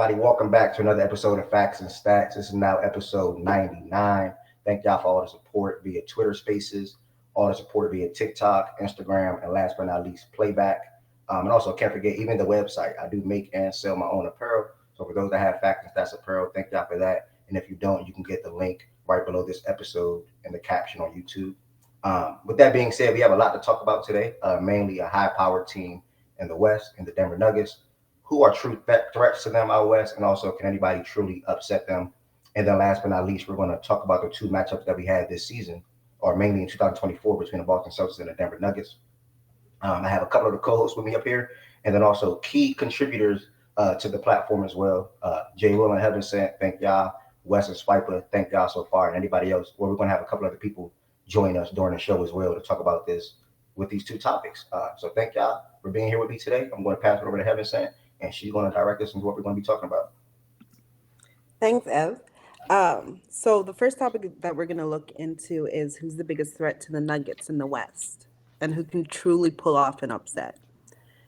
everybody. Welcome back to another episode of Facts and Stats. This is now episode 99. Thank y'all for all the support via Twitter Spaces, all the support via TikTok, Instagram, and last but not least, Playback. And also, can't forget even the website. I do make and sell my own apparel. So for those that have Facts and Stats apparel, thank y'all for that. And if you don't, you can get the link right below this episode in the caption on YouTube. With that being said, we have a lot to talk about today. Mainly a high-powered team in the West, in the Denver Nuggets. Who are true threats to them out west, and also can anybody truly upset them? And then last but not least, we're going to talk about the two matchups that we had this season, or mainly in 2024 between the Boston Celtics and the Denver Nuggets. I have a couple of the co-hosts with me up here, and then also key contributors to the platform as well. Jay Will and Heaven Sent, thank y'all. Wes and Swiper, thank y'all so far. And anybody else, well, we're going to have a couple other people join us during the show as well to talk about this with these two topics. So thank y'all for being here with me today. I'm going to pass it over to Heaven Sent, and she's going to direct us into what we're going to be talking about. Thanks, Ev. So the first topic that we're going to look into is who's the biggest threat to the Nuggets in the West and who can truly pull off an upset.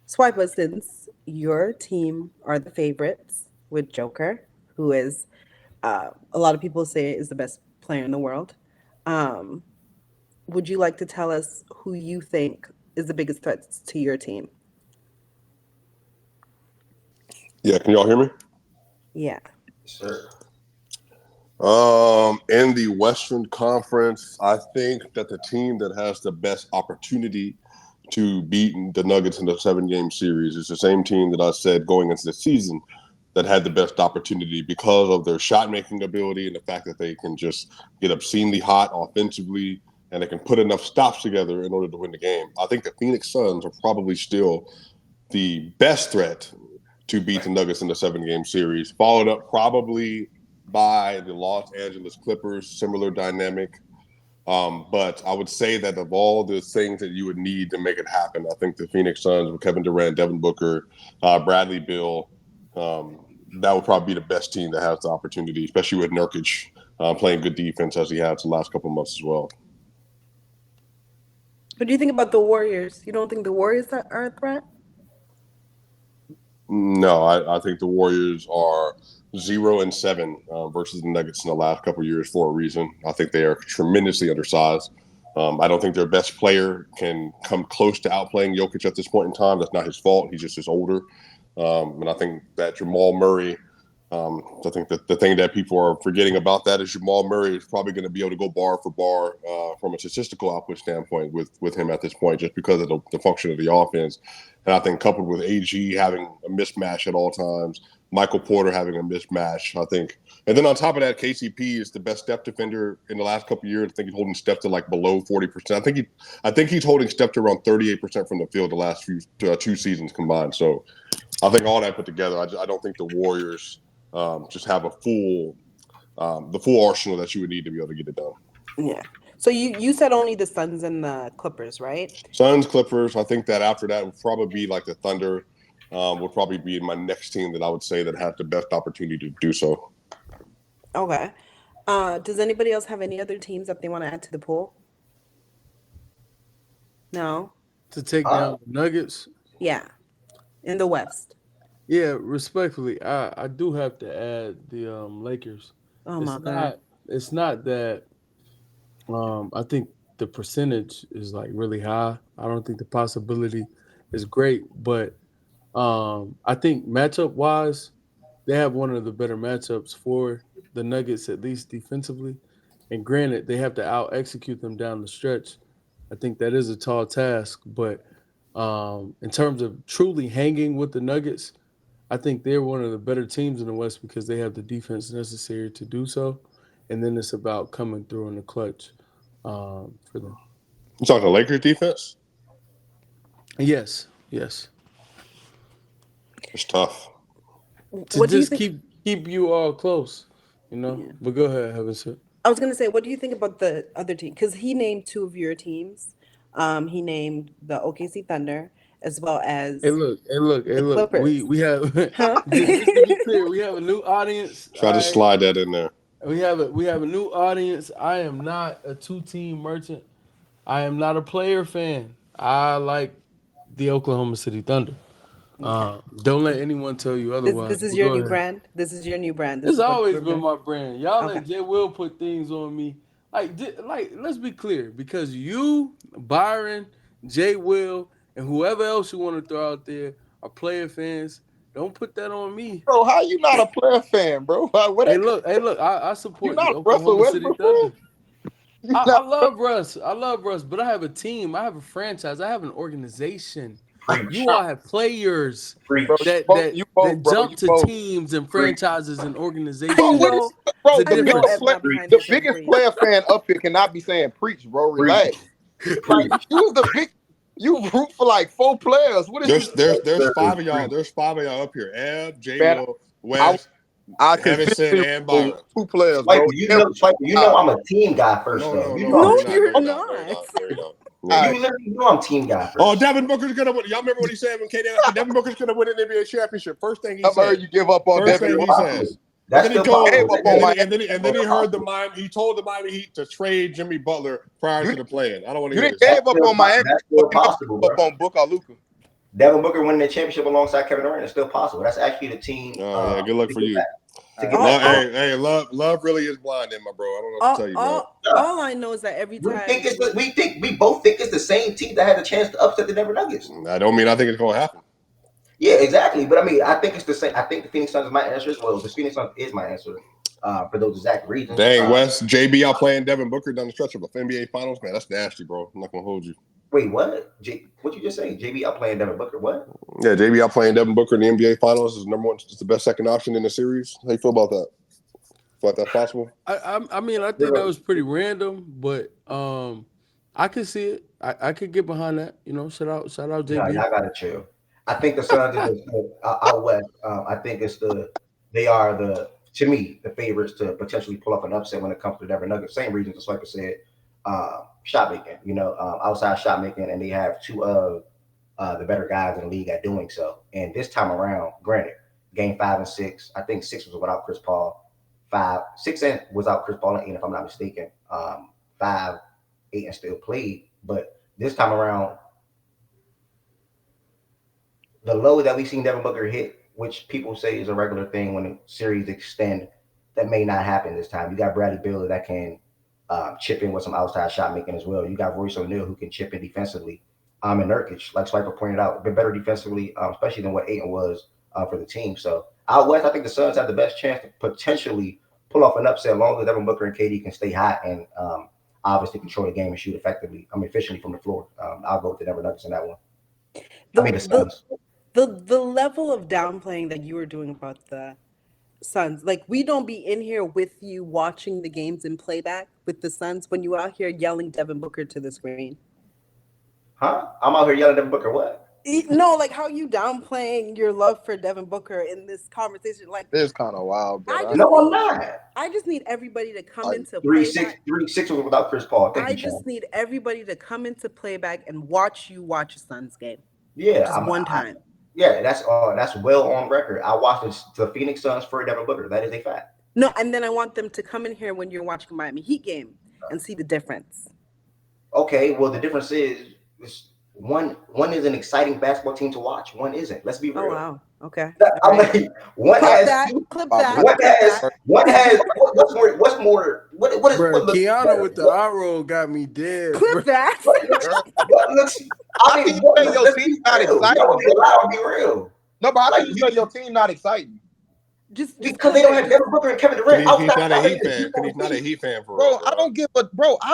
Swipa, since your team are the favorites with Joker, who is, a lot of people say is the best player in the world, would you like to tell us who you think is the biggest threat to your team? Yeah, can y'all hear me? Yeah. Sure. In the Western Conference, I think that the team that has the best opportunity to beat the Nuggets in the 7-game series is the same team that I said going into the season that had the best opportunity because of their shot-making ability and the fact that they can just get obscenely hot offensively and they can put enough stops together in order to win the game. I think the Phoenix Suns are probably still the best threat to beat the Nuggets in the 7-game series, followed up probably by the Los Angeles Clippers, similar dynamic. But I would say that of all the things that you would need to make it happen, I think the Phoenix Suns with Kevin Durant, Devin Booker, Bradley Beal, that would probably be the best team that has the opportunity, especially with Nurkic playing good defense as he has the last couple of months as well. What do you think about the Warriors? You don't think the Warriors are a threat? No, I think the Warriors are 0-7 versus the Nuggets in the last couple of years for a reason. I think they are tremendously undersized. I don't think their best player can come close to outplaying Jokic at this point in time. That's not his fault. He's just older. And I think that Jamal Murray, I think that the thing that people are forgetting about that is Jamal Murray is probably going to be able to go bar for bar from a statistical output standpoint with him at this point, just because of the function of the offense. And I think coupled with AG having a mismatch at all times, Michael Porter having a mismatch, I think. And then on top of that, KCP is the best Steph defender in the last couple of years. I think he's holding Steph to like below 40%. I think he's holding Steph to around 38% from the field the last two seasons combined. So I think all that put together, I don't think the Warriors just have the full arsenal that you would need to be able to get it done. Yeah. So you said only the Suns and the Clippers, right? Suns, Clippers. I think that after that would probably be like the Thunder. Would probably be my next team that I would say that has the best opportunity to do so. Okay. Does anybody else have any other teams that they want to add to the pool? No. To take down the Nuggets? Yeah. In the West. Yeah, respectfully, I do have to add the Lakers. Oh my God. It's not that I think the percentage is like really high. I don't think the possibility is great, but I think matchup wise, they have one of the better matchups for the Nuggets, at least defensively. And granted, they have to out execute them down the stretch. I think that is a tall task, but in terms of truly hanging with the Nuggets, I think they're one of the better teams in the West because they have the defense necessary to do so. And then it's about coming through in the clutch for them. You talking the Lakers defense? Yes. It's tough. To just keep you all close, you know? Yeah. But go ahead, Heaven Sent. I was going to say, what do you think about the other team? Because he named two of your teams. He named the OKC Thunder as well as Hey, look. Clippers. We have just to be clear, we have a new audience. Try to slide that in there. We have a new audience. I am not a two-team merchant. I am not a player fan. I like the Oklahoma City Thunder. Don't let anyone tell you otherwise. This is But your go new ahead. brand. This is your new brand. It's is what always we're been doing. my brand. Y'all Okay. let Jay Will put things on me. Like, let's be clear. Because you, Byron, Jay Will, and whoever else you want to throw out there are player fans. Don't put that on me. Bro, how you not a player fan, bro? Hey, look. I You support not the a Russell Oklahoma City Westbrook Thunder. fan? You I not, love Russ. I love Russ, but I have a team. I have a franchise. I have an organization. Preach. You all have players Preach. bro. You both, bro. jump You to both. teams and franchises and organizations. Bro, what know- is, bro? It's a The I know biggest difference. Ed player, not behind the his saying biggest preach. player fan up here cannot be saying preach, bro. Relax. Like you the big, you root for like 4 players. What is There's 5 of y'all. The's 5 of y'all up here. Eb, J. Man, Will, Wes, I Harrison, consistently and root Byron. for 2 players, Swiper, bro. you know I'm a team guy first, No, though. no, You no, know no, I'm No, a you're team not. you're No, not. you're not. No, you're not. All You literally know I'm team guy first. Oh, Devin Booker's gonna win. Y'all remember what he said when Devin Booker's gonna win an NBA championship? First thing he I've heard said. you give up on First Devin thing he Booker. says. That's And then still he told, possible. and then he heard the Miami. He told the Miami Heat to trade Jimmy Butler prior to the play-in. I don't want to You hear didn't this. gave up on Miami, That's but still you never possible, gave up bro. on Booker or Luka. Devin Booker winning the championship alongside Kevin Durant is still possible. That's actually the team. Oh yeah, good luck for you. Love really is blind, in my bro. I don't know what to tell you, man. All I know is that every time we both think it's the same team that had a chance to upset the Denver Nuggets. I don't mean I think it's gonna happen. Yeah, exactly. But I mean, I think it's the same. I think the Phoenix Suns is my answer as well. The Phoenix Suns is my answer for those exact reasons. Dang, Wes, JB out playing Devin Booker down the stretch of the NBA Finals, man. That's nasty, bro. I'm not gonna hold you. Wait, what? What you just say? JB out playing Devin Booker? What? Yeah, JB out playing Devin Booker in the NBA Finals is number one. It's the best second option in the series. How you feel about that? Feel like that's possible? I mean, I think that was pretty random, but I could see it. I could get behind that. You know, shout out JB. No, y'all gotta chill. I think the Suns is out west. I think they are to me the favorites to potentially pull up an upset when it comes to the Denver Nuggets. Same reasons the Swiper said. Shot making, outside shot making, and they have 2 of the better guys in the league at doing so. And this time around, granted, game 5 and 6, I think 6 was without Chris Paul. 6 and was out Chris Paul and 8, if I'm not mistaken. 5, 8 and still played, but this time around, the low that we've seen Devin Booker hit, which people say is a regular thing when the series extend, that may not happen this time. You got Bradley Beal that can chip in with some outside shot making as well. You got Royce O'Neal who can chip in defensively. And Nurkic, like Swiper pointed out, a bit better defensively, especially than what Ayton was for the team. So out west, I think the Suns have the best chance to potentially pull off an upset as long as Devin Booker and KD can stay hot and obviously control the game and shoot efficiently from the floor. I'll go with the Denver Nuggets in that one. The Suns. The level of downplaying that you were doing about the Suns, like we don't be in here with you watching the games in playback with the Suns when you out here yelling Devin Booker to the screen. Huh? I'm out here yelling Devin Booker what? No, like how you downplaying your love for Devin Booker in this conversation. Like It's kind of wild, bro. I'm not. I just need everybody to come into 3-6 was without Chris Paul. I just need everybody to come into playback and watch a Suns game. Yeah, just one time. That's well on record. I watched the Phoenix Suns for Devin Booker. That is a fact. No, and then I want them to come in here when you're watching Miami Heat game and see the difference. Okay, well the difference is one is an exciting basketball team to watch. One isn't. Let's be real. Oh wow. Okay. I'm like, one has clip that. What's more Bro, Keanu with the eye roll got me dead. Clip that. I mean, you say your team's not exciting. I'll be real. No, but how can you say your team not exciting? Just because they don't have Devin Booker and Kevin Durant. He's not a Heat fan. He's not a Heat fan for bro. I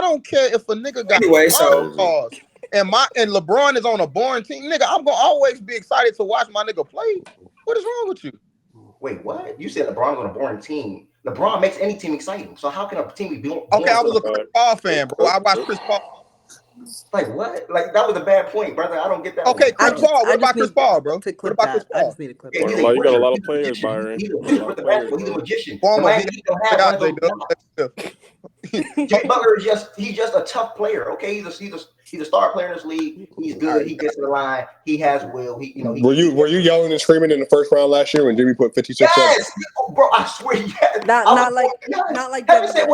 don't care if a nigga got so and LeBron is on a boring team, nigga. I'm gonna always be excited to watch my nigga play. What is wrong with you? Wait, what? You said LeBron's on a boring team. LeBron makes any team exciting. So how can a team be boring? Okay, I was a Chris Paul fan, bro. I watched Chris Paul. Like what? Like that was a bad point, brother. I don't get that. Okay, Chris Paul. What about Chris Paul, bro? What about Chris Paul? I just need a clip. Yeah, you got a lot of players, Byron. He's a magician. Former Jimmy Butler is he's just a tough player. Okay, he's a star player in this league. He's good. He gets to the line. He has will. Were you yelling and screaming in the first round last year when Jimmy put 56 up? Yes, bro. I swear. Yes. Not like Heaven said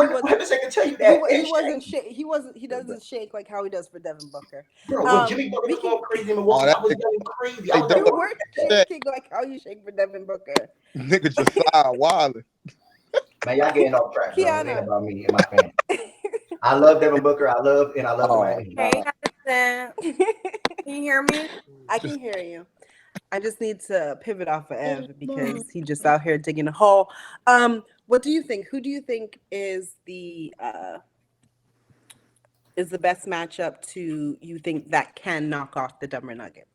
can tell you that. He doesn't shake like how he does for Devin Booker. Bro, when Jimmy Butler was going crazy in Milwaukee, I was yelling crazy. You weren't shaking like how you shake for Devin Booker. Nigga just started wilding. Man, y'all getting off track. Bro. It ain't about me and my family. I love Devin Booker. I love the Miami. Hey, can you hear me? I can hear you. I just need to pivot off of Ev because he just out here digging a hole. What do you think? Who do you think is the best matchup you think that can knock off the Denver Nuggets?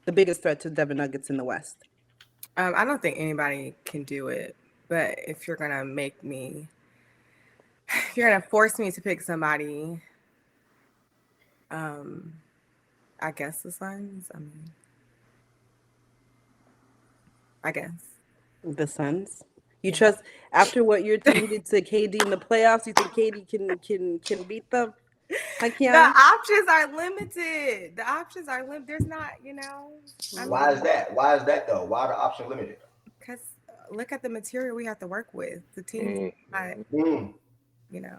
The biggest threat to Denver Nuggets in the West? I don't think anybody can do it. But if you're gonna force me to pick somebody, I guess the Suns. I guess the Suns. You trust after what your team did to KD in the playoffs? You think KD can beat them? The options are limited. There's not, Why is that? Why is that though? Why are the options limited? Because look at the material we have to work with. The team,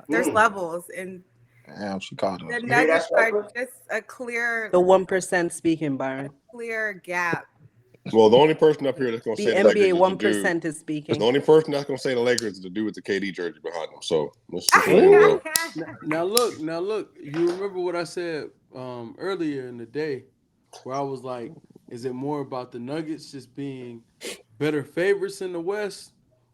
there's levels, and damn, she called the Nuggets are just a clear. The 1% speaking, Byron. Clear gap. Well, the only person up here that's going to say the NBA 1% is speaking. The only person that's going to say the Lakers is the dude with the KD jersey behind him. So let's just Now look. You remember what I said earlier in the day, where I was like, is it more about the Nuggets just being better favorites in the West,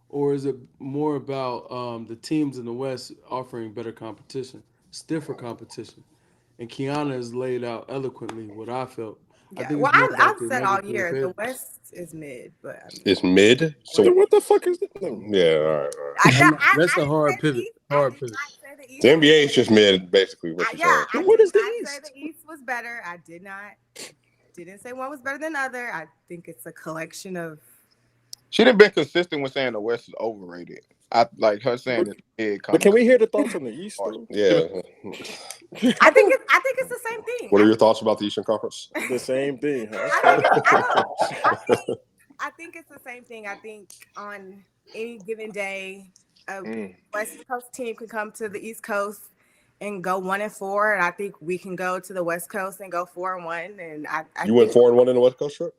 or is it more about the teams in the West offering better competition, stiffer competition? And Kiana has laid out eloquently what I felt. Yeah. Well, I've said all year the West is mid, but it's mid. So what the fuck is that? Yeah, all right. That's a hard pivot. The NBA is just mid, basically. What is the East? I said the East was better. I didn't say one was better than the other. I think it's a collection of. She done been consistent with saying the West is overrated. I like her saying it's big. But can we hear the thoughts on the East? Yeah. I think it's the same thing. What are your thoughts about the Eastern Conference? The same thing. Huh? I think it's the same thing. I think on any given day, a West Coast team can come to the East Coast and go 1-4, and I think we can go to the West Coast and go 4-1. And you went 4-1 in the West Coast trip?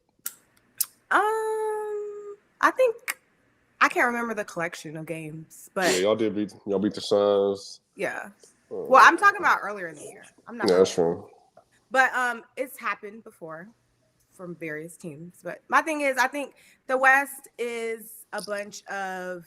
I think I can't remember the collection of games, but yeah, y'all beat the Suns. Yeah. Well, I'm talking about earlier in the year. I'm not. Yeah, that's true. But it's happened before from various teams. But my thing is, I think the West is a bunch of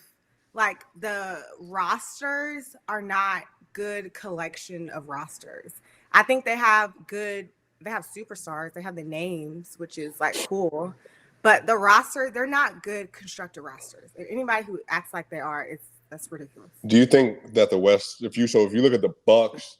like the rosters are not good collection of rosters. I think they have superstars. They have the names, which is like cool. But the roster, they're not good constructed rosters. And anybody who acts like they are, that's ridiculous. Do you think that the West, if you look at the Bucks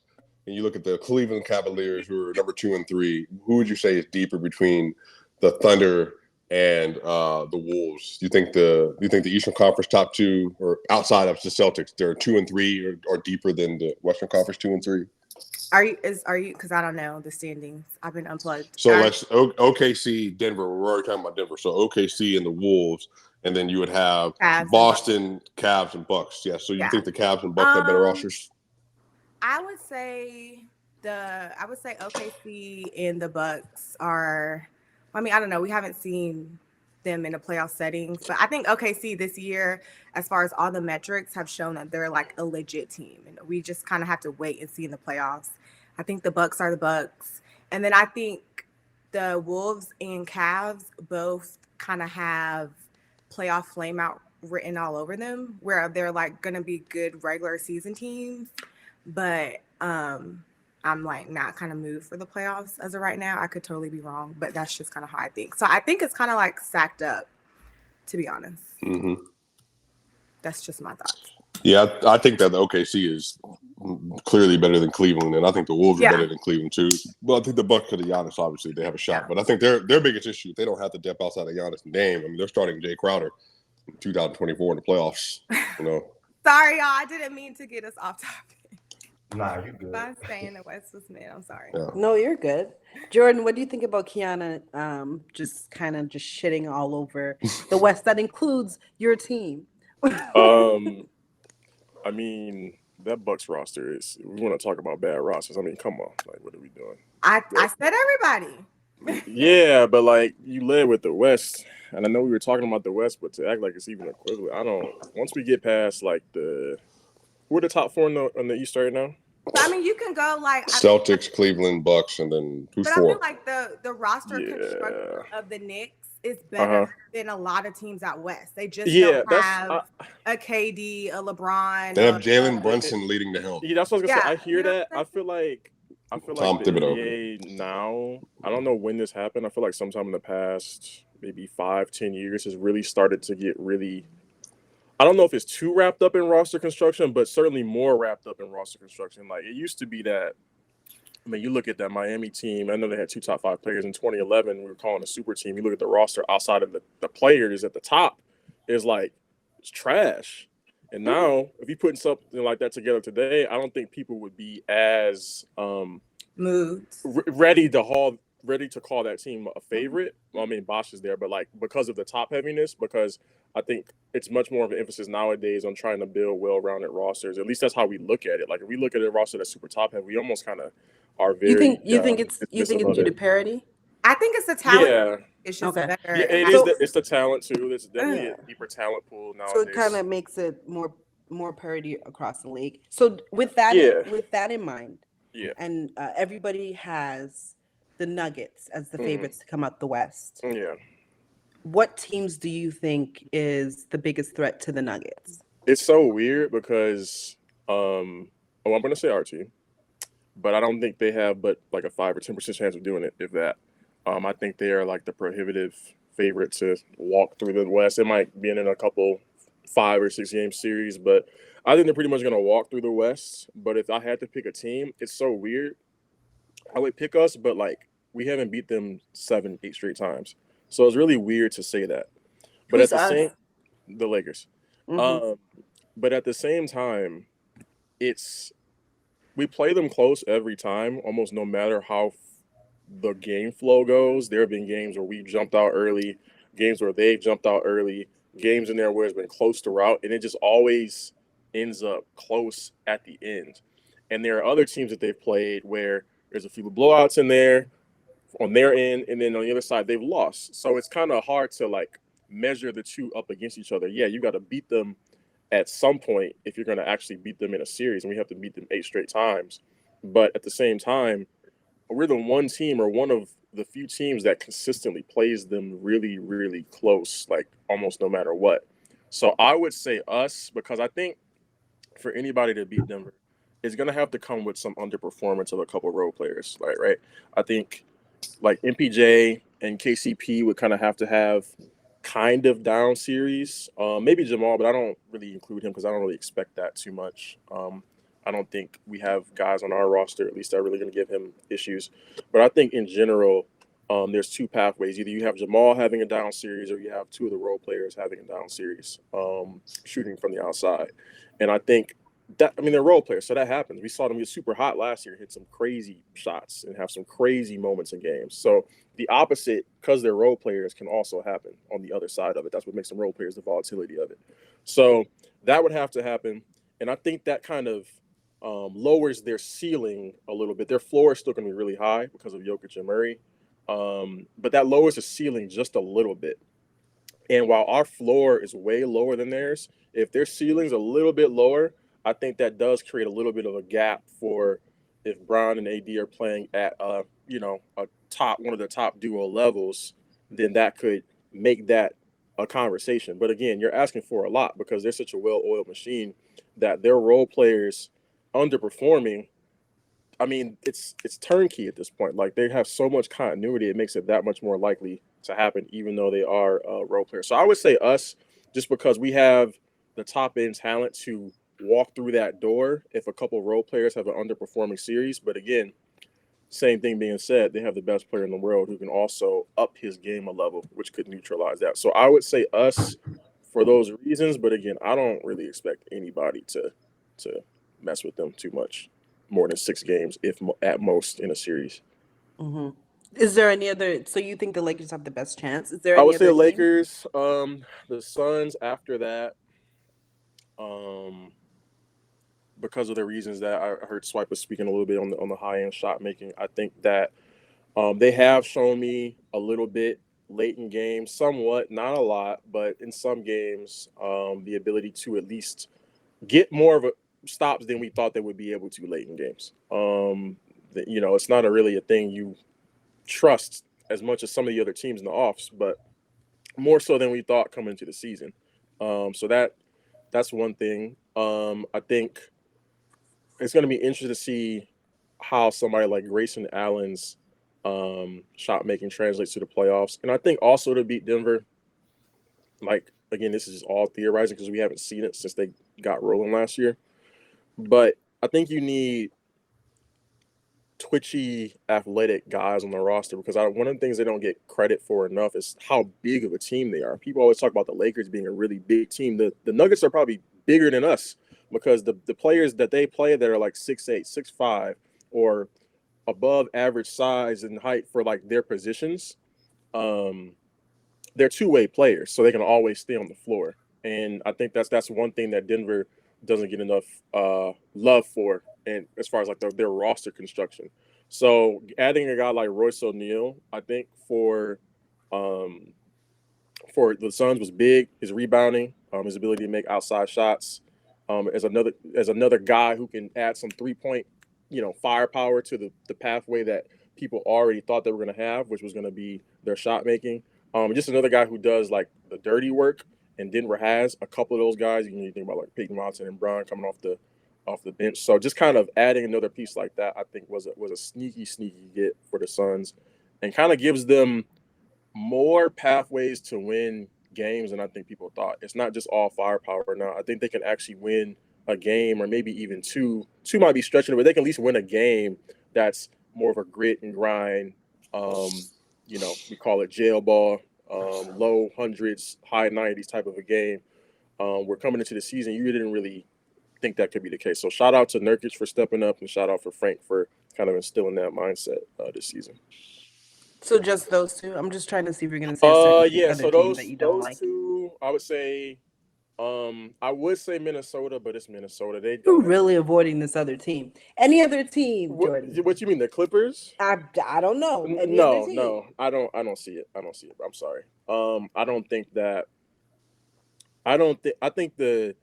and you look at the Cleveland Cavaliers, who are number 2 and 3, who would you say is deeper between the Thunder and the Wolves? Do you think the Eastern Conference top 2, or outside of the Celtics, they're 2 and 3 or deeper than the Western Conference 2 and 3? Are you? Because I don't know the standings. I've been unplugged. So like OKC, Denver. We're already talking about Denver. So OKC and the Wolves, and then you would have Cavs, Boston, Cavs, and Bucks. Yeah. So you think the Cavs and Bucks have better rosters? I would say OKC and the Bucks are. I mean, I don't know. We haven't seen them in a playoff settings, but I think OKC this year, as far as all the metrics, have shown that they're like a legit team, and we just kind of have to wait and see in the playoffs. I think the Bucks are the Bucks, and then I think the Wolves and Cavs both kind of have playoff flame out written all over them, where they're like going to be good regular season teams, but I'm like not kind of moved for the playoffs as of right now. I could totally be wrong, but that's just kind of how I think. So I think it's kind of like stacked up, to be honest. Mm-hmm. That's just my thoughts. Yeah, I think that the OKC is clearly better than Cleveland, and I think the Wolves are better than Cleveland too. Well, I think the Bucks and the Giannis, obviously, they have a shot. But I think their biggest issue, they don't have the depth outside of Giannis' name. I mean, they're starting Jay Crowder in 2024 in the playoffs. You know. Sorry, y'all. I didn't mean to get us off topic. Nah, you If good. I stay in the West was mid, I'm sorry. Yeah. No, you're good. Jordan, what do you think about Kiana just kind of just shitting all over the West? That includes your team. I mean, that Bucks roster is. We want to talk about bad rosters. I mean, come on, like, what are we doing? I said everybody. Yeah, but like you led with the West, and I know we were talking about the West, but to act like it's even equivalent, I don't. Once we get past like who are the top four on the East right now? So, I mean, you can go like Celtics, Cleveland, Bucks, and then who's but four? I feel like the roster construction of the Knicks is better than a lot of teams out West. They just don't have a KD, a LeBron. They have Jalen Brunson leading the helm. Yeah, that's what I was gonna say. I hear you know that. I feel like Tom the Thibodeau. NBA now. I don't know when this happened. I feel like sometime in the past, maybe 5-10 years, has really started to get really. I don't know if it's too wrapped up in roster construction, but certainly more wrapped up in roster construction. Like it used to be that. I mean, you look at that Miami team. I know they had 2 top 5 players in 2011. We were calling a super team. You look at the roster outside of the players at the top, it's like it's trash. And now, if you putting something like that together today, I don't think people would be as moved, ready to call that team a favorite. Well, I mean, Bosch is there, but like because of the top heaviness, because I think it's much more of an emphasis nowadays on trying to build well-rounded rosters. At least that's how we look at it. Like if we look at a roster that's super top heavy, we almost kind of are very. You think it's due to parity? I think it's the talent. Yeah. It's just Okay. better. Yeah, it's the talent too. There's definitely a deeper talent pool nowadays. So it kind of makes it more parity across the league. So with that in mind, and everybody has the Nuggets as the favorites to come out the West. Yeah. What teams do you think is the biggest threat to the Nuggets? It's so weird because I'm going to say our team, but I don't think they have but like a 5 or 10% chance of doing it, if that. I think they are like the prohibitive favorite to walk through the West. It might be in a couple 5 or 6 game series, but I think they're pretty much going to walk through the West. But if I had to pick a team, it's so weird. I would pick us, but like we haven't beat them 7, 8 straight times. So it's really weird to say that. But Who's at the us? same, the Lakers. Mm-hmm. But at the same time, we play them close every time, almost no matter how the game flow goes. There have been games where we jumped out early, games where they've jumped out early, games in there where it's been close throughout, and it just always ends up close at the end. And there are other teams that they've played where there's a few blowouts in there on their end, and then on the other side they've lost. So it's kind of hard to like measure the two up against each other. Yeah, you got to beat them at some point if you're going to actually beat them in a series, and we have to beat them 8 straight times. But at the same time, we're the one team or one of the few teams that consistently plays them really, really close, like almost no matter what. So I would say us, because I think for anybody to beat Denver, it's going to have to come with some underperformance of a couple role players, right? I think like MPJ and KCP would kind of have to have kind of down series. Maybe Jamal, but I don't really include him because I don't really expect that too much. I don't think we have guys on our roster, at least, that are really going to give him issues. But I think in general, there's 2 pathways. Either you have Jamal having a down series or you have 2 of the role players having a down series, shooting from the outside. And I think they're role players, so that happens. We saw them get super hot last year, hit some crazy shots and have some crazy moments in games. So the opposite, because they're role players, can also happen on the other side of it. That's what makes them role players, the volatility of it. So that would have to happen. And I think that kind of lowers their ceiling a little bit. Their floor is still going to be really high because of Jokic and Murray. But that lowers the ceiling just a little bit. And while our floor is way lower than theirs, if their ceiling's a little bit lower, I think that does create a little bit of a gap for if Brown and AD are playing at one of the top duo levels, then that could make that a conversation. But again, you're asking for a lot because they're such a well-oiled machine that their role players underperforming. I mean, it's turnkey at this point. Like they have so much continuity, it makes it that much more likely to happen, even though they are role players. So I would say us, just because we have the top end talent to walk through that door if a couple of role players have an underperforming series. But again, same thing being said, they have the best player in the world who can also up his game a level, which could neutralize that. So I would say us for those reasons. But again, I don't really expect anybody to mess with them too much, more than 6 games, if at most, in a series. Mm-hmm. Is there any other? So you think the Lakers have the best chance? Is there I any would say other the team? Lakers, the Suns after that, because of the reasons that I heard Swipe was speaking a little bit on the high end shot making. I think that they have shown me a little bit late in games, somewhat, not a lot, but in some games, the ability to at least get more of a stops than we thought they would be able to late in games. It's not really a thing you trust as much as some of the other teams in the offs, but more so than we thought coming into the season. So that's one thing. I think it's going to be interesting to see how somebody like Grayson Allen's shot making translates to the playoffs. And I think also to beat Denver, like, again, this is just all theorizing because we haven't seen it since they got rolling last year. But I think you need twitchy, athletic guys on the roster because one of the things they don't get credit for enough is how big of a team they are. People always talk about the Lakers being a really big team. The Nuggets are probably bigger than us because the players that they play that are like 6'8", 6'5", or above average size and height for like their positions, they're two-way players, so they can always stay on the floor. And I think that's one thing that Denver doesn't get enough love for, and as far as like their roster construction. So adding a guy like Royce O'Neal, I think for the Suns was big. His rebounding, his ability to make outside shots, as another guy who can add some 3-point, firepower to the pathway that people already thought they were going to have, which was going to be their shot making. Just another guy who does like the dirty work, and Denver has a couple of those guys. You think about like Peyton Watson and Brown coming off the bench. So just kind of adding another piece like that, I think was a sneaky get for the Suns, and kind of gives them more pathways to win games than I think people thought. It's not just all firepower now. I think they can actually win a game, or maybe even two. Two might be stretching it, but they can at least win a game that's more of a grit and grind. We call it jail ball, low hundreds, high 90s type of a game. We're coming into the season. You didn't really think that could be the case. So shout out to Nurkic for stepping up, and shout out for Frank for kind of instilling that mindset this season. So just those two. I'm just trying to see if you're going to say a certain other team that you don't like. Two, I would say. I would say Minnesota, but it's Minnesota. You're really avoiding this other team. Any other team, Jordan? What you mean, the Clippers? I don't know. No, I don't see it. I'm sorry. I don't think that. I think the.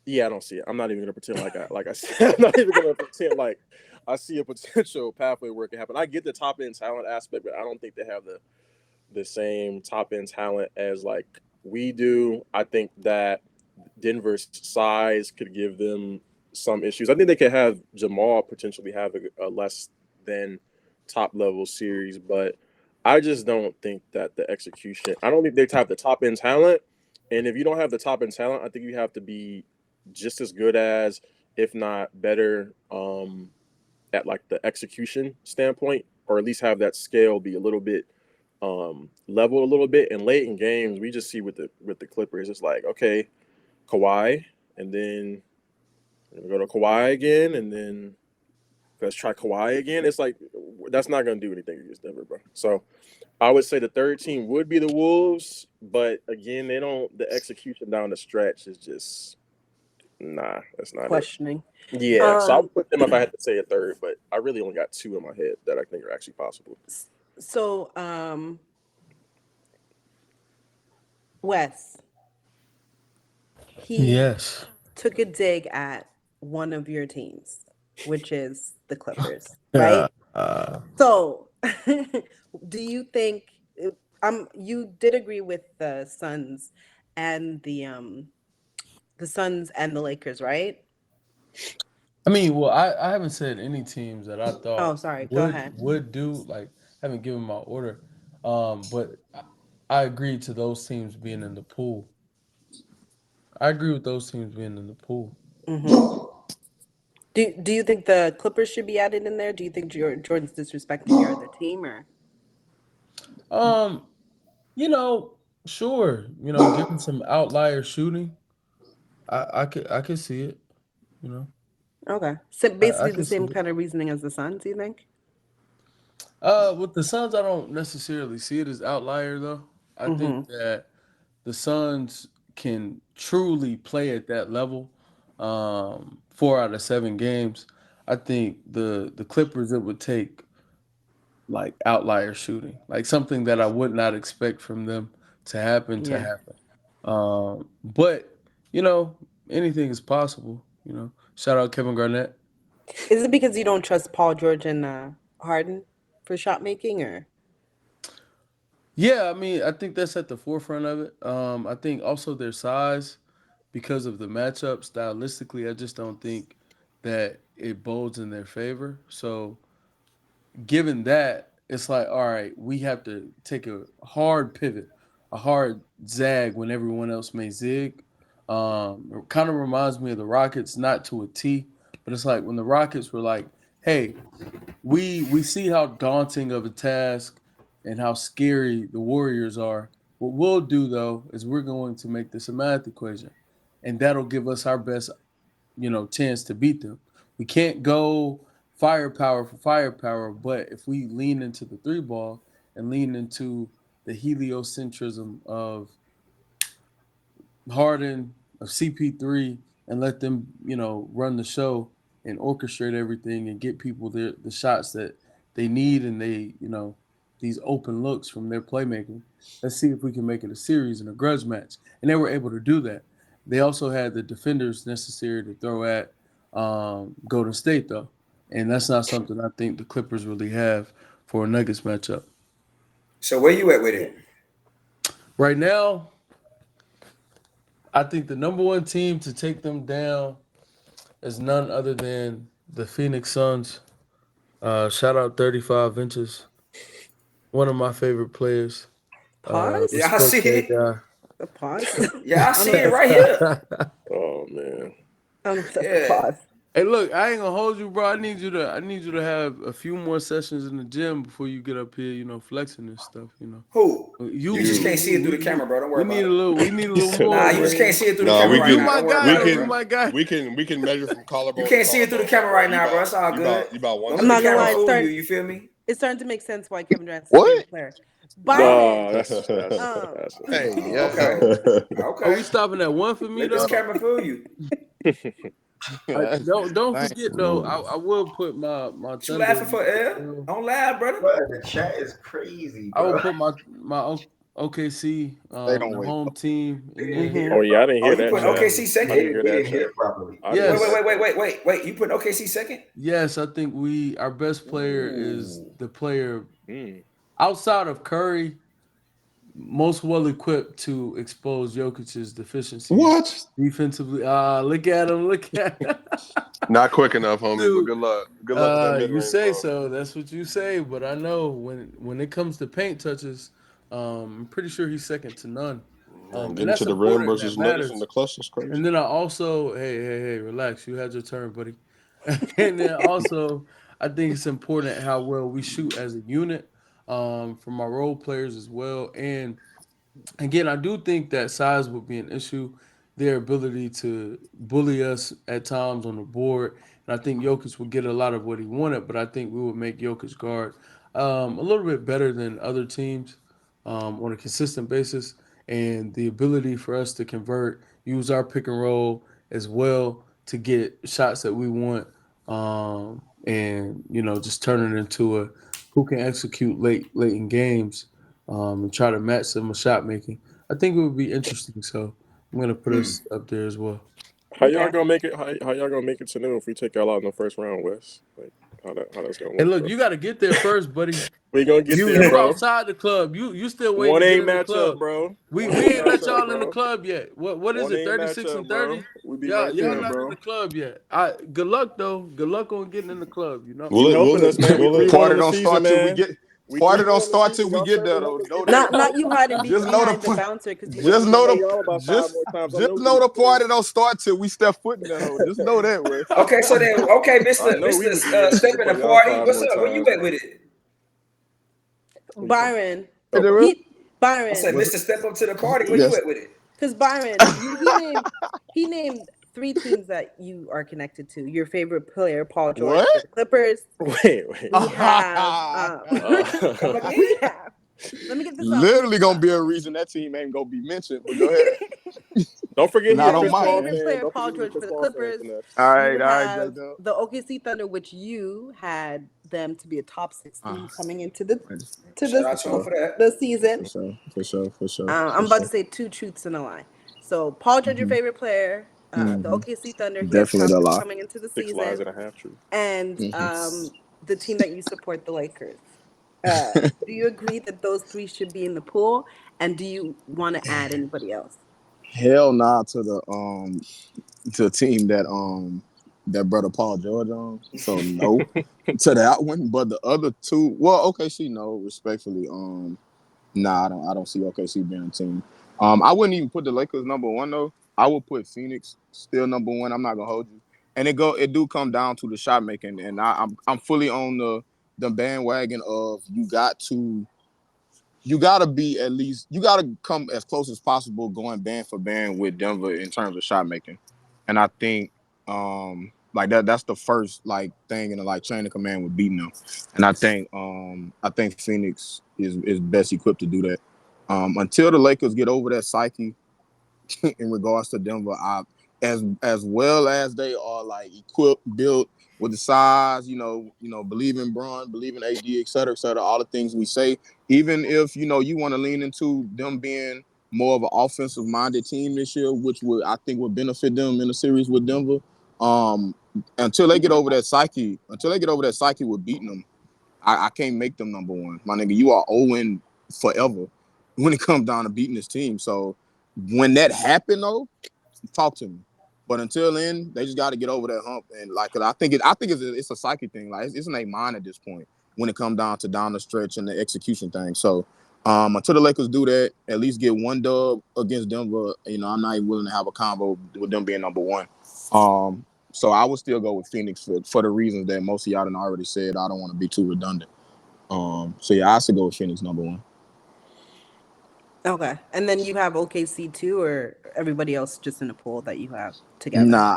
Yeah, I don't see it. I'm not even gonna pretend like I said. I'm not even gonna pretend like I see a potential pathway where it can happen. I get the top end talent aspect, but I don't think they have the same top end talent as like we do. I think that Denver's size could give them some issues. I think they could have Jamal potentially have a less than top level series, but I just don't think that the execution. I don't think they have the top end talent, and if you don't have the top end talent, I think you have to be just as good as, if not better, at like the execution standpoint, or at least have that scale be a little bit level a little bit. And late in games, we just see with the Clippers, it's like, okay, Kawhi, and then we go to Kawhi again, and then let's try Kawhi again. It's like that's not going to do anything against Denver, bro. So I would say the third team would be the Wolves, but again, the execution down the stretch is just. Nah, that's not questioning. It. Yeah, so I would put them if I had to say a third, but I really only got two in my head that I think are actually possible. So, Wes, he took a dig at one of your teams, which is the Clippers, right? So, do you think you did agree with the Suns and the Suns and the Lakers, right? I mean, well, I haven't said any teams that I thought Oh, sorry. Go ahead. would do, like, haven't given my order. But I agree to those teams being in the pool. I agree with those teams being in the pool. Mm-hmm. Do you think the Clippers should be added in there? Do you think Jordan's disrespecting your other team, or? You know, Sure, given some outlier shooting, I could see it. You know, Okay. So I basically the could see same it. kind of reasoning as the Suns, you think? With the Suns, I don't necessarily see it as outlier though. I think Mm-hmm. that the Suns can truly play at that level. 4 out of 7 games. I think the Clippers, it would take like outlier shooting, like something that I would not expect from them to happen to Yeah. happen. But you know, anything is possible. Shout out Kevin Garnett. Is it because you don't trust Paul George and Harden for shot making, or? Yeah, I mean, I think that's at the forefront of it. I think also their size, because of the matchup stylistically, I just don't think that it bodes in their favor. So, given that, it's like, all right, we have to take a hard pivot, a hard zag when everyone else may zig. It kind of reminds me of the Rockets, not to a T, but it's like when the Rockets were like, hey, we see how daunting of a task and how scary the Warriors are. What we'll do though is we're going to make this a math equation, and that'll give us our best, chance to beat them. We can't go firepower for firepower, but if we lean into the three ball and lean into the heliocentrism of Harden, of CP3, and let them, run the show and orchestrate everything and get people the shots that they need and these open looks from their playmaking. Let's see if we can make it a series and a grudge match. And they were able to do that. They also had the defenders necessary to throw at Golden State, though. And that's not something I think the Clippers really have for a Nuggets matchup. So where you at with it? Right now, I think the number one team to take them down is none other than the Phoenix Suns. Shout out 35 inches. One of my favorite players. Pause? Yeah, I see Respect it. that The pause? Yeah, I see it right here. guy. Oh man. Yeah. Pause. Hey, look, I ain't gonna hold you, bro. I need you to have a few more sessions in the gym before you get up here, flexing and stuff. Who? You You just can't see it through the we- camera, bro. Don't worry We about need a it. little. We need a little more. Nah, you just man. can't see it through the Nah, camera we right can- now. You my Don't worry guy. about it, You bro. my guy. We can measure from collarbone. You can't see it through the camera right now, bro. It's all good. You about one. Don't I'm let not the gonna camera lie, fool start- you. You feel me? It's starting to make sense why Kevin Durant's What? a favorite player. Byron, No, that's Hey, yeah. Okay. Are Okay. we stopping at one for me Let this though? camera fool you. Don't forget though. I will put my What you Thunder. laughing for, L? Don't laugh, brother. Bro, the chat is crazy, I bro. will put my OKC They don't the wait. home team They in didn't there. hear Oh yeah, I didn't Oh, hear you that. put chat. OKC I second? didn't hear They that. didn't hear Chat. it properly. I didn't Yes. hear that. Wait. You put OKC second? Yes, I think our best player is Ooh. the player Mm. outside of Curry, most well equipped to expose Jokic's deficiencies What? defensively. Look at him! Look at him. Not quick enough, homie. Dude, But good luck. Good luck with that mid You range, say bro. so. That's what you say. But I know when it comes to paint touches, I'm pretty sure he's second to none. And Getting that's to the rim important. versus That Nuggets in matters. the clutch is crazy. And then I also, hey, relax. You had your turn, buddy. And then also, I think it's important how well we shoot as a unit from our role players as well. And again, I do think that size would be an issue. Their ability to bully us at times on the board, and I think Jokic would get a lot of what he wanted. But I think we would make Jokic guard a little bit better than other teams on a consistent basis, and the ability for us to convert, use our pick and roll as well to get shots that we want, and just turn it into a who can execute late in games and try to match some shot making. I think it would be interesting. So I'm gonna put us up there as well. How y'all Okay. gonna make it? How y'all gonna make it to noon if we take y'all out in the first round, Wes? Like how that's gonna work? And look, bro? you got to get there first, buddy. We gonna get there, You bro. outside the club. You still waiting One to A get in the matchup, club. bro. We One ain't let matchup, y'all in the bro. club yet. What is One it? A 36 matchup, and bro. 30. We be Y'all right y'all there, not bro. in the club yet. Good luck though. Good luck on getting in the club. Keep helping us, man. We Will it- 3-1 Party in the don't season, start till we man. get. We Party 3-1 don't in the start till season. we Y'all get there serving though. Nuggets Know get there, that. Not you hiding Just know behind the the bouncer because you just want know Play the y'all about 5 just more times. I just know we know the would get party don't start till we step foot in that hole. Just know that, Wes. Okay, so then, okay, I know we would be able Step to in the play y'all party. 5 What's more up? Where you times. at with it? Byron. Is it Okay. real? Byron. I said, Mr. Step Up to the Party. Where Yes. you at with it? Because Byron, he named 3 teams that you are connected to. Your favorite player, Paul George, What? for the Clippers. Wait. We have. Come again? We have. Let me get this out. Literally gonna be a reason that team ain't gonna be mentioned. But go ahead. Don't forget Not he's a on Chris my Paul end. Favorite fan. player, Don't Paul forget he's a George Chris for the Paul fan Clippers. for next. All right, You all right, have J-Dub. the OKC Thunder, which you had them to be a top 6 team coming into the Shout out to him for that. the season. For sure. I'm about to say 2 truths and a lie. So Paul George, your favorite player, the OKC Thunder, he has Definitely top the 6 lie. coming into the 6 lies season, and a half true. and the team that you support, the Lakers. Do you agree that those 3 should be in the pool? And do you want to add anybody else? Hell nah to the team that brother Paul George on. So no to that one. But the other 2, well, OKC, no, respectfully. Nah, I don't see OKC being a team. I wouldn't even put the Lakers number 1 though. I would put Phoenix still number 1. I'm not gonna hold you. And it do come down to the shot making, and I'm fully on the bandwagon of you got to be at least, you got to come as close as possible going band for band with Denver in terms of shot making. And I think like that's the first like thing in the like chain of command with beating them. And I think Phoenix is best equipped to do that. Until the Lakers get over that psyche in regards to Denver, as well as they are like equipped, built with the size, believe in Bron, believe in AD, et cetera, all the things we say. Even if you want to lean into them being more of an offensive-minded team this year, which I think would benefit them in the series with Denver. Until they get over that psyche with beating them, I can't make them number 1. My nigga, you are 0-0 forever when it comes down to beating this team. So when that happened though, talk to me. But until then, they just got to get over that hump. And like, I think it's a psyche thing. Like it's in their mind at this point when it comes down the stretch and the execution thing. So until the Lakers do that, at least get 1 dub against Denver. I'm not even willing to have a combo with them being number 1. So I would still go with Phoenix for the reasons that most of y'all done already said. I don't want to be too redundant. So yeah, I should go with Phoenix number 1. Okay. And then you have OKC too, or everybody else just in a pool that you have together? Nah,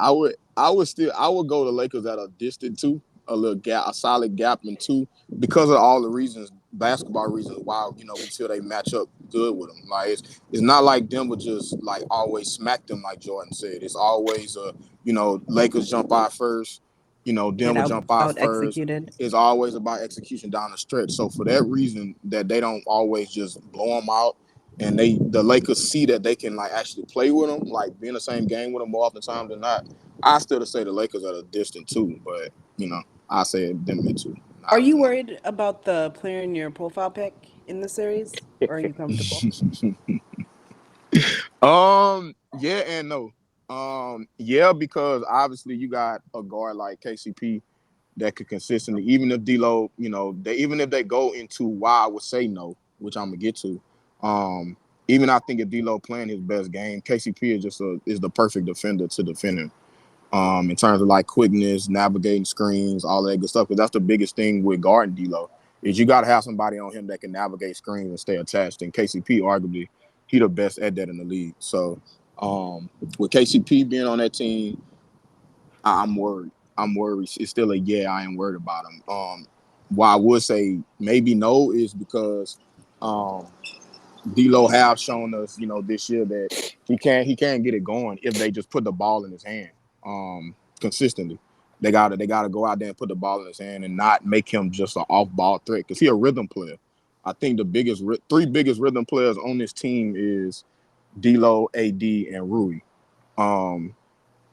I would go to Lakers at a distant 2, a solid gap in 2, because of all the reasons, basketball reasons why we feel they match up good with them. Like it's not like Denver just like always smack them like Jordan said. It's always Lakers jump out first, Denver jump out first. Executed. It's always about execution down the stretch. So for that reason, that they don't always just blow them out. And the Lakers see that they can like actually play with them, like be in the same game with them more often times than not. I still say the Lakers are a distant 2, but I say them in 2. Are you worried about the player in your profile pic in the series, or are you comfortable? Yeah and no. Yeah, because obviously you got a guard like KCP that could consistently, even if D'Lo, even if they go into why I would say no, which I'm gonna get to. Even I think if D'Lo playing his best game, KCP is the perfect defender to defend him. In terms of like quickness, navigating screens, all that good stuff. Because that's the biggest thing with guarding D'Lo is you got to have somebody on him that can navigate screens and stay attached. And KCP, arguably, he the best at that in the league. So with KCP being on that team, I'm worried. It's still a yeah, I am worried about him. Why I would say maybe no is because D'Lo have shown us, this year that he can't get it going if they just put the ball in his hand consistently. They gotta go out there and put the ball in his hand and not make him just an off-ball threat because he's a rhythm player. I think the 3 biggest rhythm players on this team is D'Lo, AD, and Rui.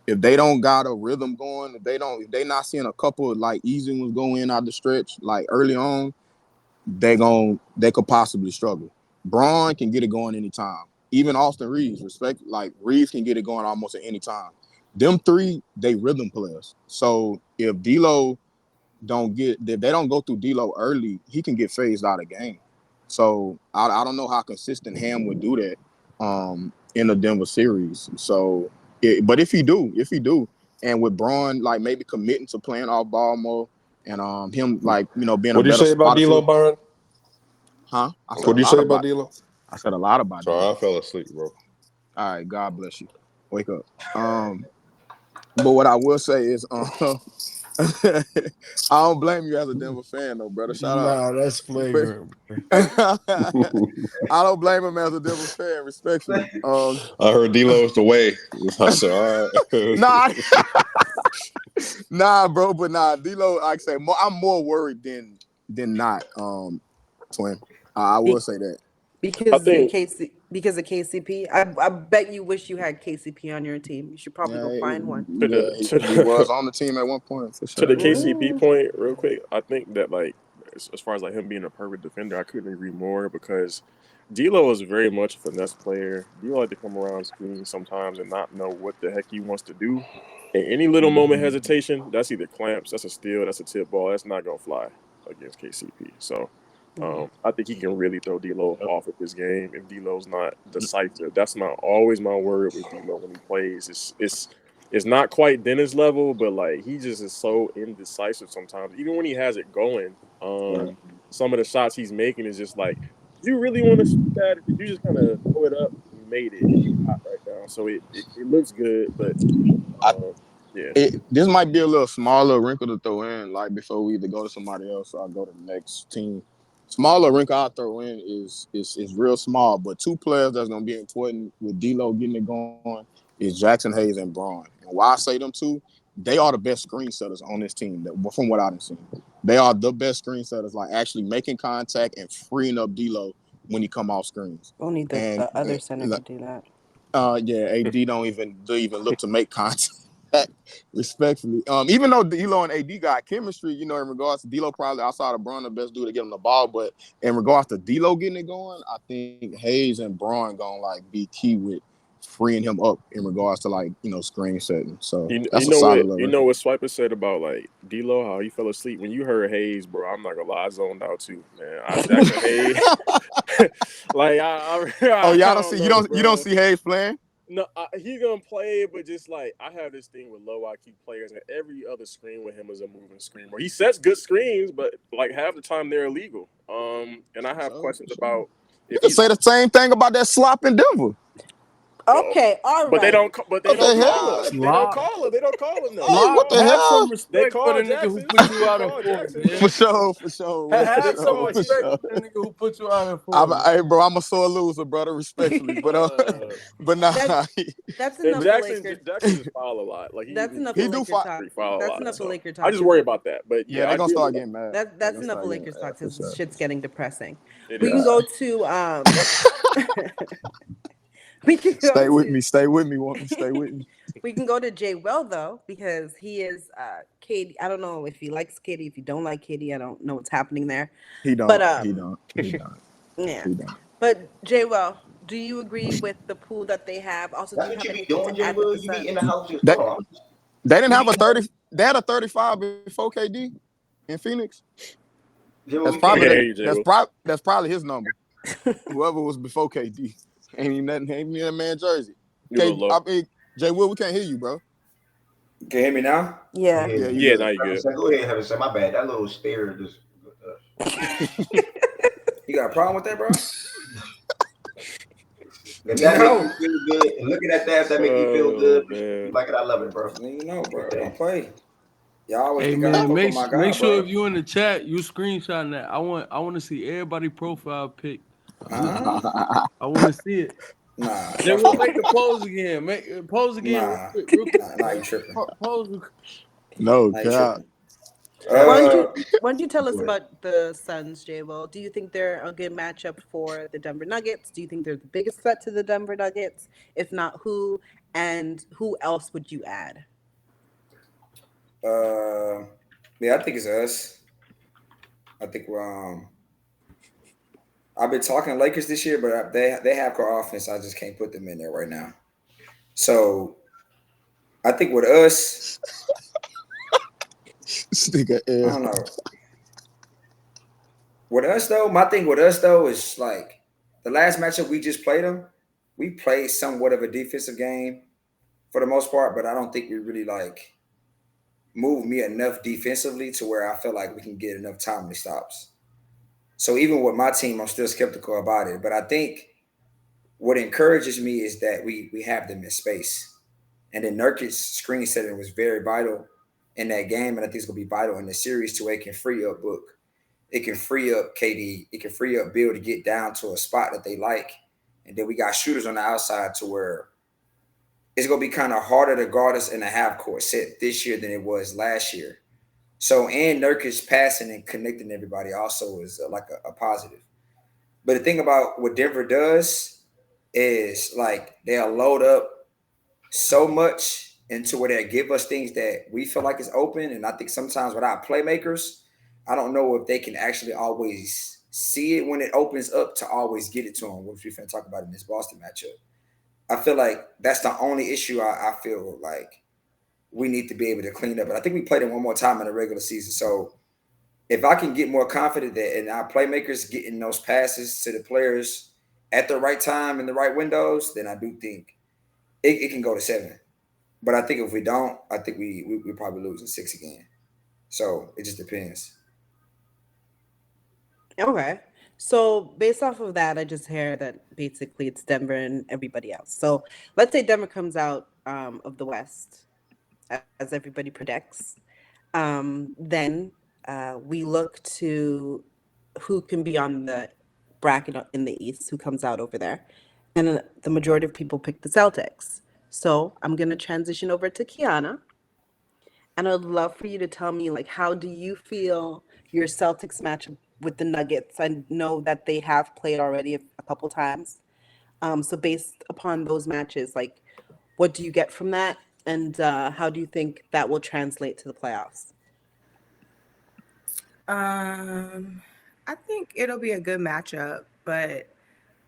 If they don't got a rhythm going, if they not seeing a couple of like easy ones go in out the stretch like early on, they could possibly struggle. Braun can get it going anytime. Even Austin Reeves, Reeves can get it going almost at any time. Them 3, they rhythm players. So if they don't go through D'Lo early, he can get phased out of the game. So I don't know how consistent Ham would do that in the Denver series. So, but if he do, and with Braun like maybe committing to playing off ball more, and him like being What do you say about D'Lo, Byron? Huh? What do you say about D'Lo? I said a lot about Sorry, I D'Lo. fell asleep, bro. All right, God bless you. Wake up. But what I will say is, I don't blame you as a Denver fan, though, brother. Shout out. Nah, that's flagrant. I don't blame him as a Denver fan, respectfully. I heard D'Lo's the way. I said, all right. Nah, nah, bro, but nah, D'Lo. Like I say, I'm more worried than not. Twin, I will say that. Because think- because of KCP. I bet you wish you had KCP on your team. You should probably go find one. He was on the team at one point for sure. To the KCP point, real quick, I think that like as far as like him being a perfect defender, I couldn't agree more because D'Lo is very much a finesse player. D'Lo like to come around screens sometimes and not know what the heck he wants to do. And any little moment hesitation, that's either clamps, that's a steal, that's a tip ball. That's not gonna fly against KCP. So I think he can really throw D'Lo off of his game if D'Lo's not decisive. That's always my worry with D'Lo when he plays. It's not quite Dennis level, but like he just is so indecisive sometimes. Even when he has it going, some of the shots he's making is just like, do you really want to shoot that? Did you just kind of throw it up? You made it. It's hot right now, so it looks good, but yeah. This might be a little smaller wrinkle to throw in, like before we either go to somebody else or I go to the next team. Smaller wrinkle I'll throw in is real small, but two players that's gonna be important with D'Lo getting it going is Jackson Hayes and Braun. And why I say them two, they are the best screen setters on this team. From what I've seen, they are the best screen setters, like actually making contact and freeing up D'Lo when he come off screens. Only the other center to do that. AD don't even look to make contact. Respectfully, even though D'Lo and AD got chemistry, in regards to D'Lo, probably outside of Braun the best dude to get him the ball, but in regards to D'Lo getting it going, I think Hayes and Braun gonna like be key with freeing him up in regards to like screen setting. So that's a solid level. You know what Swiper said about like D'Lo, how he fell asleep when you heard Hayes, bro. I'm not gonna lie, I zoned out too, man. Jackson Hayes, like y'all don't see you don't see Hayes playing. No, he's gonna play, but just like I have this thing with low IQ players, and every other screen with him is a moving screen where he sets good screens, but like half the time they're illegal. And I have questions about. You can say the same thing about that slop in Denver. Okay, all right. But they don't. But they don't call him. They don't call him. They don't call him. Hey, what the hell? Have some respect They for call the nigga who put you out in four. For sure. Have some respect for the nigga who put you out in four. Hey, bro, I'm a sore loser, brother, respectfully. But nah. That's enough. Jackson just foul a lot. Like that's enough. He do foul. That's enough of Laker talk. I just worry about that. But yeah, they're gonna start getting mad. That's enough of Lakers talk because this shit's getting depressing. It We is. can go to Stay with me. Stay with me. Want me? Stay with me. We can go to Jay Well though, because he is Katie. I don't know if he likes Katie. If you don't like Katie, I don't know what's happening there. He don't. But, He don't. Yeah. He don't. But Jay Well, do you agree with the pool that they have? Also, That's do what you have be anything doing, to Jay add Will. with the You be Suns? in the house just They didn't have a 30. They had a 35 before KD in Phoenix. That's probably his number. Whoever was before KD. Ain't even that man jersey. Jay Will, we can't hear you, bro. Can you hear me now? Yeah. Yeah, now you good. Go ahead, have it say my bad. That little stare just. You got a problem with that, bro? If that makes you feel good, and looking at that make you feel good. Man. Like it, I love it, bro. Bro, don't play. Y'all always Hey think man, make guy, sure bro. if you in the chat, you screenshotting that. I want to see everybody profile pic. I want to see it. Nah. They will make the pose again. Pose again. Nah. Real quick. Nah, you tripping. Pose. No, Nah, you God. tripping. Why don't you tell us about the Suns, Jay Will? Do you think they're a good matchup for the Denver Nuggets? Do you think they're the biggest threat to the Denver Nuggets? If not, who? And who else would you add? Yeah, I think it's us. I think I've been talking to Lakers this year, but they have core offense. I just can't put them in there right now. So I think with us, I don't know. With us though, my thing with us though is like the last matchup we just played them. We played somewhat of a defensive game for the most part, but I don't think we really like moved me enough defensively to where I feel like we can get enough timely stops. So even with my team, I'm still skeptical about it. But I think what encourages me is that we have them in space. And then Nurkic's screen setting was very vital in that game, and I think it's gonna be vital in the series to where it can free up Book, it can free up KD, it can free up Bill to get down to a spot that they like, and then we got shooters on the outside to where it's gonna be kind of harder to guard us in a half court set this year than it was last year. So, and Nurkic passing and connecting everybody also is like a positive. But the thing about what Denver does is like they'll load up so much into where they give us things that we feel like is open. And I think sometimes without playmakers, I don't know if they can actually always see it when it opens up to always get it to them, which we're going to talk about in this Boston matchup. I feel like that's the only issue I feel like we need to be able to clean up. But I think we played it one more time in the regular season. So if I can get more confident that in our playmakers getting those passes to the players at the right time in the right windows, then I do think it can go to 7. But I think if we don't, I think we probably lose in 6 again. So it just depends. Okay. So based off of that, I just hear that basically it's Denver and everybody else. So let's say Denver comes out of the West, as everybody predicts. Then we look to who can be on the bracket in the East, who comes out over there. And the majority of people pick the Celtics. So I'm going to transition over to Kiana. And I'd love for you to tell me, like, how do you feel your Celtics match with the Nuggets? I know that they have played already a couple times. So based upon those matches, like, what do you get from that? And how do you think that will translate to the playoffs? I think it'll be a good matchup, but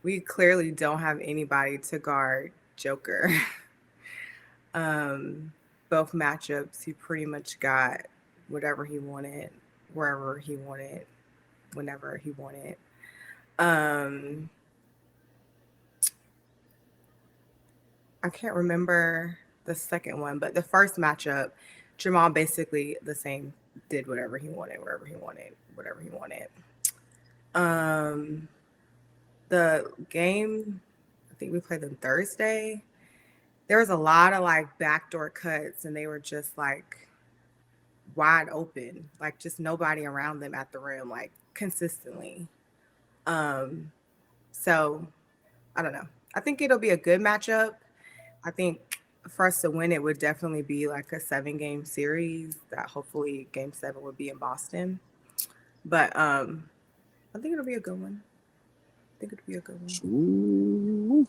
we clearly don't have anybody to guard Joker. Both matchups, he pretty much got whatever he wanted, wherever he wanted, whenever he wanted. I can't remember the second one, but the first matchup, Jamal basically the same, did whatever he wanted, wherever he wanted, whatever he wanted. The game, I think we played them Thursday. There was a lot of like backdoor cuts, and they were just like wide open, like just nobody around them at the rim, like consistently. So I don't know. I think it'll be a good matchup. I think for us to win, it would definitely be like a 7-game series. That hopefully Game 7 would be in Boston. But I think it'll be a good one.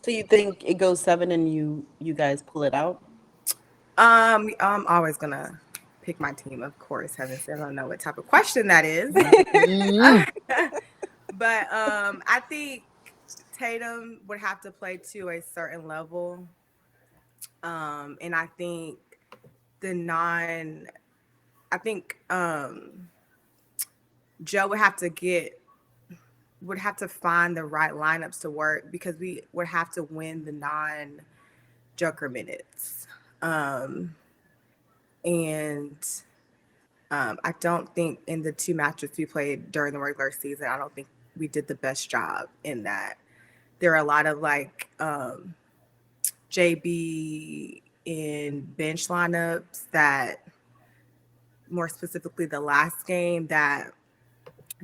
So you think it goes 7 and you guys pull it out? I'm always gonna pick my team, of course. Heaven said, I don't know what type of question that is. But I think Tatum would have to play to a certain level. And I think Joe would have to find the right lineups to work, because we would have to win the non-Joker minutes. And I don't think in the 2 matches we played during the regular season, I don't think we did the best job in that. There are a lot of like JB in bench lineups that, more specifically the last game, that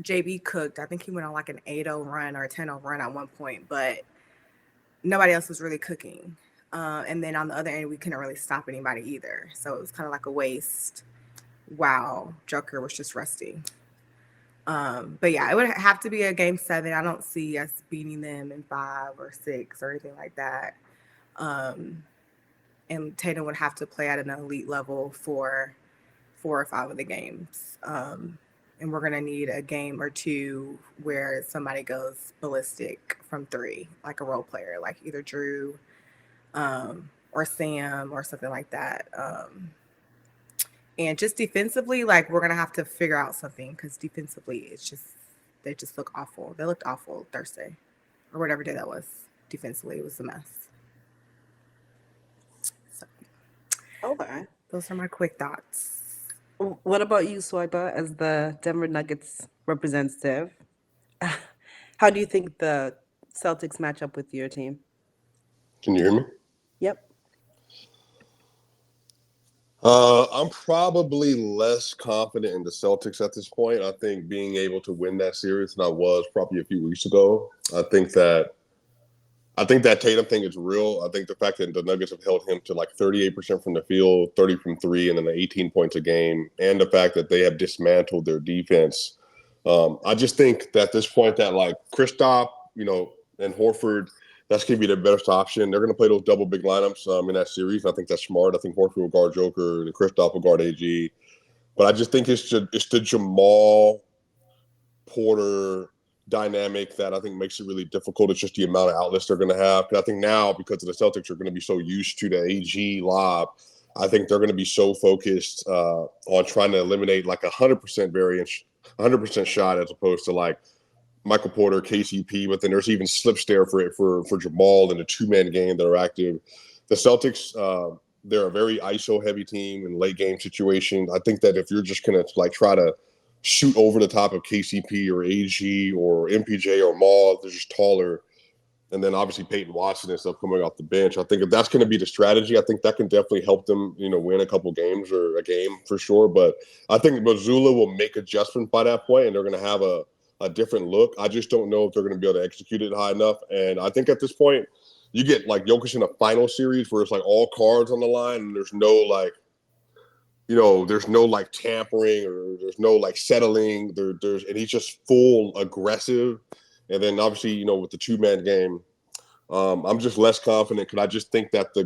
JB cooked. I think he went on like an 8-0 run or a 10-0 run at one point, but nobody else was really cooking. And then on the other end, we couldn't really stop anybody either. So it was kind of like a waste. Wow, Joker was just rusty. But yeah, it would have to be a Game 7. I don't see us beating them in 5 or 6 or anything like that. And Tatum would have to play at an elite level for 4 or 5 of the games. And we're going to need a game or 2 where somebody goes ballistic from 3, like a role player, like either Drew or Sam or something like that. And just defensively, like, we're going to have to figure out something, because defensively, they just look awful. They looked awful Thursday or whatever day that was. Defensively, it was a mess. So, Okay. those are my quick thoughts. What about you, Swipa, as the Denver Nuggets representative? How do you think the Celtics match up with your team? Can you hear me? Yep. I'm probably less confident in the Celtics at this point. I think being able to win that series than I was probably a few weeks ago. I think that Tatum thing is real. I think the fact that the Nuggets have held him to like 38% from the field, 30 from three, and then 18 points a game, and the fact that they have dismantled their defense. I just think that at this point that like Kristaps, and Horford, that's going to be their best option. They're going to play those double big lineups in that series. I think that's smart. I think Horford will guard Joker, and Kristaps will guard AG. But I just think it's the Jamal Porter dynamic that I think makes it really difficult. It's just the amount of outlets they're going to have. I think now, because of the Celtics are going to be so used to the AG lob, I think they're going to be so focused on trying to eliminate like 100% variance, 100% shot, as opposed to like Michael Porter, KCP. But then there's even slips there for Jamal in a two-man game that are active. The Celtics, they're a very ISO heavy team in late game situations. I think that if you're just going to like try to shoot over the top of KCP or AG or MPJ or Maul, they're just taller. And then obviously Peyton Watson and stuff coming off the bench. I think if that's going to be the strategy, I think that can definitely help them, win a couple games or a game for sure. But I think Mazzulla will make adjustments by that point, and they're going to have a different look. I just don't know if they're going to be able to execute it high enough. And I think at this point, you get like Jokic in a final series where it's like all cards on the line, and there's no like, there's no like tampering or there's no like settling. And he's just full aggressive. And then obviously, with the two-man game, I'm just less confident because I just think that the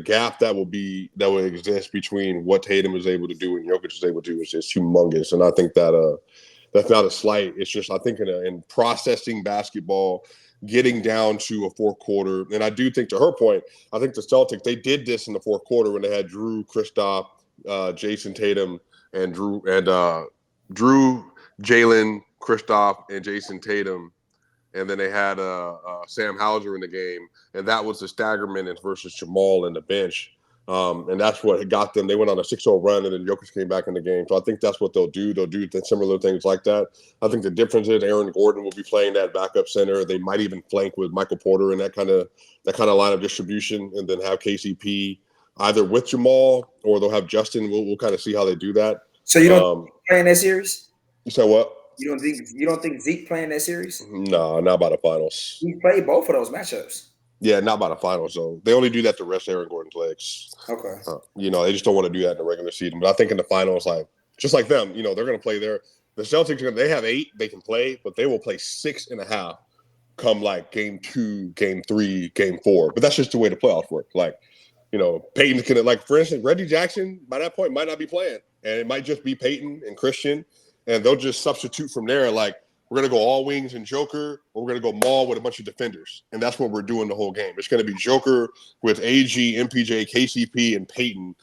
gap that will exist between what Tatum is able to do and Jokic is able to do is just humongous. And I think that that's not a slight. It's just I think in processing basketball, getting down to a fourth quarter, and I do think to her point, I think the Celtics, they did this in the fourth quarter when they had Drew, Kristaps, Jason Tatum, and Drew, Jalen, Kristaps, and Jason Tatum, and then they had Sam Hauser in the game, and that was the stagger minutes versus Jamal in the bench, and that's what got them. They went on a 6-0 run, and then Jokic came back in the game. So I think that's what they'll do. They'll do similar things like that. I think the difference is Aaron Gordon will be playing that backup center. They might even flank with Michael Porter in that kind of line of distribution, and then have KCP either with Jamal or they'll have Justin. We'll kind of see how they do that. So you don't play in that series? You said what? You don't think Zeke playing that series? No, not by the finals. He played both of those matchups. Yeah, not by the finals. So they only do that to rest Aaron Gordon's legs. Okay. They just don't want to do that in the regular season. But I think in the finals, like just like them, they're going to play there. The Celtics, they have 8 they can play, but they will play 6.5 come like game 2, game 3, game 4. But that's just the way the playoffs work. Like, Peyton's going to, like, for instance, Reggie Jackson by that point might not be playing. And it might just be Peyton and Christian. And they'll just substitute from there. Like, we're going to go all wings and Joker, or we're going to go Maul with a bunch of defenders. And that's what we're doing the whole game. It's going to be Joker with AG, MPJ, KCP, and Peyton.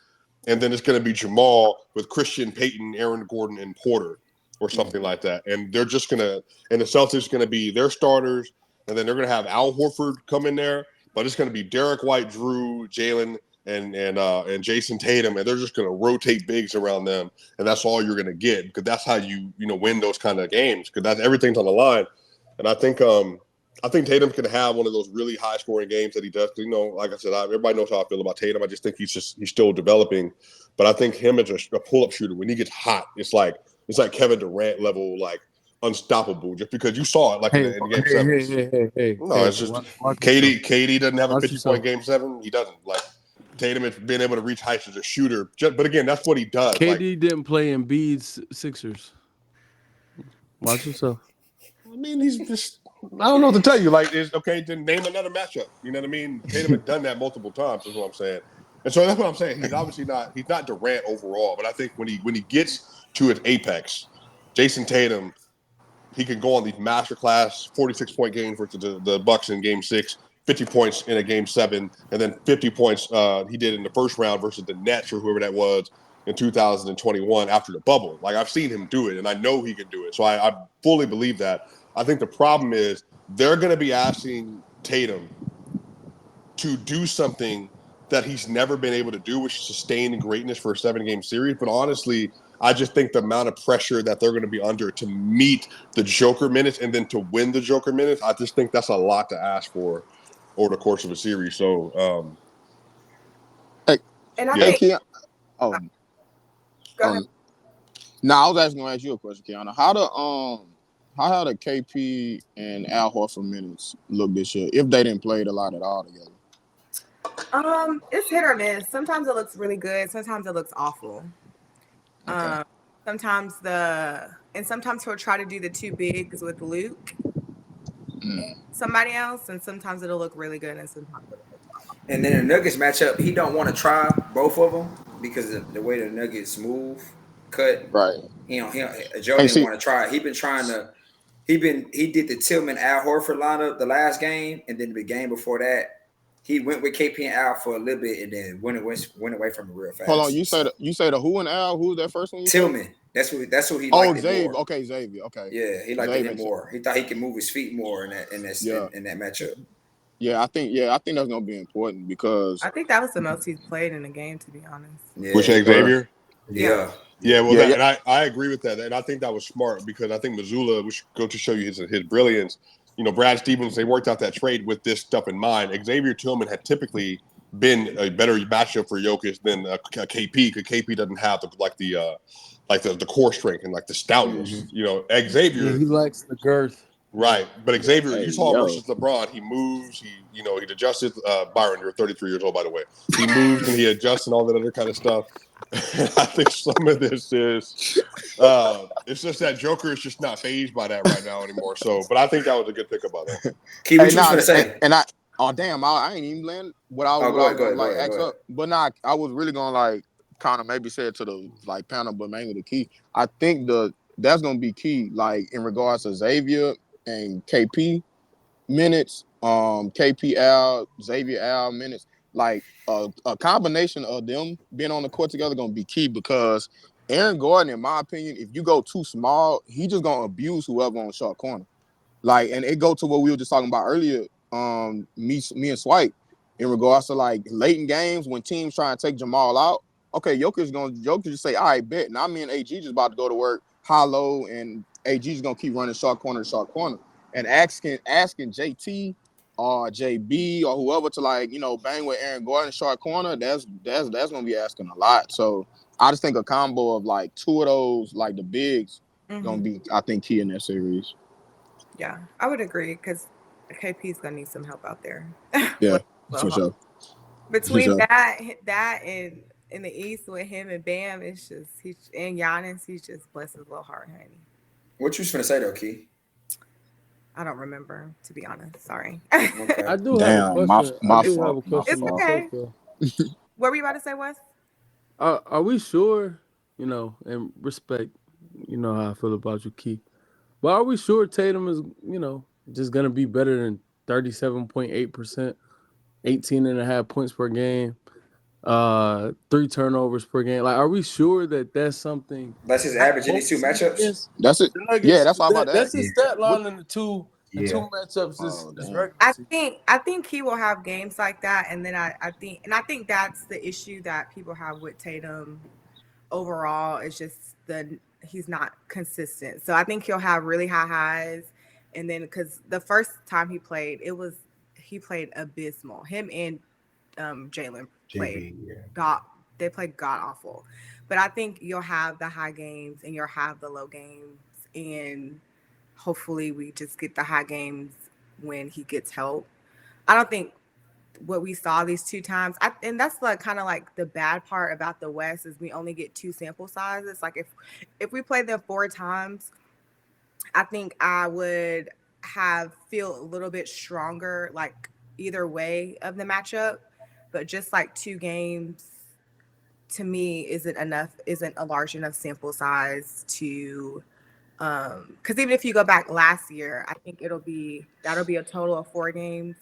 And then it's going to be Jamal with Christian, Peyton, Aaron Gordon, and Porter, or something like that. And they're just going to – and the Celtics going to be their starters. And then they're going to have Al Horford come in there. But it's going to be Derek White, Drew, Jalen, and Jason Tatum, and they're just going to rotate bigs around them, and that's all you're going to get, because that's how you win those kind of games, because that's everything's on the line. And I think Tatum's going to have one of those really high scoring games that he does. Like I said, everybody knows how I feel about Tatum. I just think he's still developing, but I think him as a pull up shooter, when he gets hot, it's like Kevin Durant level, like unstoppable, just because you saw it like in game 7. It's just KD doesn't have a 50-point game 7. He doesn't. Like, Tatum has been able to reach heights as a shooter, but again, that's what he does. KD didn't play in Embiid's Sixers. Watch yourself. I mean, he's just, I don't know what to tell you. Like, then name another matchup. You know what I mean? Tatum has done that multiple times, is what I'm saying. And so that's what I'm saying. He's obviously he's not Durant overall, but I think when he gets to his apex, Jason Tatum, he can go on these masterclass 46-point games versus the Bucks in game 6. 50 points in a game 7, and then 50 points he did in the first round versus the Nets or whoever that was in 2021 after the bubble. Like, I've seen him do it, and I know he can do it. So I fully believe that. I think the problem is they're going to be asking Tatum to do something that he's never been able to do, which is sustain greatness for a 7-game series. But honestly, I just think the amount of pressure that they're going to be under to meet the Joker minutes and then to win the Joker minutes, I just think that's a lot to ask for. over the course of a series. So, And I yeah. think Keon, oh, go ahead. I was actually gonna ask you a question, Keanu. How the KP and Al Horford minutes look this year if they didn't play it a lot at all together? It's hit or miss. Sometimes it looks really good. Sometimes it looks awful. Okay. Sometimes he'll try to do the two bigs with Luke, somebody else, and sometimes it'll look really good, and sometimes it'll look awful. And then the Nuggets matchup, he don't want to try both of them because of the way the Nuggets move, cut. Right. Joe didn't want to try. He did the Tillman Al Horford lineup the last game, and then the game before that, he went with KP and Al for a little bit, and then went away from it real fast. Hold on, you say the who and Al? Who's that first one? Tillman. That's who he liked. Xavier. More. Okay, Xavier. Okay. Yeah, he liked it more. He thought he could move his feet more in that matchup. Yeah, I think that's gonna be important because I think that was the most he's played in a game, to be honest. Yeah. Which Xavier? Yeah. Yeah, well, and I agree with that, and I think that was smart because I think Missoula, which go to show you his brilliance. You know, Brad Stevens, they worked out that trade with this stuff in mind. Xavier Tillman had typically been a better matchup for Jokic than KP because KP doesn't have the core strength and like the stoutness. Mm-hmm. You know, Xavier, he likes the girth. Right, but Xavier, you saw versus LeBron, he moves, he adjusts. Byron, you're 33 years old, by the way. He moves and he adjusts and all that other kind of stuff. I think some of this is, it's just that Joker is just not fazed by that right now anymore. So, but I think that was a good pick about that. Key, what you was gonna say? I ain't even land what I was going to ask up. But I was really going to kind of maybe say it to the panel, but mainly the Key. I think that's going to be key, in regards to Xavier and KP minutes, KP Al, Xavier Al minutes, a combination of them being on the court together going to be key because Aaron Gordon, in my opinion, if you go too small, he just going to abuse whoever on the short corner. And it go to what we were just talking about earlier, me and Swipe, in regards to late in games when teams try and take Jamal out. Okay, Jokic just say, all right, bet. Now me and AG just about to go to work, high low, and AG's gonna keep running short corner, and asking JT or JB or whoever to bang with Aaron Gordon short corner. That's gonna be asking a lot. So I just think a combo of two of those the bigs gonna be, I think, key in that series. Yeah, I would agree because KP's gonna need some help out there. Yeah, for sure. Between that and in the East with him and Bam, it's just and Giannis, he's just blessed his little heart, honey. What you was gonna say though, Key? I don't remember, to be honest. Sorry. Okay. I do have a question. My have fault. a question. It's okay. What were you about to say, Wes? Are we sure, and respect, how I feel about you, Key, but are we sure Tatum is, just going to be better than 37.8%, 18.5 points per game, 3 turnovers per game? Are we sure that that's something? That's his average in these two matchups? That's it. Yeah, that's all about that. That's his stat line in the two matchups. I think he will have games like that, and then I think that's the issue that people have with Tatum overall. It's just he's not consistent. So I think he'll have really high highs, and then because the first time he played, he played abysmal. Him and Jalen played they played god awful. But I think you'll have the high games and you'll have the low games, and hopefully we just get the high games when he gets help. I don't think what we saw these two times, and that's kind of the bad part about the West is we only get 2 sample sizes. If we play them 4 times, I think I would feel a little bit stronger either way of the matchup, but just 2 games to me isn't a large enough sample size to because even if you go back last year, I think that'll be a total of 4 games,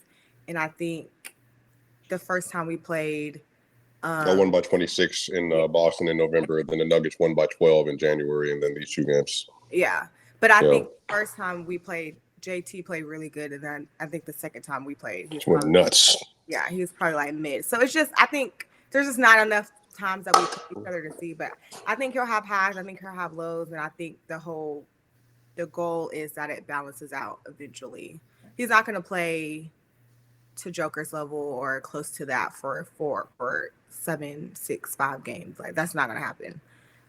and I think the first time we played, I won by 26 in Boston in November. Then the Nuggets won by 12 in January, and then these 2 games. Yeah, but I think the first time we played, JT played really good, and then I think the second time we played, he went nuts. Yeah, he was probably mid. So it's just I think there's just not enough times that we play each other to see. But I think he'll have highs. I think he'll have lows, and I think the goal is that it balances out eventually. He's not going to play to Joker's level or close to that for 7, 6, 5 games. Like that's not gonna happen.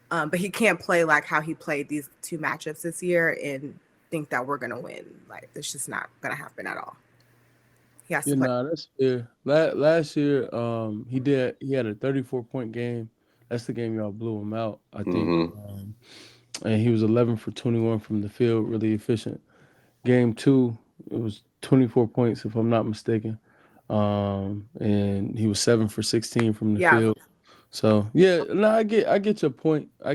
But he can't play like how he played these 2 matchups this year and think that we're gonna win. Like it's just not gonna happen at all. He has to play. That's fair. Last year, he had a 34-point game. That's the game y'all blew him out, I think. Mm-hmm. And he was 11 for 21 from the field, really efficient. Game 2, it was 24 points, if I'm not mistaken. And he was 7 for 16 from the field. So I get your point. I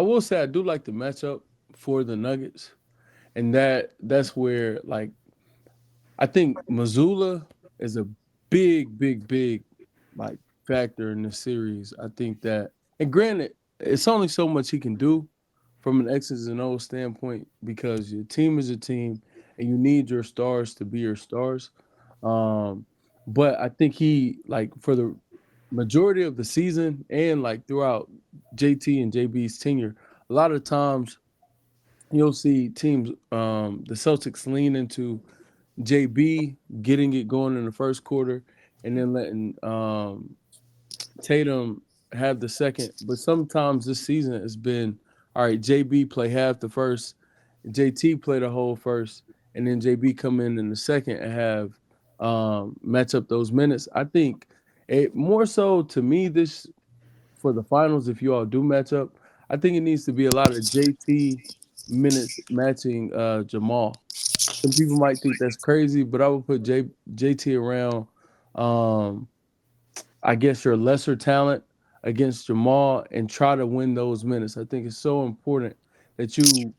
will say I do like the matchup for the Nuggets, and that's where like I think Missoula is a big like factor in the series. I think that, and granted, it's only so much he can do from an X's and O's standpoint because your team is a team and you need your stars to be your stars. But I think he, like, for the majority of the season and like throughout JT and JB's tenure, a lot of times you'll see teams, the Celtics lean into JB getting it going in the first quarter and then letting Tatum have the second. But sometimes this season it's been, all right, JB play half the first, JT play the whole first, and then JB come in the second and have match up those minutes. I think it more so to me this for the finals, if you all do match up, I think it needs to be a lot of JT minutes matching Jamal. Some people might think that's crazy, but I would put JT around, I guess, your lesser talent against Jamal and try to win those minutes. I think it's so important that you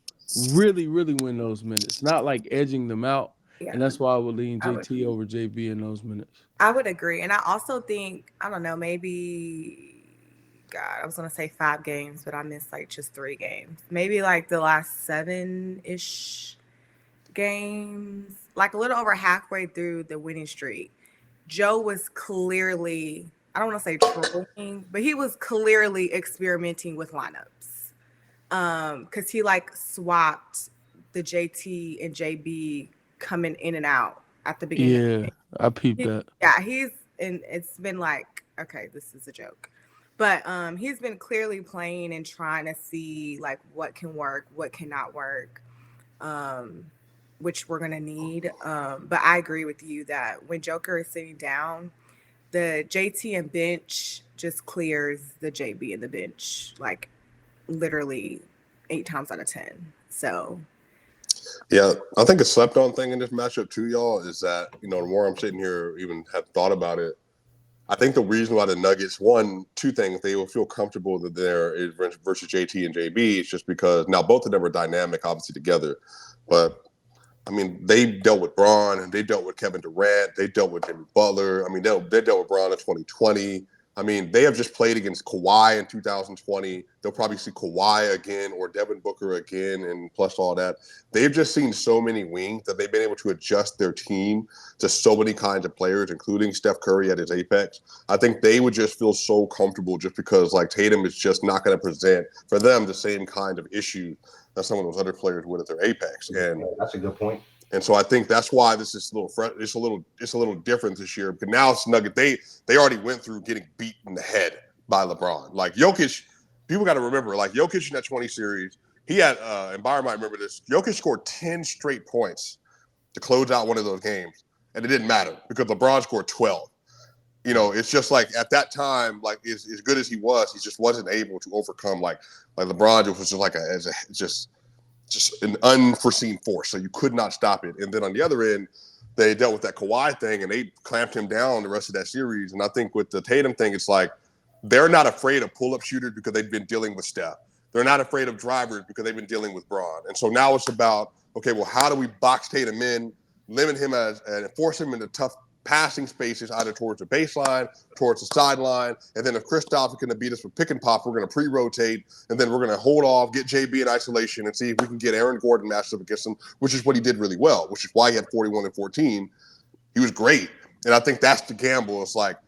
really win those minutes, not like edging them out. Yeah. And that's why I would lean JT over JB in those minutes. I would agree. And I also think, I don't know, maybe, God, I was going to say 5 games, but I missed like just 3 games. Maybe like the last 7-ish games, like a little over halfway through the winning streak, Joe was clearly, I don't want to say trolling, but he was clearly experimenting with lineups. Because he like swapped the JT and JB coming in and out at the beginning. Yeah, of the game. I peeped that. Yeah, and it's been like, okay, this is a joke. But he's been clearly playing and trying to see like what can work, what cannot work. Which we're gonna need. But I agree with you that when Joker is sitting down, the JT and bench just clears the JB and the bench like literally 8 times out of 10. So yeah, I think a slept on thing in this matchup too, y'all, is that, the more I'm sitting here, even have thought about it, I think the reason why the Nuggets, 2 things, they will feel comfortable that they're versus JT and JB is just because now both of them are dynamic, obviously, together. But I mean, they dealt with Braun and they dealt with Kevin Durant. They dealt with Jimmy Butler. I mean, they dealt with Braun in 2020. I mean, they have just played against Kawhi in 2020. They'll probably see Kawhi again or Devin Booker again, and plus all that. They've just seen so many wings that they've been able to adjust their team to so many kinds of players, including Steph Curry at his apex. I think they would just feel so comfortable just because, like, Tatum is just not going to present for them the same kind of issue that some of those other players would at their apex. And that's a good point. And so I think that's why this is it's a little different this year. Because now it's Nugget. They already went through getting beat in the head by LeBron. Like Jokic, people got to remember, like Jokic in that 20 series, he had and Byron might remember this. Jokic scored 10 straight points to close out one of those games, and it didn't matter because LeBron scored 12. It's just like at that time, like as good as he just wasn't able to overcome like LeBron was just like just an unforeseen force. So you could not stop it. And then on the other end, they dealt with that Kawhi thing and they clamped him down the rest of that series. And I think with the Tatum thing, it's like they're not afraid of pull-up shooters because they've been dealing with Steph. They're not afraid of drivers because they've been dealing with Braun. And so now it's about, okay, well, how do we box Tatum in, limit him and force him into tough passing spaces either towards the baseline, towards the sideline, and then if Kristaps is going to beat us with pick and pop, we're going to pre-rotate, and then we're going to hold off, get JB in isolation, and see if we can get Aaron Gordon matched up against him, which is what he did really well, which is why he had 41 and 14. He was great, and I think that's the gamble. It's like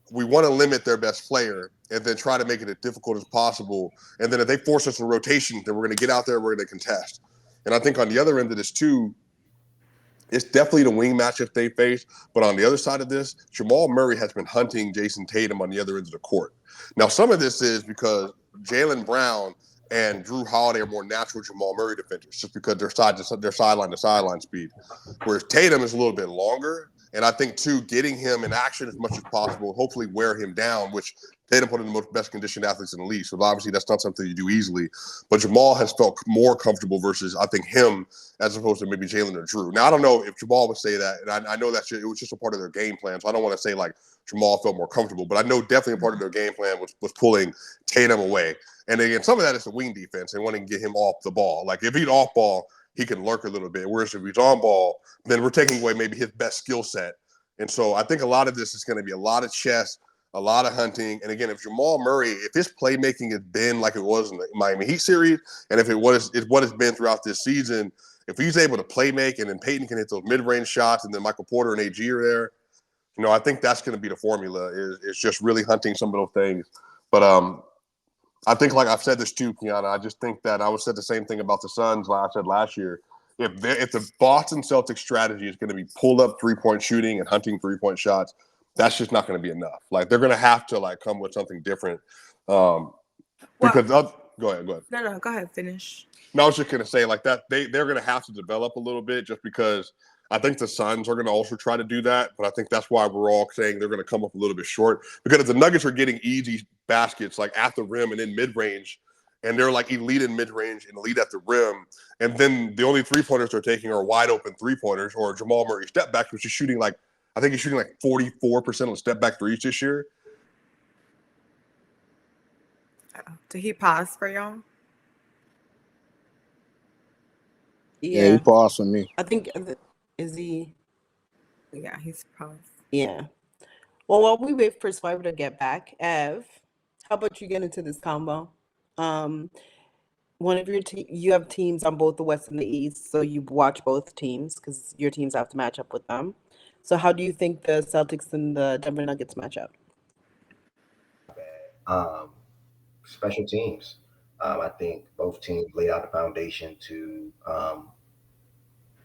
we want to limit their best player and then try to make it as difficult as possible, and then if they force us in rotation, then we're going to get out there, we're going to contest. And I think on the other end of this too, It's definitely the wing matchup they face. But on the other side of this, Jamal Murray has been hunting Jason Tatum on the other end of the court. Now, some of this is because Jaylen Brown and Drew Holiday are more natural Jamal Murray defenders, just because their sideline to sideline speed. Whereas Tatum is a little bit longer. And I think, too, getting him in action as much as possible, hopefully wear him down, which Tatum put in the best conditioned athletes in the league. So obviously that's not something you do easily. But Jamal has felt more comfortable versus, I think, him as opposed to maybe Jalen or Drew. Now, I don't know if Jamal would say that. And I know that it was just a part of their game plan. So I don't want to say, like, Jamal felt more comfortable. But I know definitely a part of their game plan was pulling Tatum away. And again, some of that is the wing defense and wanting to get him off the ball. Like, if he's off ball, he can lurk a little bit. Whereas if he's on ball, then we're taking away maybe his best skill set. And so I think a lot of this is going to be a lot of chess, a lot of hunting. And again, if Jamal Murray, if his playmaking has been like it was in the Miami Heat series, and if what it's been throughout this season, if he's able to play make and then Peyton can hit those mid-range shots and then Michael Porter and AG are there, I think that's going to be the formula is just really hunting some of those things. But I think, like I've said this too, Kiana, I just think that I said the same thing about the Suns I said last year. If the Boston Celtics strategy is going to be pulled up three-point shooting and hunting three-point shots, that's just not going to be enough. Like, they're going to have to, like, come with something different. Go ahead. No, go ahead. Finish. No, I was just going to say, like, that they're going to have to develop a little bit just because I think the Suns are going to also try to do that. But I think that's why we're all saying they're going to come up a little bit short. Because if the Nuggets are getting easy baskets, like, at the rim and in mid-range, and they're like elite in mid-range and elite at the rim, and then the only three-pointers they're taking are wide-open three-pointers or Jamal Murray step-backs, which is shooting like, I think he's shooting like 44% on step-back threes this year. Did he pause for y'all? Yeah, he paused for me. I think, is he? Yeah, he's paused. Yeah. Well, while we wait for Swiper to get back, Ev, how about you get into this combo? One of your you have teams on both the West and the East, so you watch both teams because your teams have to match up with them. So how do you think the Celtics and the Denver Nuggets match up? Special teams. I think both teams laid out the foundation to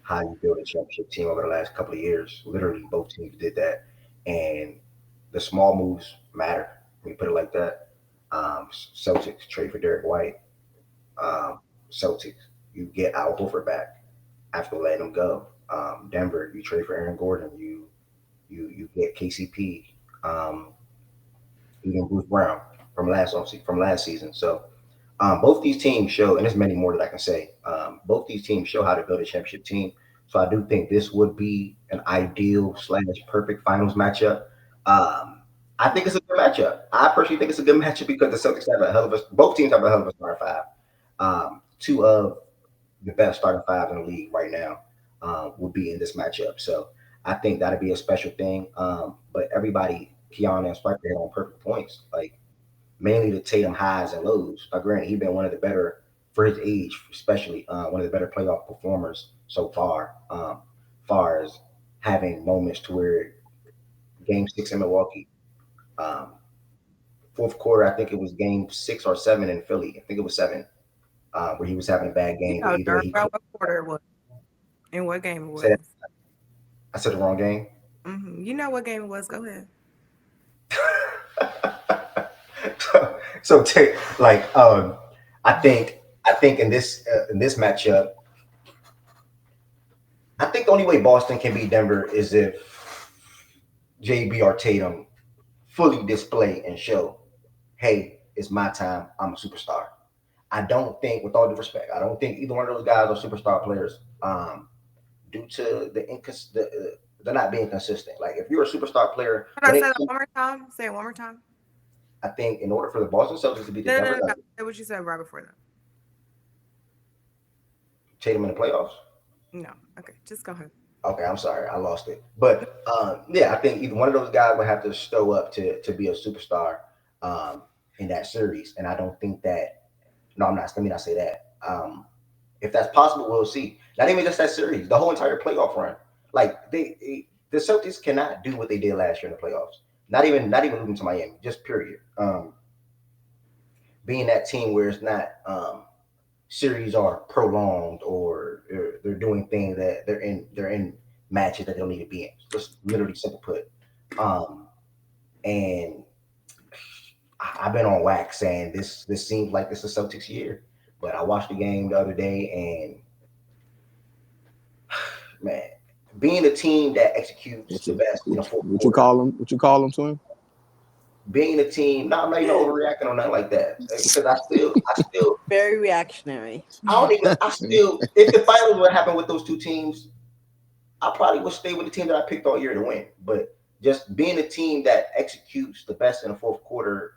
how you build a championship team over the last couple of years. Literally, both teams did that. And the small moves matter. When you put it like that. Celtics trade for Derek White. Celtics, you get Al Horford back after letting him go. Denver, you trade for Aaron Gordon. You get KCP. Even Bruce Brown from last season. So both these teams show, and there's many more that I can say. Both these teams show how to build a championship team. So I do think this would be an ideal / perfect finals matchup. I think it's a good matchup. I personally think it's a good matchup because the Celtics have both teams have a hell of a starting five. Two of the best starting fives in the league right now will be in this matchup. So I think that'd be a special thing. But everybody, Keanu and Spike, hit on perfect points. Like, mainly the Tatum highs and lows. Granted, he's been one of the better, for his age especially, one of the better playoff performers so far. Far as having moments to where Game 6 in Milwaukee, fourth quarter, I think it was Game 6 or 7 in Philly. I think it was 7, where he was having a bad game. What quarter it was and what game it was. I said the wrong game. Mm-hmm. You know what game it was. Go ahead. So I think in this matchup, I think the only way Boston can beat Denver is if JB or Tatum fully display and show, hey, it's my time. I'm a superstar. I don't think, with all due respect, I don't think either one of those guys are superstar players due to they're not being consistent. Like, if you're a superstar player, say it one more time. Say it one more time. I think in order for the Boston Celtics to beat the Denver Nuggets, say what you said right before that. Tatum in the playoffs. No, okay, just go ahead. Okay, I'm sorry, I lost it. But I think either one of those guys would have to stow up to be a superstar in that series, and I don't think that. No, I'm not. Let me not say that. If that's possible, we'll see. Not even just that series, the whole entire playoff run. Like, the Celtics cannot do what they did last year in the playoffs. Not even losing to Miami, just period. Being that team where it's not series are prolonged or they're doing things that they're in matches that they don't need to be in. Just literally simple put. And I've been on wax saying this seems like this is Celtics year. But I watched the game the other day, and man, being a team that executes the best in the fourth What quarter. you call them, Twin? Being a team, I'm not even overreacting on nothing like that. Because I still Very reactionary. if the finals would happen with those two teams, I probably would stay with the team that I picked all year to win. But just being a team that executes the best in the fourth quarter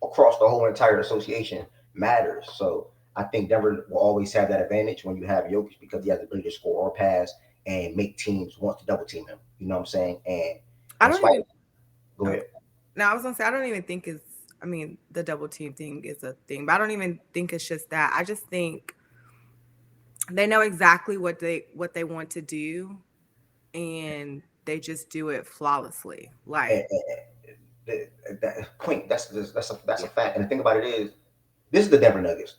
across the whole entire association matters. So I think Denver will always have that advantage when you have Jokic because he has the ability to score or pass and make teams want to double team him. You know what I'm saying? And go ahead. No, I was gonna say I don't even think the double team thing is a thing, but I don't even think it's just that. I just think they know exactly what they want to do, and they just do it flawlessly. Like that point, that's a fact. And the thing about it is, this is the Denver Nuggets.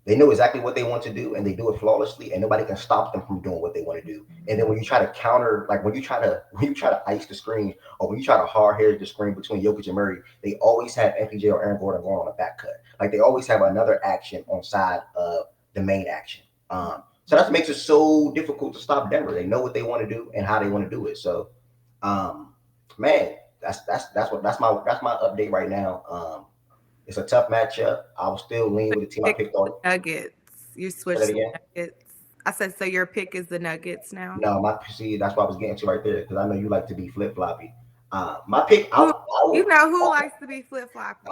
They know exactly what they want to do, and they do it flawlessly, and nobody can stop them from doing what they want to do. And then when you try to counter, like when you try to ice the screen, or when you try to hard hit the screen between Jokic and Murray, they always have MPJ or Aaron Gordon going on a back cut. Like they always have another action on side of the main action. So that makes it so difficult to stop Denver. They know what they want to do and how they want to do it. So, man, that's my update right now. It's a tough matchup. I will still lean with the team I picked on. Nuggets. You switched to Nuggets. I said, so your pick is the Nuggets now? No, that's what I was getting to right there because I know you like to be flip floppy. My pick. You know who likes to be flip floppy?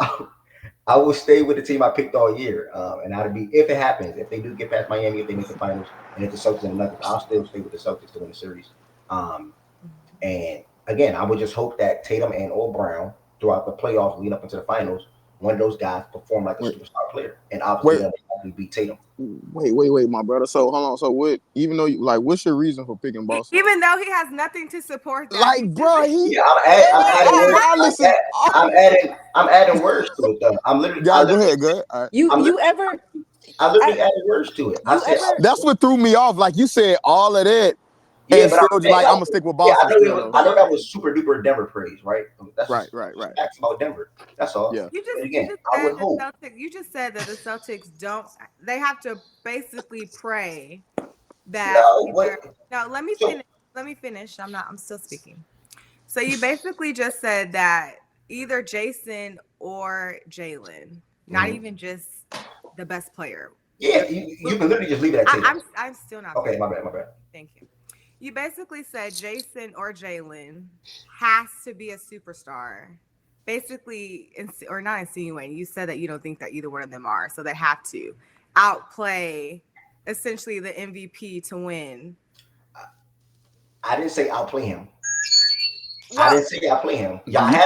I will stay with the team I picked all year, and that'll be if it happens. If they do get past Miami, if they make the finals, and if the Celtics and the Nuggets, I'll still stay with the Celtics to win the series. And again, I would just hope that Tatum and/or Brown throughout the playoffs lead up into the finals, one of those guys perform like a superstar player, and obviously they'll beat Tatum. Wait, my brother. So hold on. So what? Even though what's your reason for picking Boston? Even though he has nothing to support that. Like, bro, I'm adding words to it though. I'm literally. Go ahead. Right. I literally added words to it. That's what threw me off. Like you said, all of that. Yeah, but I'm gonna stick with Boston. Yeah, I know that was super duper Denver praise, right? That's right. Facts about Denver. That's all. Yeah. You just said that the Celtics don't. They have to basically pray that. No, let me finish. Let me finish. I'm still speaking. So you basically just said that either Jason or Jalen, not even just the best player. Yeah, you can literally just leave it at Tatum. I'm still not. Okay, my bad. Thank you. You basically said Jason or Jalen has to be a superstar. Basically, or not insinuating. You said that you don't think that either one of them are, so they have to outplay essentially the MVP to win. I didn't say outplay him. I didn't say outplay him. Y'all have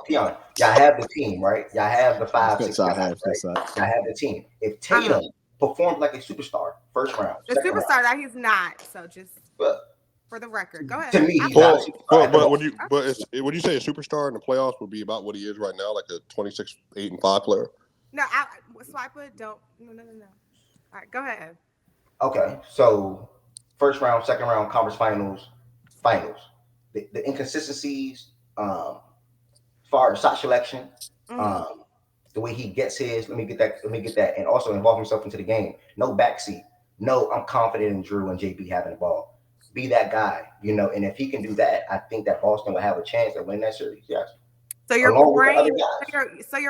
Keon. Y'all have the team, right? Y'all have the 5, 6 guys, right? Y'all have the team. If Tatum performs like a superstar, first round, the superstar that he's not. So just for the record, go ahead. To me, but when you say a superstar in the playoffs would be about what he is right now, like a 26, 8-5 player. No, Swiper, don't. No. All right, go ahead. Okay, so first round, second round, conference finals. The inconsistencies, as far as shot selection, the way he gets his. Let me get that, and also involve himself into the game. No backseat. No, I'm confident in Drew and JB having the ball. Be that guy, and if he can do that, I think that Boston will have a chance at winning that series. Yes. So you're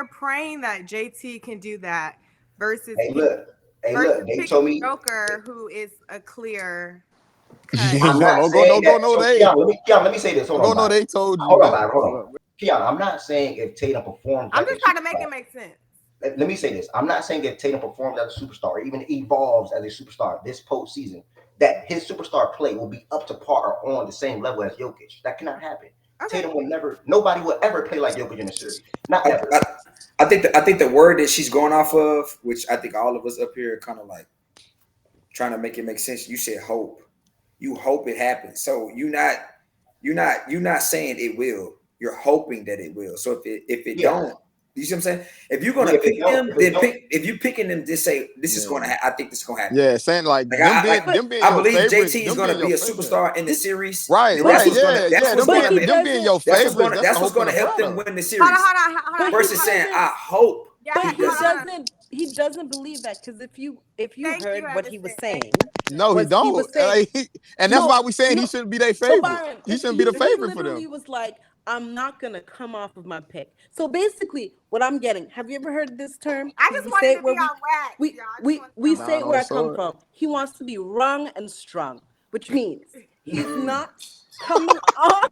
praying that JT can do that versus. Hey, look. They told me Joker, who is a clear. Let me say this. Hold on. They told you. Hold on. Keon, I'm not saying if Tatum performs. I'm just trying to make it make sense. Let me say this. I'm not saying if Tatum performs as a superstar, or even evolves as a superstar this postseason, that his superstar play will be up to par or on the same level as Jokic. That cannot happen. Okay. Tatum will never. Nobody will ever play like Jokic in a series. Not ever. I think the word that she's going off of, which I think all of us up here are kind of like trying to make it make sense. You said hope. You hope it happens. So you're not saying it will. You're hoping that it will. So if it don't, You see what I'm saying? If you're gonna Yeah, if pick it don't, them, if it then don't- pick. If you picking them, just say this is Yeah. gonna. I think this is gonna happen. Yeah, saying like Like, them being I your believe favorite. JT is them gonna being be your a favorite. superstar in the series. Right, That's right, what's yeah, gonna. That's yeah. what's Them gonna. being your That's what's favorites. gonna. That's That's the what's hope gonna and the help them product. win the series. Hold on. Versus saying, I hope. Yeah, But he he doesn't. doesn't believe that, because if you Thank heard you, what he was Anderson. saying, No, he was he was don't. saying And that's no, why we saying no. he shouldn't be their So favorite. Byron, He shouldn't he be the favorite for literally them. was like, I'm not gonna come off of my pick. So basically, what I'm getting, have you ever heard this term? I 'Cause just we wanted say to it be where on wax. we y'all. I just we wanted to we be on say it Nah, where I don't come show it. from. He wants to be wrong and strong, which means he's not coming off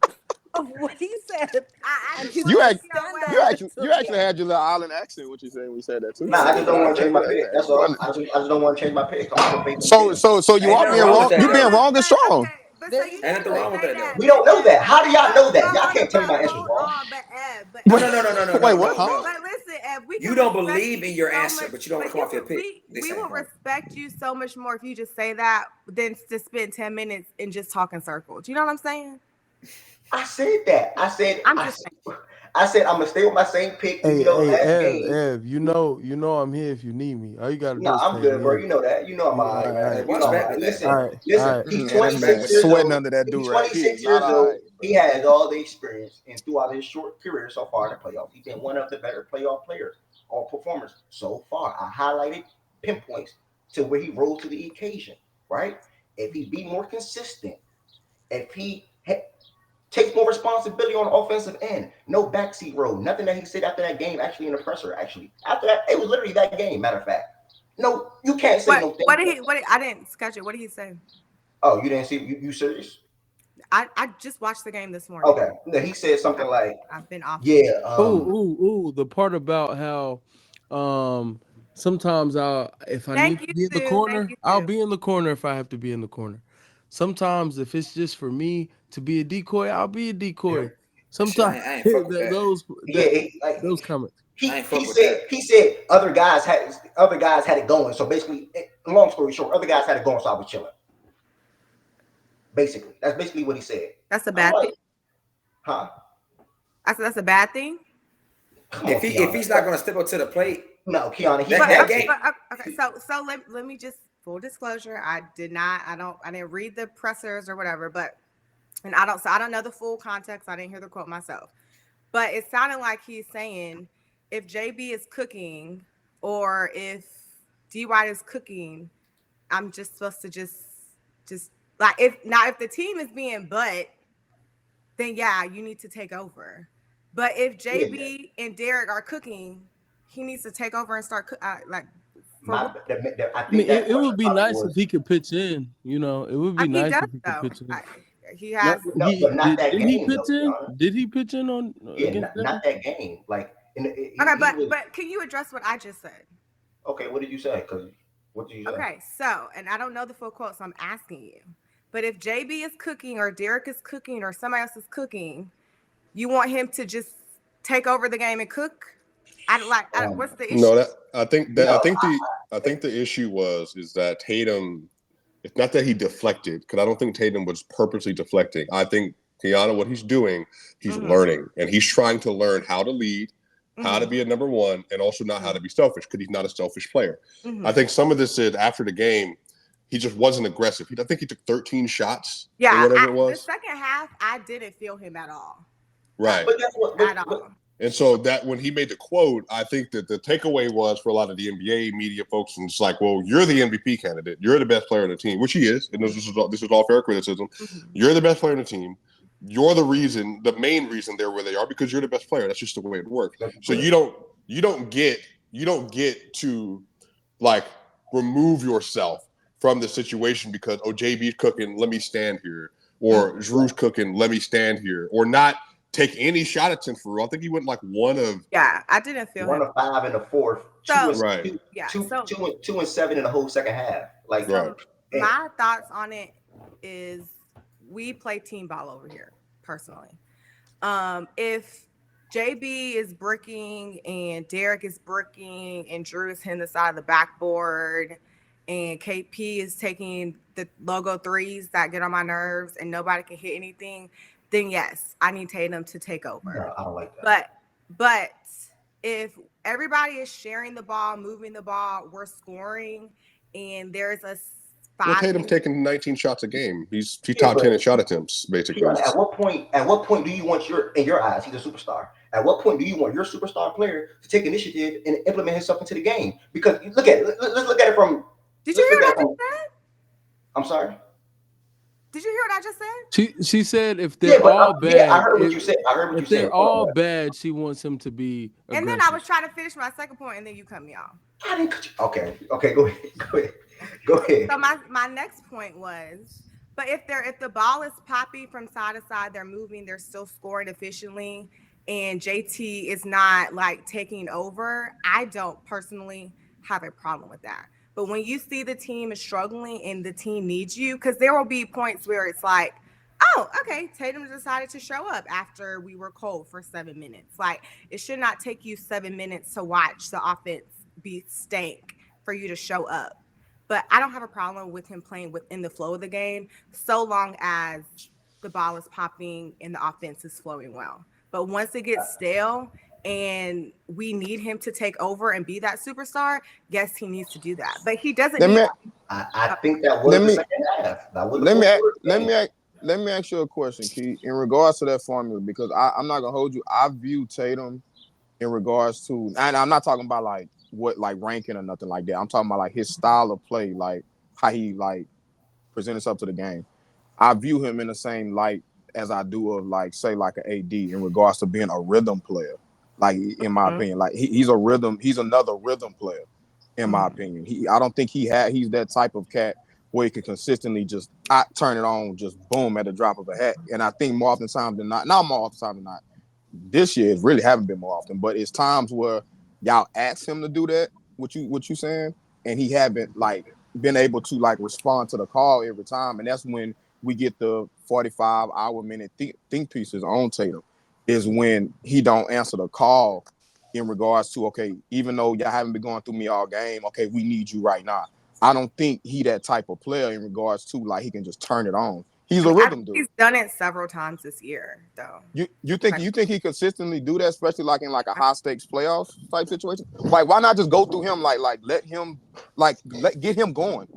of what he said, I and just he's You wanted gonna to act, be on stand wax. on you it actually, till you the actually end. had your little island accent when you said that too. Nah, I just don't want to change my Hey, pick. That's all. I just don't want to change my pick. I'm gonna So you Ain't are nothing being wrong wrong. with that, You're being though. wrong and strong. Okay, but There so you you Ain't just nothing go. wrong with say that, though. We don't know that. How do y'all know that? Y'all But can't tell me my answer's hold wrong. on, but Ed, but No, Ed, no, no, no, no, no, Wait, no, what? no, Huh? no. But listen, Ed, we You can don't respect believe in your so answer, much, but you don't want to come off your pick. we will respect you so much more if you just say that than to spend 10 minutes and just talk in circles. You know what I'm saying? I said that. I said I'm just I'm gonna stay with my same pick. Hey, Last Ev, game. Ev, you know I'm here if you need me. All you gotta do No, is I'm say good, bro. yeah. You know that. You know I'm Yeah, alright, all man. Hey, right, You watch know I'm back alright. with that. all Listen, right, all listen. right. He's Man, that 26 man years sweating old. under that He's do-rag. He 26 is not years all old. right, bro. He has all the experience, and throughout his short career so far in the playoffs, he's been one of the better playoff players or performers so far. I highlighted pinpoints to where he rose to the occasion. Right? If he be more consistent, if he takes more responsibility on the offensive end. No backseat role. Nothing that he said after that game, actually in the presser, actually. After that, it was literally that game, matter of fact. No, you can't say no thing. I didn't sketch it. What did he say? Oh, you didn't see you serious? I just watched the game this morning. Okay. No, he said something like, I've been off. yeah, Ooh, the part about how sometimes if I Thank need to you, be in the Sue. corner, Thank you, I'll Sue. be in the corner if I have to be in the corner. Sometimes if it's just for me to be a decoy, I'll be a decoy. Shit, Sometimes I ain't fuck with that. those comments. I ain't fuck with he said other guys had it going. So basically, long story short, other guys had it going, so I was chilling. Basically, that's basically what he said. That's a bad thing. Huh? I said that's a bad thing. If he's not gonna step up to the plate, no, Keanu, that game. Okay, so let me just full disclosure. I didn't read the pressers or whatever, but I don't know the full context. I didn't hear the quote myself, but it sounded like he's saying if JB is cooking or if D White is cooking, I'm just supposed to just like if the team is being butt, then yeah, you need to take over. But if JB and Derek are cooking, he needs to take over and start I mean, it would be nice if he could pitch in. You know, it would be nice if he could pitch in. He has. Not that did game. He pitch in? Did he pitch in on? Yeah, not that game. Like, but can you address what I just said? Okay, what did you say? Because what did you say? Okay, so and I don't know the full quote, so I'm asking you. But if JB is cooking or Derek is cooking or somebody else is cooking, you want him to just take over the game and cook? What's the issue? No, I think the issue is that Tatum. It's not that he deflected, because I don't think Tatum was purposely deflecting. I think Keanu, what he's doing, he's learning, and he's trying to learn how to lead, how to be a number one, and also not how to be selfish, because he's not a selfish player. I think some of this said after the game, he just wasn't aggressive. I think he took 13 shots. Yeah, or whatever it was. The second half, I didn't feel him at all. Right. But that's what. At all. And so that when he made the quote, I think that the takeaway was for a lot of the NBA media folks, and it's like, well, you're the MVP candidate. You're the best player on the team, which he is. And this is all fair criticism. You're the best player on the team. You're the main reason they're where they are, because you're the best player. That's just the way it works. So you don't get to like remove yourself from the situation because JB's cooking, let me stand here, or Drew's cooking, let me stand here, or not take any shot at Tinfoil. I think he went like one of. Yeah, I didn't feel one him. of 5 in the fourth. So, 2 and 7 in the whole second half. Like, my thoughts on it is we play team ball over here, personally. If JB is bricking and Derek is bricking and Drew is hitting the side of the backboard and KP is taking the logo threes that get on my nerves and nobody can hit anything, then yes, I need Tatum to take over. No, I don't like that. But if everybody is sharing the ball, moving the ball, we're scoring, and there's a Well, 5 Tatum's minute. taking 19 shots a game. He's Yeah, top 10 in but shot attempts, basically. at what point do you want in your eyes, he's a superstar. At what point do you want your superstar player to take initiative and implement himself into the game? Because look at it, let's look at it from. Did you Let's hear look what at I it from. just said? I'm sorry. Did you hear what I just said? She said if Yeah, they're but all yeah, I bad, heard what you said. I heard what you if said. they're Hold all on, bad, she wants him to be And then I was aggressive. trying to finish my second point, and then you cut me off. I didn't cut you. Okay, go ahead. Go ahead. So my next point was, but if the ball is poppy from side to side, they're moving, they're still scoring efficiently, and JT is not like taking over, I don't personally have a problem with that. But when you see the team is struggling and the team needs you, because there will be points where it's like, oh, okay, Tatum decided to show up after we were cold for 7 minutes. Like, it should not take you 7 minutes to watch the offense be stank for you to show up. But I don't have a problem with him playing within the flow of the game, so long as the ball is popping and the offense is flowing well. But once it gets stale and we need him to take over and be that superstar, yes, he needs to do that. But he doesn't Let need. me I think that was let the me second half. That was the let me fourth ask, quarter of the let game. me ask, let me ask you a question, Key, in regards to that formula, because I'm not gonna hold you. I view Tatum in regards to, and I'm not talking about like what like ranking or nothing like that. I'm talking about like his style of play, like how he like present himself to the game. I view him in the same light as I do of like say like an AD in regards to being a rhythm player. Like in my opinion, like he's another rhythm player in my opinion. I don't think he's that type of cat where he can consistently just turn it on, just boom at the drop of a hat. And I think more often times than not more often times than not, this year it really haven't been more often, but it's times where y'all ask him to do that, what you saying, and he haven't like been able to like respond to the call every time, and that's when we get the 45-hour minute think pieces on Tatum, is when he don't answer the call in regards to, okay, even though y'all haven't been going through me all game, okay, we need you right now. I don't think he that type of player in regards to like he can just turn it on. He's a I rhythm think dude. he's done it several times this year, though. You think he consistently do that, especially like in like a high stakes playoffs type situation? Like, why not just go through him? Like let him get him going.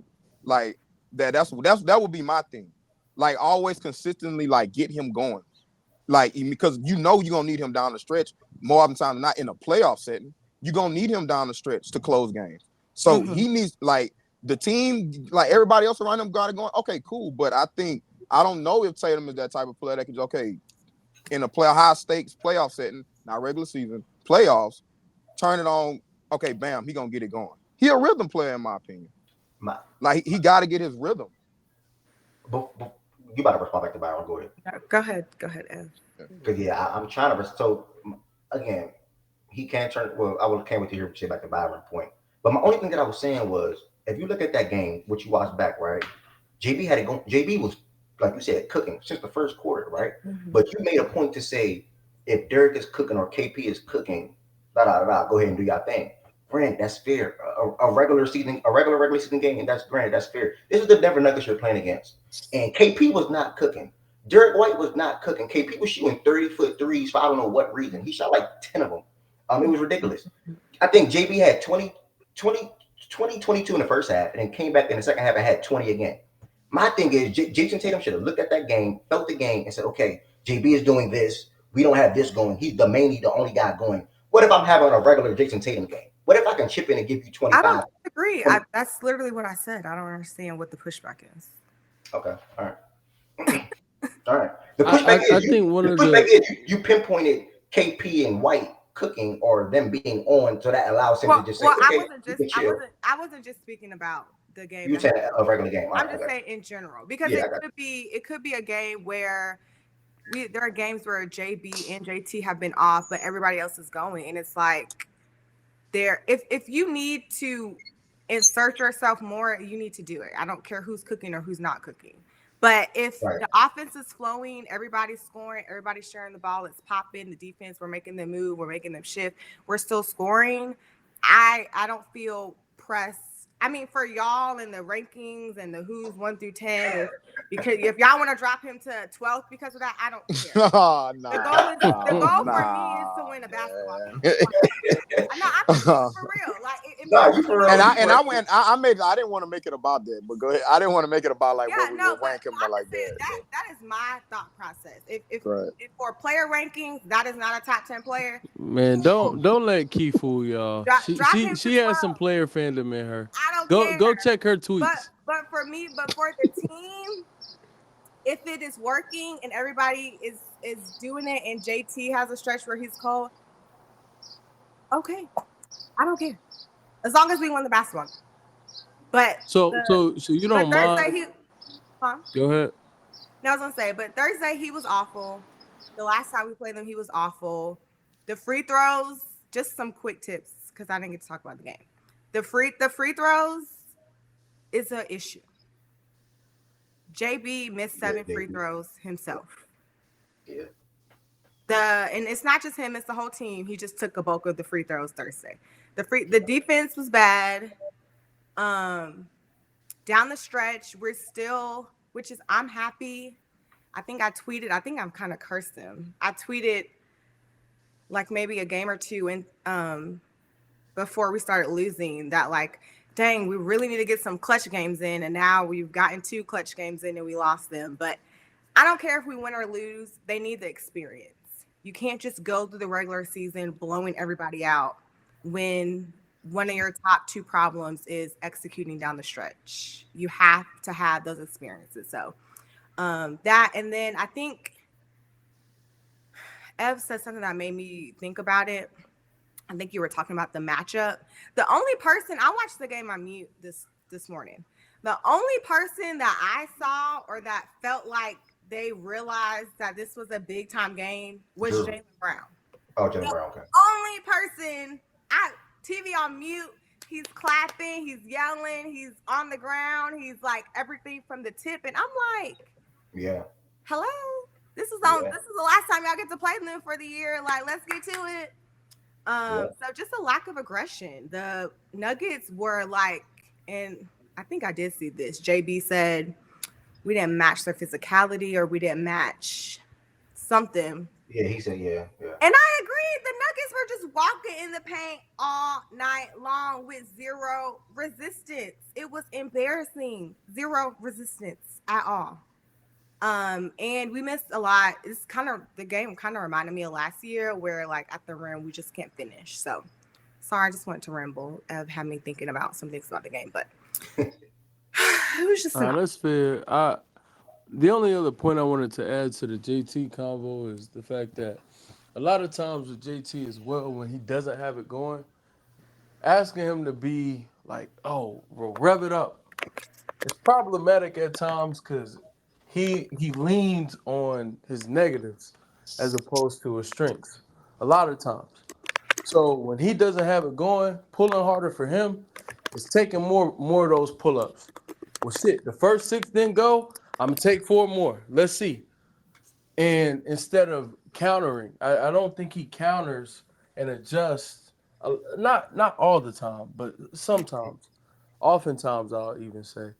Like that would be my thing. Like always consistently like get him going. Like because you know you're gonna need him down the stretch more often time than not in a playoff setting. You're gonna need him down the stretch to close games. So he needs like the team, like everybody else around him got it going. Okay, cool. But I don't know if Tatum is that type of player that can okay in a high stakes playoff setting, not regular season, playoffs, turn it on. Okay, bam, he gonna get it going. He a rhythm player in my opinion. Like he got to get his rhythm. But you about to respond back to Byron. Go ahead. Go ahead, Ev. Because I'm trying to. So again, he can't turn. Well, can't wait to hear you say back to Byron point. But my only thing that I was saying was, if you look at that game, which you watched back, right? JB had it going. JB was, like you said, cooking since the first quarter, right? But you made a point to say, if Derek is cooking or KP is cooking, go ahead and do your thing. Granted, that's fair. A regular season game, and that's fair. This is the Denver Nuggets you're playing against, and KP was not cooking. Derek White was not cooking. KP was shooting 30-foot threes for I don't know what reason. He shot like 10 of them. It was ridiculous. I think JB had 22 in the first half, and then came back in the second half and had 20 again. My thing is, Jason Tatum should have looked at that game, felt the game, and said, okay, JB is doing this. We don't have this going. He's the only guy going. What if I'm having a regular Jason Tatum game? What if I can chip in and give you 25? I don't agree. That's literally what I said. I don't understand what the pushback is. Okay. All right. All right. The pushback is you pinpointed KP and White cooking or them being on, so that allows him to just say, okay, I wasn't just speaking about the game. You said a regular game. I'm just saying in general, because it could be a game where there are games where JB and JT have been off, but everybody else is going, and it's like if you need to insert yourself more, you need to do it. I don't care who's cooking or who's not cooking. But if the offense is flowing, everybody's scoring, everybody's sharing the ball, it's popping, the defense, we're making them move, we're making them shift, we're still scoring, I don't feel pressed I mean, for y'all and the rankings and the who's 1 through 10, because if y'all want to drop him to 12th because of that, I don't care. The goal for me is to win a basketball game. I'm for real. Like, You for real. I didn't want to make it about that, but go ahead. I didn't want to make it about like what we would rank him like that. That is my thought process. If Right. for player rankings, that is not a top 10 player. Man, don't let Key fool y'all. Drop him She to has 12. some player fandom in her. I don't care. Go check her tweets. But for the team, if it is working and everybody is doing it, and JT has a stretch where he's cold, okay, I don't care as long as we win the basketball. But so you don't mind? Go ahead. No, I was gonna say, but Thursday he was awful. The last time we played them, he was awful. The free throws, just some quick tips because I didn't get to talk about the game. The free throws is an issue. JB missed 7 free throws himself. Yeah. And it's not just him; it's the whole team. He just took a bulk of the free throws Thursday. The defense was bad. Down the stretch, we're still, I'm happy. I think I I'm kind of cursed him. I tweeted like maybe a game or two and before we started losing that, like, dang, we really need to get some clutch games in, and now we've gotten 2 clutch games in and we lost them. But I don't care if we win or lose, they need the experience. You can't just go through the regular season blowing everybody out when one of your top 2 problems is executing down the stretch. You have to have those experiences. So that, and then I think Ev said something that made me think about it. I think you were talking about the matchup. The only person, I watched the game on mute this morning. The only person that I saw or that felt like they realized that this was a big time game was Jaylen Brown. Oh, Jaylen Brown, okay. Only person, TV on mute, he's clapping, he's yelling, he's on the ground, he's like everything from the tip. And I'm like, yeah, hello? This is the last time y'all get to play them for the year. Like, let's get to it. So just a lack of aggression. The Nuggets were like, and I think I did see this. JB said we didn't match their physicality or we didn't match something. Yeah, he said, yeah. And I agree. The Nuggets were just walking in the paint all night long with zero resistance. It was embarrassing. Zero resistance at all. And we missed a lot. The game kind of reminded me of last year where, like, at the rim, we just can't finish. So, sorry, I just wanted to ramble of had me thinking about some things about the game, but it was just that's fair. The only other point I wanted to add to the JT convo is the fact that a lot of times with JT as well, when he doesn't have it going, asking him to be like, oh, well, rev it up. It's problematic at times because he leans on his negatives as opposed to his strengths a lot of times. So when he doesn't have it going, pulling harder for him is taking more of those pull-ups. Well, shit, the first 6 didn't go. I'm going to take 4 more. Let's see. And instead of countering, I don't think he counters and adjusts. Not all the time, but sometimes. Oftentimes, I'll even say.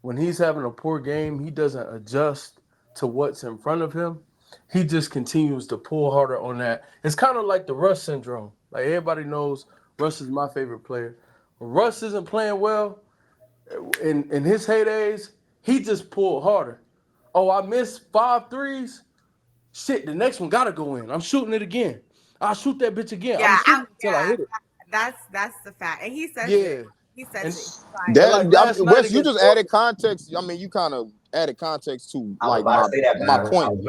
When he's having a poor game, he doesn't adjust to what's in front of him. He just continues to pull harder on that. It's kind of like the Russ syndrome. Like, everybody knows Russ is my favorite player. When Russ isn't playing well, in his heydays, he just pulled harder. Oh, I missed 5 threes. Shit, the next one got to go in. I'm shooting it again. I'll shoot that bitch again. Yeah, I'm shooting until I hit it. That's the fact. And he says it. He says it. Wes, you just added context. I mean, you kind of added context to like my point.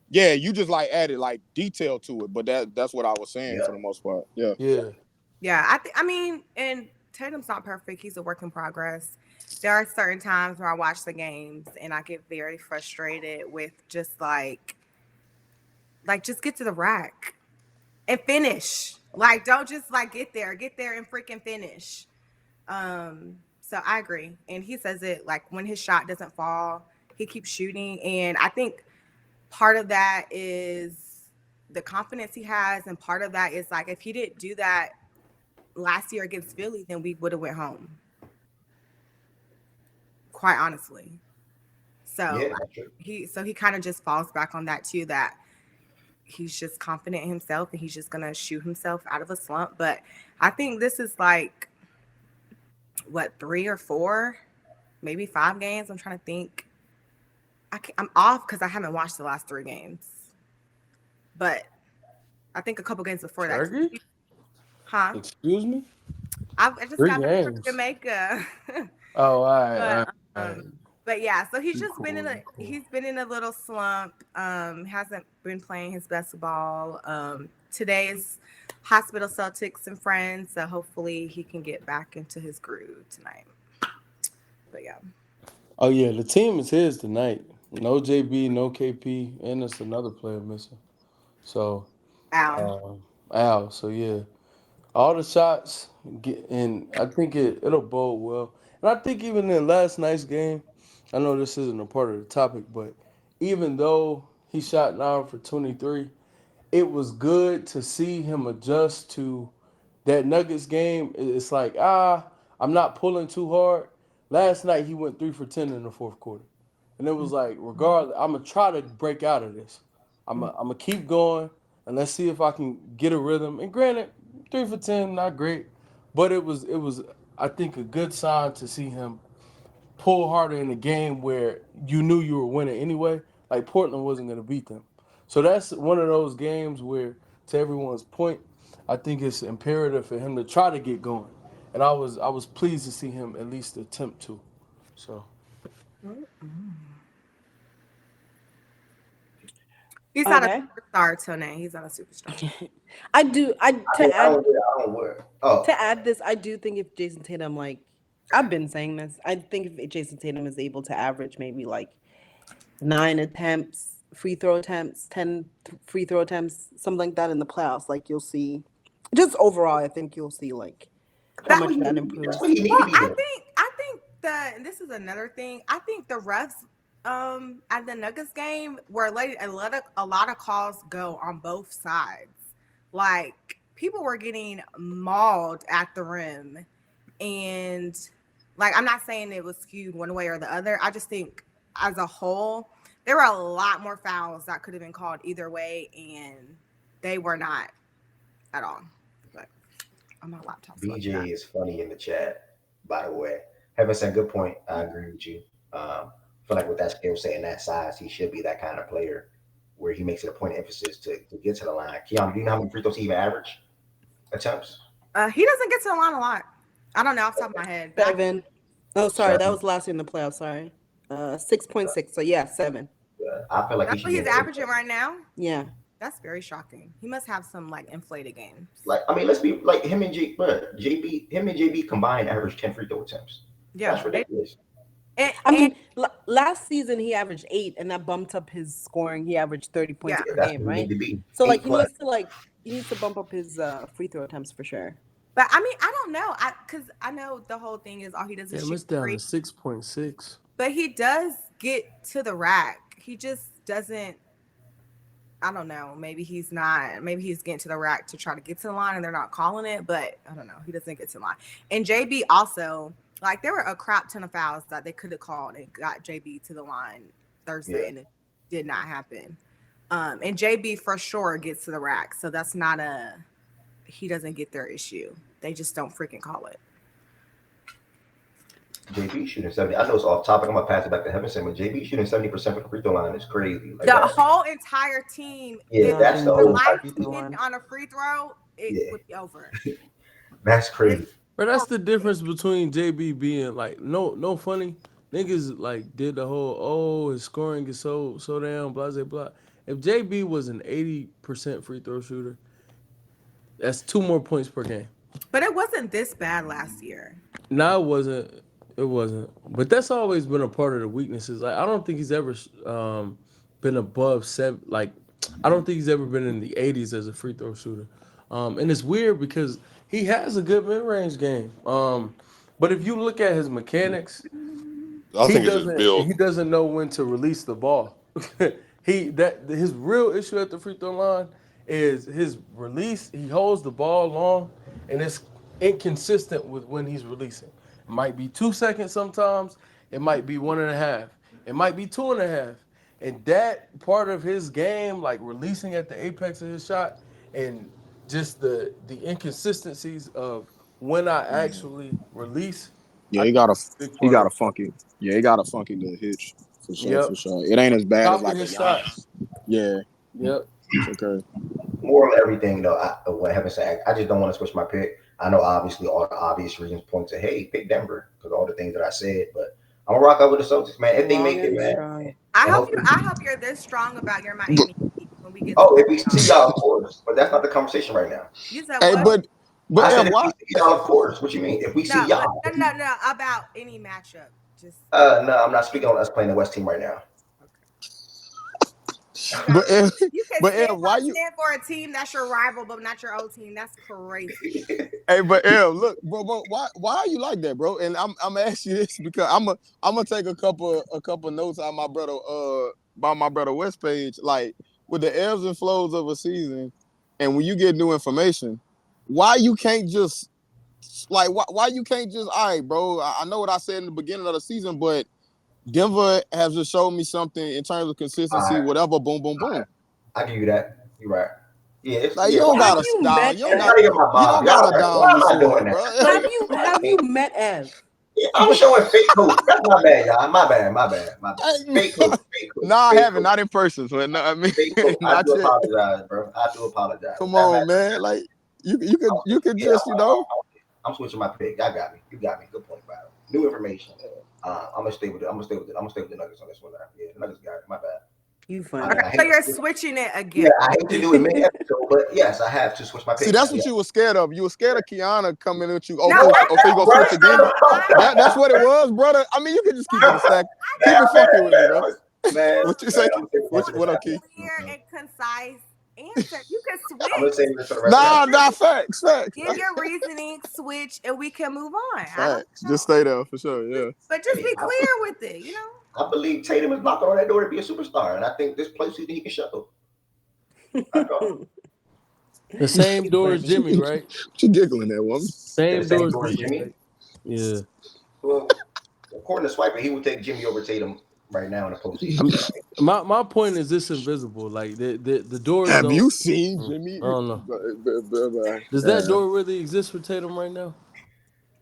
Yeah, you just like added like detail to it, but that's what I was saying for the most part. Yeah. I mean, and Tatum's not perfect. He's a work in progress. There are certain times where I watch the games and I get very frustrated with just like just get to the rack and finish. Like, don't just like get there and freaking finish. So I agree. And he says it like when his shot doesn't fall, he keeps shooting. And I think part of that is the confidence he has. And part of that is like, if he didn't do that last year against Philly, then we would have went home. Quite honestly. So Yeah, that's true. he kind of just falls back on that too, that he's just confident in himself and he's just gonna shoot himself out of a slump. But I think this is like what, 3 or 4, maybe 5 games. I'm trying to think. I'm off because I haven't watched the last 3 games, but I think a couple games before that. Turkey? Huh? Excuse me? I just 3 got back from games. Jamaica. Oh, all right. But yeah, so he's Be just been cool. he's been in a little slump. Hasn't been playing his best ball. Today is hospital Celtics and friends, so hopefully he can get back into his groove tonight. But yeah. Oh, yeah, the team is his tonight. No JB, no KP, and there's another player missing. So, Al. So, yeah, all the shots, and I think it'll bode well. And I think even in last night's game, I know this isn't a part of the topic, but even though he shot 9 for 23, it was good to see him adjust to that Nuggets game. It's like, I'm not pulling too hard. Last night he went 3 for 10 in the fourth quarter. And it was like, regardless, I'm going to try to break out of this. I'm going to keep going, and let's see if I can get a rhythm. And granted, 3 for 10, not great. But it was, I think, a good sign to see him pull harder in a game where you knew you were winning anyway. Like Portland wasn't going to beat them. So that's one of those games where, to everyone's point, I think it's imperative for him to try to get going. And I was pleased to see him at least attempt to. So He's not a superstar, Tone. He's not a superstar. To add this, I do think if Jason Tatum, like, I've been saying this, I think if Jason Tatum is able to average maybe like 9 attempts, free throw attempts, 10 free throw attempts, something like that in the playoffs, like you'll see, just overall, I think you'll see like how much that improves. Well, I think that this is another thing. I think the refs at the Nuggets game were letting a lot of calls go on both sides. Like people were getting mauled at the rim, and like I'm not saying it was skewed one way or the other. I just think as a whole, there were a lot more fouls that could have been called either way, and they were not at all. But on my laptop. BJ is funny in the chat, by the way. Heaven said, good point. I agree with you. I feel like with that skill set and that size, he should be that kind of player where he makes it a point of emphasis to get to the line. Keon, do you know how many free throws he even average attempts? He doesn't get to the line a lot. I don't know off the top of my head. 7. Oh, sorry, that was last year in the playoffs. Sorry, 6.6. So yeah, 7. Yeah, I feel like that's what he's averaging right now. Yeah, that's very shocking. He must have some like inflated games. Like I mean, let's be like him and JB combined average 10 free throw attempts. Yeah, that's ridiculous. I mean, last season he averaged 8, and that bumped up his scoring. He averaged 30 points per game, right? So like he needs to bump up his free throw attempts for sure. But I mean, I don't know, because I know the whole thing is all he does is shoot. It's down to 6.6. But he does get to the rack. He just doesn't. I don't know. Maybe he's not. Maybe he's getting to the rack to try to get to the line, and they're not calling it. But I don't know. He doesn't get to the line. And JB also, like, there were a crap ton of fouls that they could have called and got JB to the line Thursday, and it did not happen. And JB for sure gets to the rack, so that's not he doesn't get their issue. They just don't freaking call it. JB shooting 70. I know it's off topic. I'm gonna pass it back to Heaven saying, but JB shooting 70% from the free throw line is crazy. Like the whole entire team. Yeah, that's the whole hitting on a free throw. It would be over. That's crazy. But that's the difference between JB being like no funny niggas like did the whole his scoring is so down blah blah blah. If JB was an 80% free throw shooter, that's 2 more points per game. But it wasn't this bad last year. No, it wasn't. But that's always been a part of the weaknesses. Like I don't think he's ever been above 7. Like I don't think he's ever been in the 80s as a free throw shooter. And it's weird because he has a good mid-range game. But if you look at his mechanics, he doesn't know when to release the ball. His real issue at the free throw line is his release. He holds the ball long, and it's inconsistent with when he's releasing. It might be 2 seconds sometimes. It might be 1.5. It might be 2.5. And that part of his game, like releasing at the apex of his shot, and just the inconsistencies of when I actually release. Yeah, I he think got a that's big he part got of a funky. Yeah, he got a funky little hitch for sure. Yep. For sure, it ain't as bad as Stopping like a his shot. Giannis. Yeah, Yep. it's okay. More of everything though. What I haven't said, I just don't want to switch my pick. I know obviously all the obvious reasons point to hey, pick Denver because all the things that I said, but I'm gonna rock out with the Celtics, man. If they Long make it, and man. strong. I And hope hopefully, you're this strong about your Miami Heat when we get to oh, if we the see playoffs. y'all, of course, but that's not the conversation right now. You said Hey, what? but I said Ev, if why? we see y'all, of course. What you mean? If we see No, y'all, no, about any matchup. Just no, I'm not speaking on us playing the West team right now. But Ev, you can but Ev, why you? stand for a team that's your rival, but not your old team. That's crazy. Hey, but Ev, look, bro, why are you like that, bro? And I'm gonna ask you this because I'm gonna take a couple notes on my brother by my brother West page, like with the ebbs and flows of a season, and when you get new information, why you can't just like why you can't just all right, bro? I know what I said in the beginning of the season, but Denver has just showed me something in terms of consistency. Alright. Whatever, boom, boom, boom. I give you that. You're right. Yeah, it's, Like yeah. you don't Have gotta you down. met You don't It's Ev? got. not even my You vibe. don't Y'all gotta right. Why down me am I so doing much, that? bro. Not Have even you my have thing. you met Ev? Yeah, I'm showing fake coach. That's my bad, y'all. My bad. Hey, Fake coach. nah, I Fake haven't. coach. Not in person. So no, I mean, Fake coach. I not do yet. apologize, bro. I do apologize. Come That on, matters. man. Like you could Yeah, just I'm switching my pick. Y'all got me. You got me. Good point, bro. New information. I'm gonna stay with it. I'm gonna stay with the Nuggets on this one. Yeah, the Nuggets got it. My bad. You My funny. bad. Okay, I so hate. you're switching it Yeah, again. I hate to do it mid episode, but yes, I have to switch my See, pick. that's Now. what you were scared of. You were scared of Kiana coming at you. Oh, No, folks, I okay, you know, gonna switch again? but That's what it was, brother. I mean, you can just keep it a stack. I Keep it funky with me, bro. Man, What you say? I'm gonna What up, Key? clear and concise answer. You can switch. I'm gonna save this for the rest of the Nah, facts. Give your reasoning, switch, and we can move on. I don't Facts. Just stay there for sure. Yeah. But just be clear with it, you know? I believe Tatum is knocking on that door to be a superstar, and I think this place he can show. The same door as Jimmy, right? She giggling that woman. Same door as Jimmy. Jimmy. Yeah. Well, according to Swiper, he would take Jimmy over Tatum right now in the postseason. My point is this invisible. Like the doors Have don't. you seen Jimmy? I don't know. Does that door really exist for Tatum right now?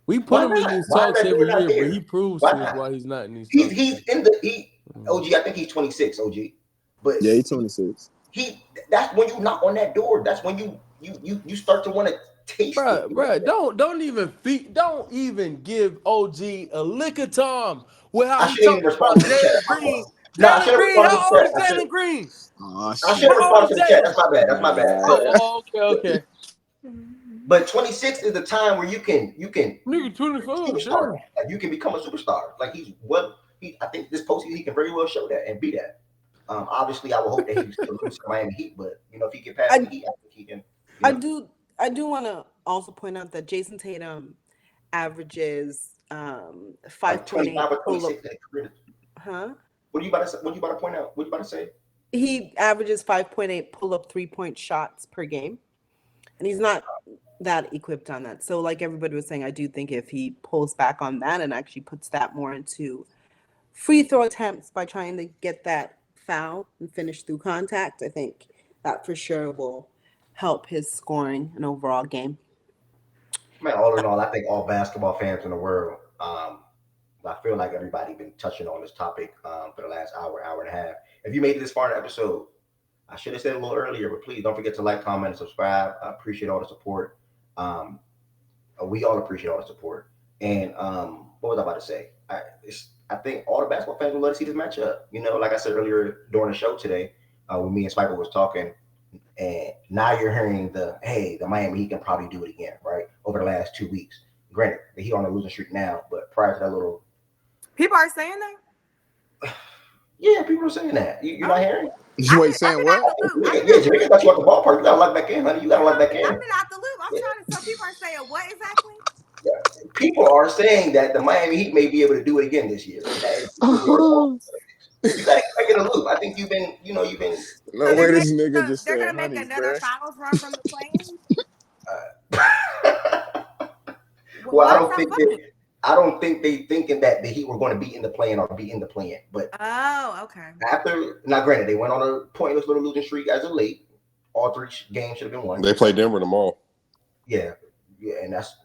We put Why him in not? these Why talks that every door not year, there? but he proves Why to us not? why he's not in these talks. He's in the OG. I think he's 26. OG, but Yeah, he's 26. That's when you knock on that door. That's when you start to want to taste it. Bruh, don't even give OG a lick of time with how I he shouldn't even talks about respond to the chat. Jalen Green. No, I Jalen should have Green, responded to how the old is chat. Jalen Green? Oh, I shit. should have How old responded to is the chat. Jalen? That's my bad. Oh, okay. But 26 is the time where you can Nigga, 25, sure. like you can become a superstar. Like I think this postseason he can very well show that and be that. Obviously, I would hope that he still lose to Miami Heat, but if he can pass the Heat, I think he can. I do want to also point out that Jason Tatum averages 5.8 pull-up. Huh? What are you about to point out? What are you about to say? He averages 5.8 pull-up 3-point shots per game, and he's not that equipped on that. So, like everybody was saying, I do think if he pulls back on that and actually puts that more into free throw attempts by trying to get that foul and finish through contact, I think that for sure will help his scoring and overall game. Man, all in all, I think all basketball fans in the world, I feel like everybody been touching on this topic for the last hour and a half. If you made it this far in the episode, I should have said it a little earlier, but please don't forget to like, comment, and subscribe. I appreciate all the support. We all appreciate all the support. And what was I about to say? I think all the basketball fans would love to see this matchup. Like I said earlier during the show today, when me and Spiker was talking, and now you're hearing the Miami Heat can probably do it again, right? Over the last 2 weeks. Granted, the Heat on a losing streak now, but prior to that little... People are saying that? Yeah, people are saying that. You're not hearing? Wait, saying what? Yeah, Jamaica got you out the ballpark. You got to lock back in, honey. You got to lock back in. I've been out the loop. I'm trying to... So people are saying what exactly? Yeah. People are saying that the Miami Heat may be able to do it again this year. You got to get a loop. I think you've been. No way, this nigga just they're said gonna make honeys, another bruh. finals run from the plane. Well, Why is that funny? I don't think they thinking that the Heat were going to be in the play-in or be in the play-in. But Okay. Now granted, they went on a pointless little losing streak as of late. All 3 games should have been won. They play Denver tomorrow. Yeah, and that's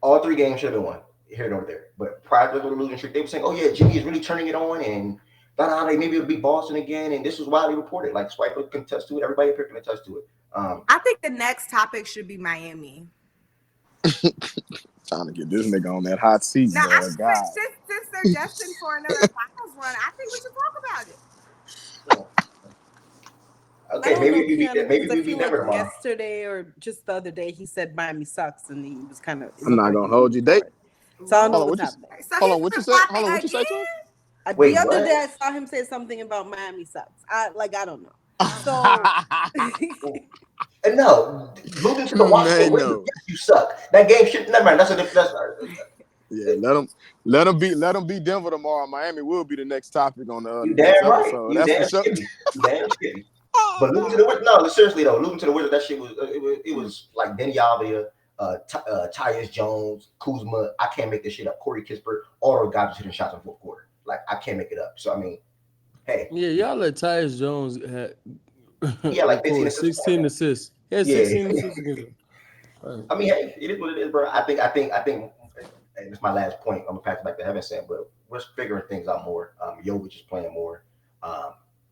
all 3 games should have been won here and over there. But prior to the losing streak, they were saying, "Oh yeah, Jimmy is really turning it on," and maybe it'll be Boston again. And this was widely reported. Like Swiper can attest to it. Everybody here can attest to it. I think the next topic should be Miami. Trying to get this nigga on that hot seat, Now, man. God. since they're destined for another finals run, I think we should talk about it. Okay, maybe we beat Denver tomorrow. Yesterday or just the other day, he said Miami sucks, and he was kind of. I'm not gonna hold you. So I don't know what's happening. Hold on, what you say? Hold on, what you say to him? The other day, I saw him say something about Miami sucks. I don't know. So. No, losing to the Washington Wizards, yes, you suck. That game should never mind. That's yeah. Let them beat Denver tomorrow. Miami will be the next topic on the. You damn right. So you that's damn shitty. But losing to the Wizards, no, seriously though, losing to the Wizards, that shit was like Denny Alvia, Tyus Jones, Kuzma. I can't make this shit up. Corey Kispert, all those guys hitting shots in the 4th quarter. Like I can't make it up. So I mean, hey. Yeah, y'all let Tyus Jones have. Yeah, like 16 assists. Yeah, 16 assists against him. I mean, hey, it is what it is, bro. I think, and it's my last point. I'm gonna pass it back to Evan Sam, but we're figuring things out more. Jovic is playing more.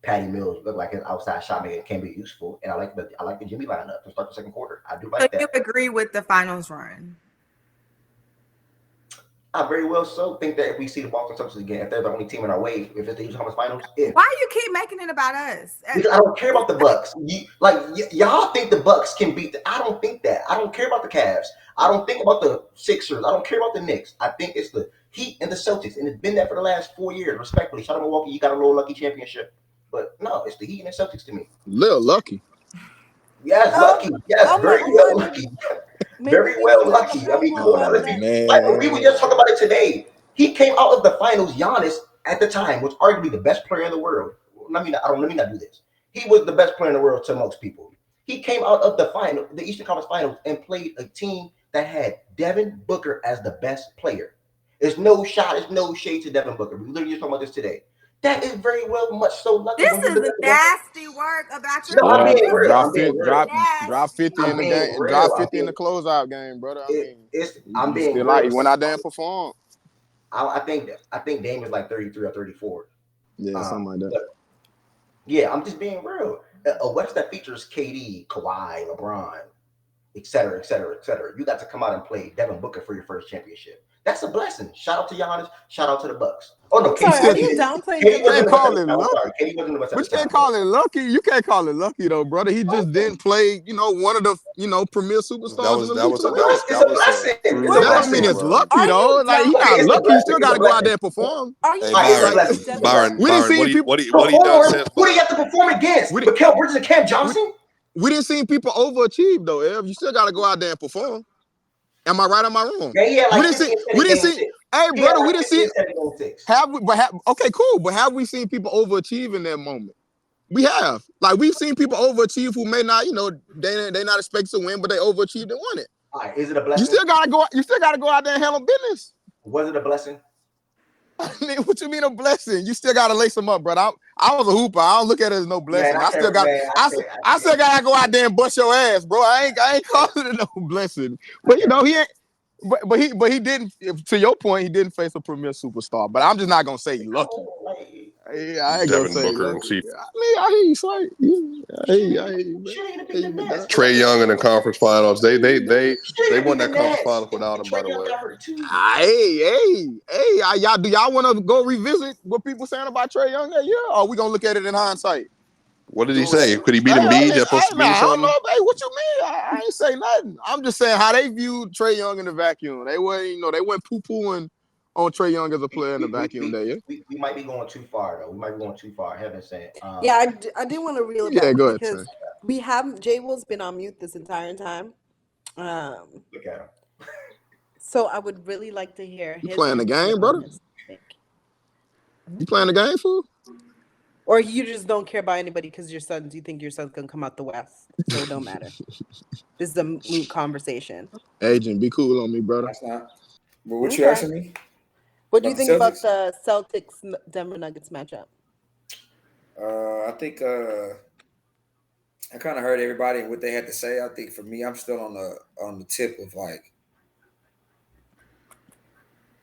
Patty Mills look like his outside shot making can be useful, and I like the Jimmy lineup to start the 2nd quarter. I do like that. You agree with the finals run? I very well so think that if we see the Boston Celtics again, if they're the only team in our way, if it's the Eastern Conference Finals, why do you keep making it about us? Because I don't care about the Bucks. Y'all think the Bucks can beat I don't think that. I don't care about the Cavs. I don't think about the Sixers. I don't care about the Knicks. I think it's the Heat and the Celtics, and it's been that for the last 4 years. Respectfully, shout out Milwaukee, you got a little lucky championship, but no, it's the Heat and the Celtics to me. Little lucky. Yes, lucky. Yes, very well lucky. Very well lucky. I mean, come on. Like, we were just talking about it today. He came out of the finals. Giannis at the time was arguably the best player in the world. Let me not do this. He was the best player in the world to most people. He came out of the Eastern Conference Finals, and played a team that had Devin Booker as the best player. There's no shade to Devin Booker. We literally just talking about this today. That is very well much so lucky. This is nasty work about your. No, drop 50 in the game. Drop 50 in the closeout game, brother. He went out there and performed. I think Dame is like 33 or 34. Yeah, something like that. Yeah, I'm just being real. A West that features KD, Kawhi, LeBron, et cetera, et cetera, et cetera. You got to come out and play Devin Booker for your first championship. That's a blessing. Shout out to Giannis. Shout out to the Bucks. Oh no, KD you downplaying? You can't call it lucky. But you can't call it lucky. You can't call it lucky though, brother. He just didn't play. One of the premier superstars. That was a blessing. That doesn't mean it's lucky though. Like he not lucky. You still got to go out there and perform. Byron, we didn't see people. What he done since? Who do you have to perform against? Mikal Bridges and Cam Johnson. We didn't see people overachieve though, Ev. You still got to go out there and perform. Am I right or am I wrong? Yeah, like we didn't see. Hey, brother, we didn't see. Okay, cool. But have we seen people overachieve in that moment? We have. Like we've seen people overachieve who may not, they not expect to win, but they overachieved and won it. All right, is it a blessing? You still gotta go out there and handle business. Was it a blessing? I mean, what you mean a blessing? You still gotta lace them up, brother. I was a hooper. I don't look at it as no blessing. Man, I still gotta go out there and bust your ass, bro. I ain't calling it no blessing. But he ain't. But he didn't. To your point, he didn't face a premier superstar. But I'm just not gonna say lucky. I ain't gonna say lucky. I hear you, Slate. I hear you, man. Trae Young in the conference finals. They won that conference finals without him, by the way. Hey, do y'all want to go revisit what people saying about Trae Young that year? Or are we gonna look at it in hindsight? What did he say? Could he beat Embiid? That's supposed to be I don't something. know. Hey, what you mean? I ain't say nothing. I'm just saying how they viewed Trae Young in the vacuum. They went poo-pooing on Trae Young as a player in the vacuum there. Yeah? We might be going too far though. We might be going too far. Heaven sent. I do want to reel it back go ahead, because we have Jay Will's been on mute this entire time. Look at him. So I would really like to hear. You playing the game, brother? You playing the game, fool? Or you just don't care about anybody because you think your son's gonna come out the West, so it don't matter. This is a moot conversation. Agent, be cool on me, brother. That's not. But what you Okay. asking me? What do you About the think about Celtics? the Celtics Denver Nuggets matchup? I think I kind of heard everybody and what they had to say. I think for me, I'm still on the tip of like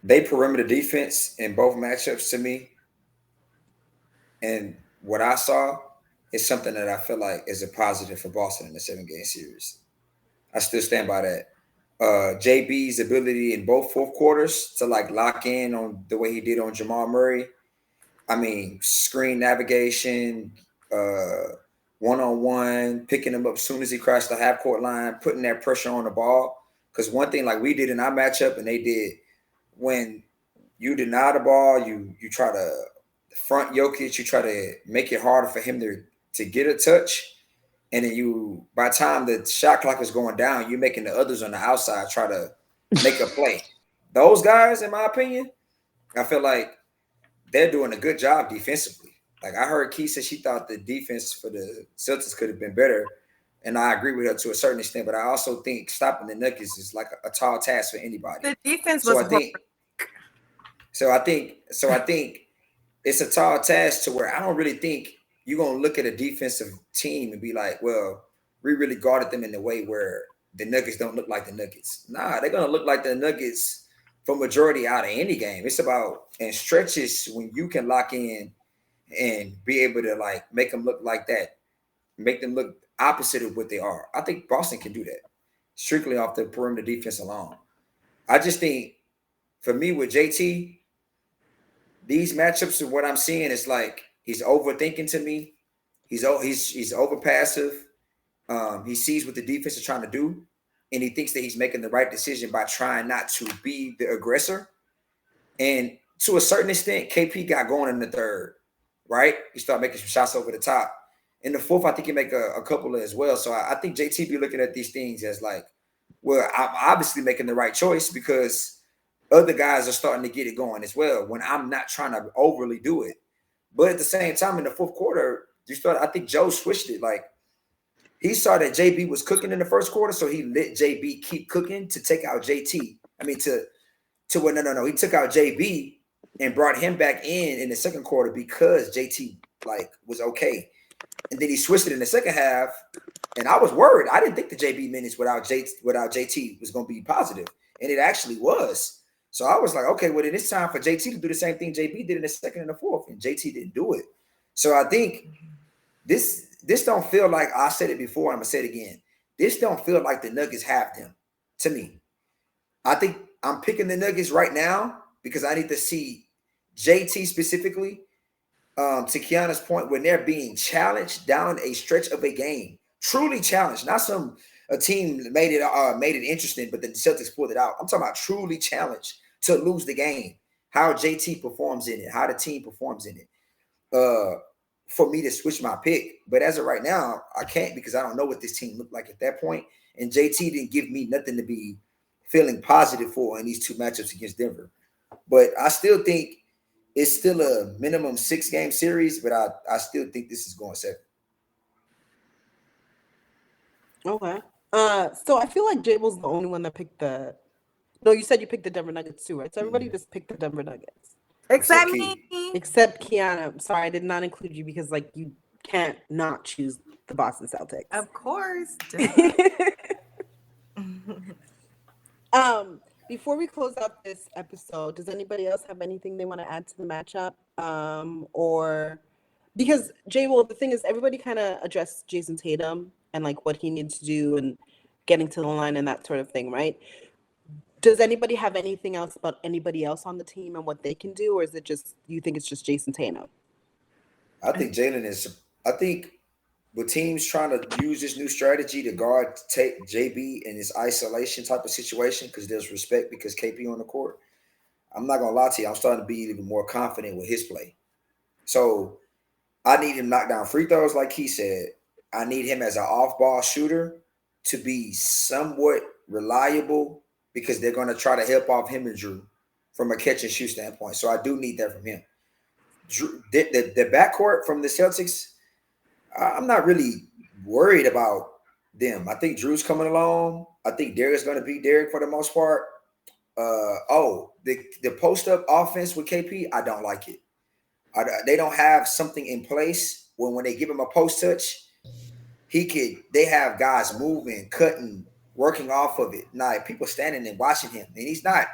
they perimeter defense in both matchups to me, and what I saw is something that I feel like is a positive for Boston in the 7-game series. I still stand by that. JB's ability in both fourth quarters to like lock in on the way he did on Jamal Murray. I mean, screen navigation, one-on-one, picking him up as soon as he crossed the half-court line, putting that pressure on the ball. Because one thing like we did in our matchup and they did, when you deny the ball, you try to front Jokic, you try to make it harder for him to get a touch. And then by the time the shot clock is going down, you're making the others on the outside try to make a play. Those guys, in my opinion, I feel like they're doing a good job defensively. Like I heard Key said she thought the defense for the Celtics could have been better. And I agree with her to a certain extent, but I also think stopping the Nuggets is like a tall task for anybody. The defense was So I think it's a tall task to where I don't really think you're gonna look at a defensive team and be like, well, we really guarded them in a way where the Nuggets don't look like the Nuggets. Nah, they're gonna look like the Nuggets for majority out of any game. It's about in stretches when you can lock in and be able to like make them look like that, make them look opposite of what they are. I think Boston can do that strictly off the perimeter defense alone. I just think for me with JT, these matchups of what I'm seeing is like he's overthinking to me. He's over passive. He sees what the defense is trying to do, and he thinks that he's making the right decision by trying not to be the aggressor. And to a certain extent, KP got going in the third, right? He started making some shots over the top. In the fourth, I think he make a couple as well. So I think JT be looking at these things as like, well, I'm obviously making the right choice because other guys are starting to get it going as well when I'm not trying to overly do it. But at the same time, in the fourth quarter, I think Joe switched it. Like he saw that JB was cooking in the first quarter, so he let JB keep cooking to take out JT. I mean, no. He took out JB and brought him back in the second quarter because JT like was okay. And then he switched it in the second half. And I was worried. I didn't think the JB minutes without JT was going to be positive. And it actually was. So I was like, okay, well, then it's time for JT to do the same thing JB did in the second and the fourth. And JT didn't do it. So I think this don't feel like, I said it before, I'm going to say it again. This don't feel like the Nuggets have them to me. I think I'm picking the Nuggets right now because I need to see JT specifically, to Kiana's point, when they're being challenged down a stretch of a game, truly challenged, not a team made it interesting, but the Celtics pulled it out. I'm talking about truly challenged to lose the game. How JT performs in it, how the team performs in it. For me to switch my pick, but as of right now, I can't because I don't know what this team looked like at that point, and JT didn't give me nothing to be feeling positive for in these two matchups against Denver. But I still think it's still a minimum 6-game series, but I still think this is going 7. Okay. So I feel like Jabel's the only one that picked the. No, you said you picked the Denver Nuggets too, right? So everybody just picked the Denver Nuggets. except me. Except Kiana. I'm sorry, I did not include you because like you can't not choose the Boston Celtics. Of course. Before we close out this episode, does anybody else have anything they want to add to the matchup? Or because Jabel, the thing is, everybody kind of addressed Jason Tatum and like what he needs to do and getting to the line and that sort of thing, right? Does anybody have anything else about anybody else on the team and what they can do, or is it just you think it's just Jason Tatum? I think Jalen is. I think with teams trying to use this new strategy to guard take JB in this isolation type of situation because there's respect because KP on the court. I'm not gonna lie to you. I'm starting to be even more confident with his play. So I need him knock down free throws, like he said. I need him as an off-ball shooter to be somewhat reliable because they're going to try to help off him and Drew from a catch and shoot standpoint. So I do need that from him. the backcourt from the Celtics, I'm not really worried about them. I think Drew's coming along. I think Derek's going to be Derek for the most part. The post-up offense with KP, I don't like it. They don't have something in place when they give him a post touch, they have guys moving, cutting, working off of it. Now people standing and watching him, and he's not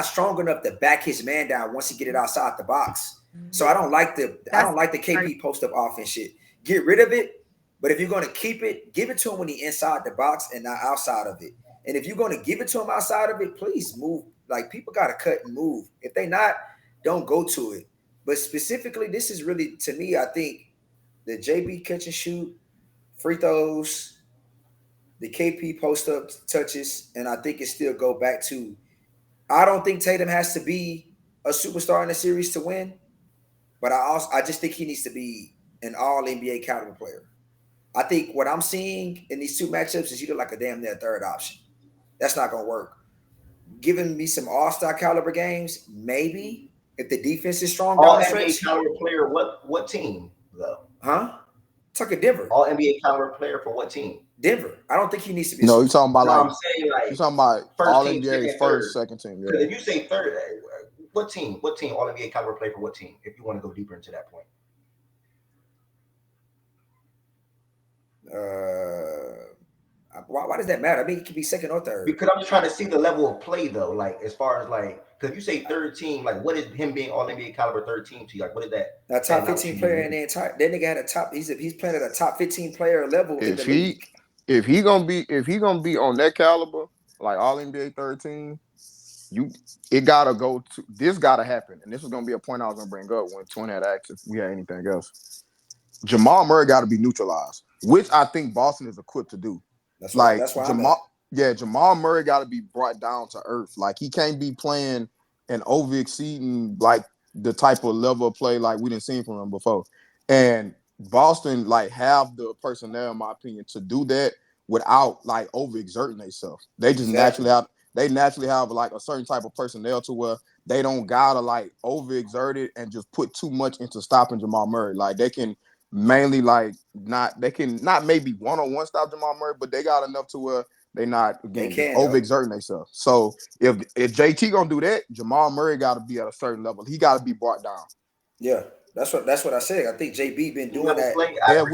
strong enough to back his man down once he get it outside the box. So I don't like the KP post up offense shit. Get rid of it. But if you're going to keep it, give it to him when he's inside the box and not outside of it. And if you're going to give it to him outside of it, please move. Like, people got to cut and move. If they not, don't go to it. But specifically, this is really, to me, I think the JB catch and shoot, free throws, the KP post up touches, and I think it still go back to, I don't think Tatum has to be a superstar in the series to win, but I just think he needs to be an all NBA caliber player. I think what I'm seeing in these two matchups is you look like a damn near third option. That's not going to work. Giving me some all-star caliber games, maybe, if the defense is strong. All NBA caliber player, what team, though? Huh? Talking Denver. All NBA caliber player for what team? Denver. I don't think he needs to be. No, you're talking about I'm saying, like, you're talking about all NBA first, second team. Because if you say third, what team? What team? All NBA caliber player for what team? If you want to go deeper into that point. Why does that matter? I mean, it could be second or third. Because I'm just trying to see the level of play, though. Like, as far as, like, because you say third team, like, what is him being all NBA caliber third team to you? Like, what is that? A top 15 player in the entire. That nigga had a top. He's playing at a top 15 player level in the league. If he gonna be on that caliber, like all NBA third team, this gotta happen. And this was gonna be a point I was gonna bring up when Twin had asked if we had anything else. Jamal Murray got to be neutralized, which I think Boston is equipped to do. That's why Jamal Murray got to be brought down to earth. Like, he can't be playing and over exceeding like the type of level of play like we didn't see from him before. And Boston like have the personnel, in my opinion, to do that without like overexerting themselves. They just naturally have like a certain type of personnel to where they don't gotta like overexert it and just put too much into stopping Jamal Murray. Like, they can mainly like not maybe one-on-one stop Jamal Murray, but they got enough to where they not overexerting themselves. So if JT gonna do that, Jamal Murray got to be at a certain level. He got to be brought down. Yeah, that's what I said. I think JB been doing that. I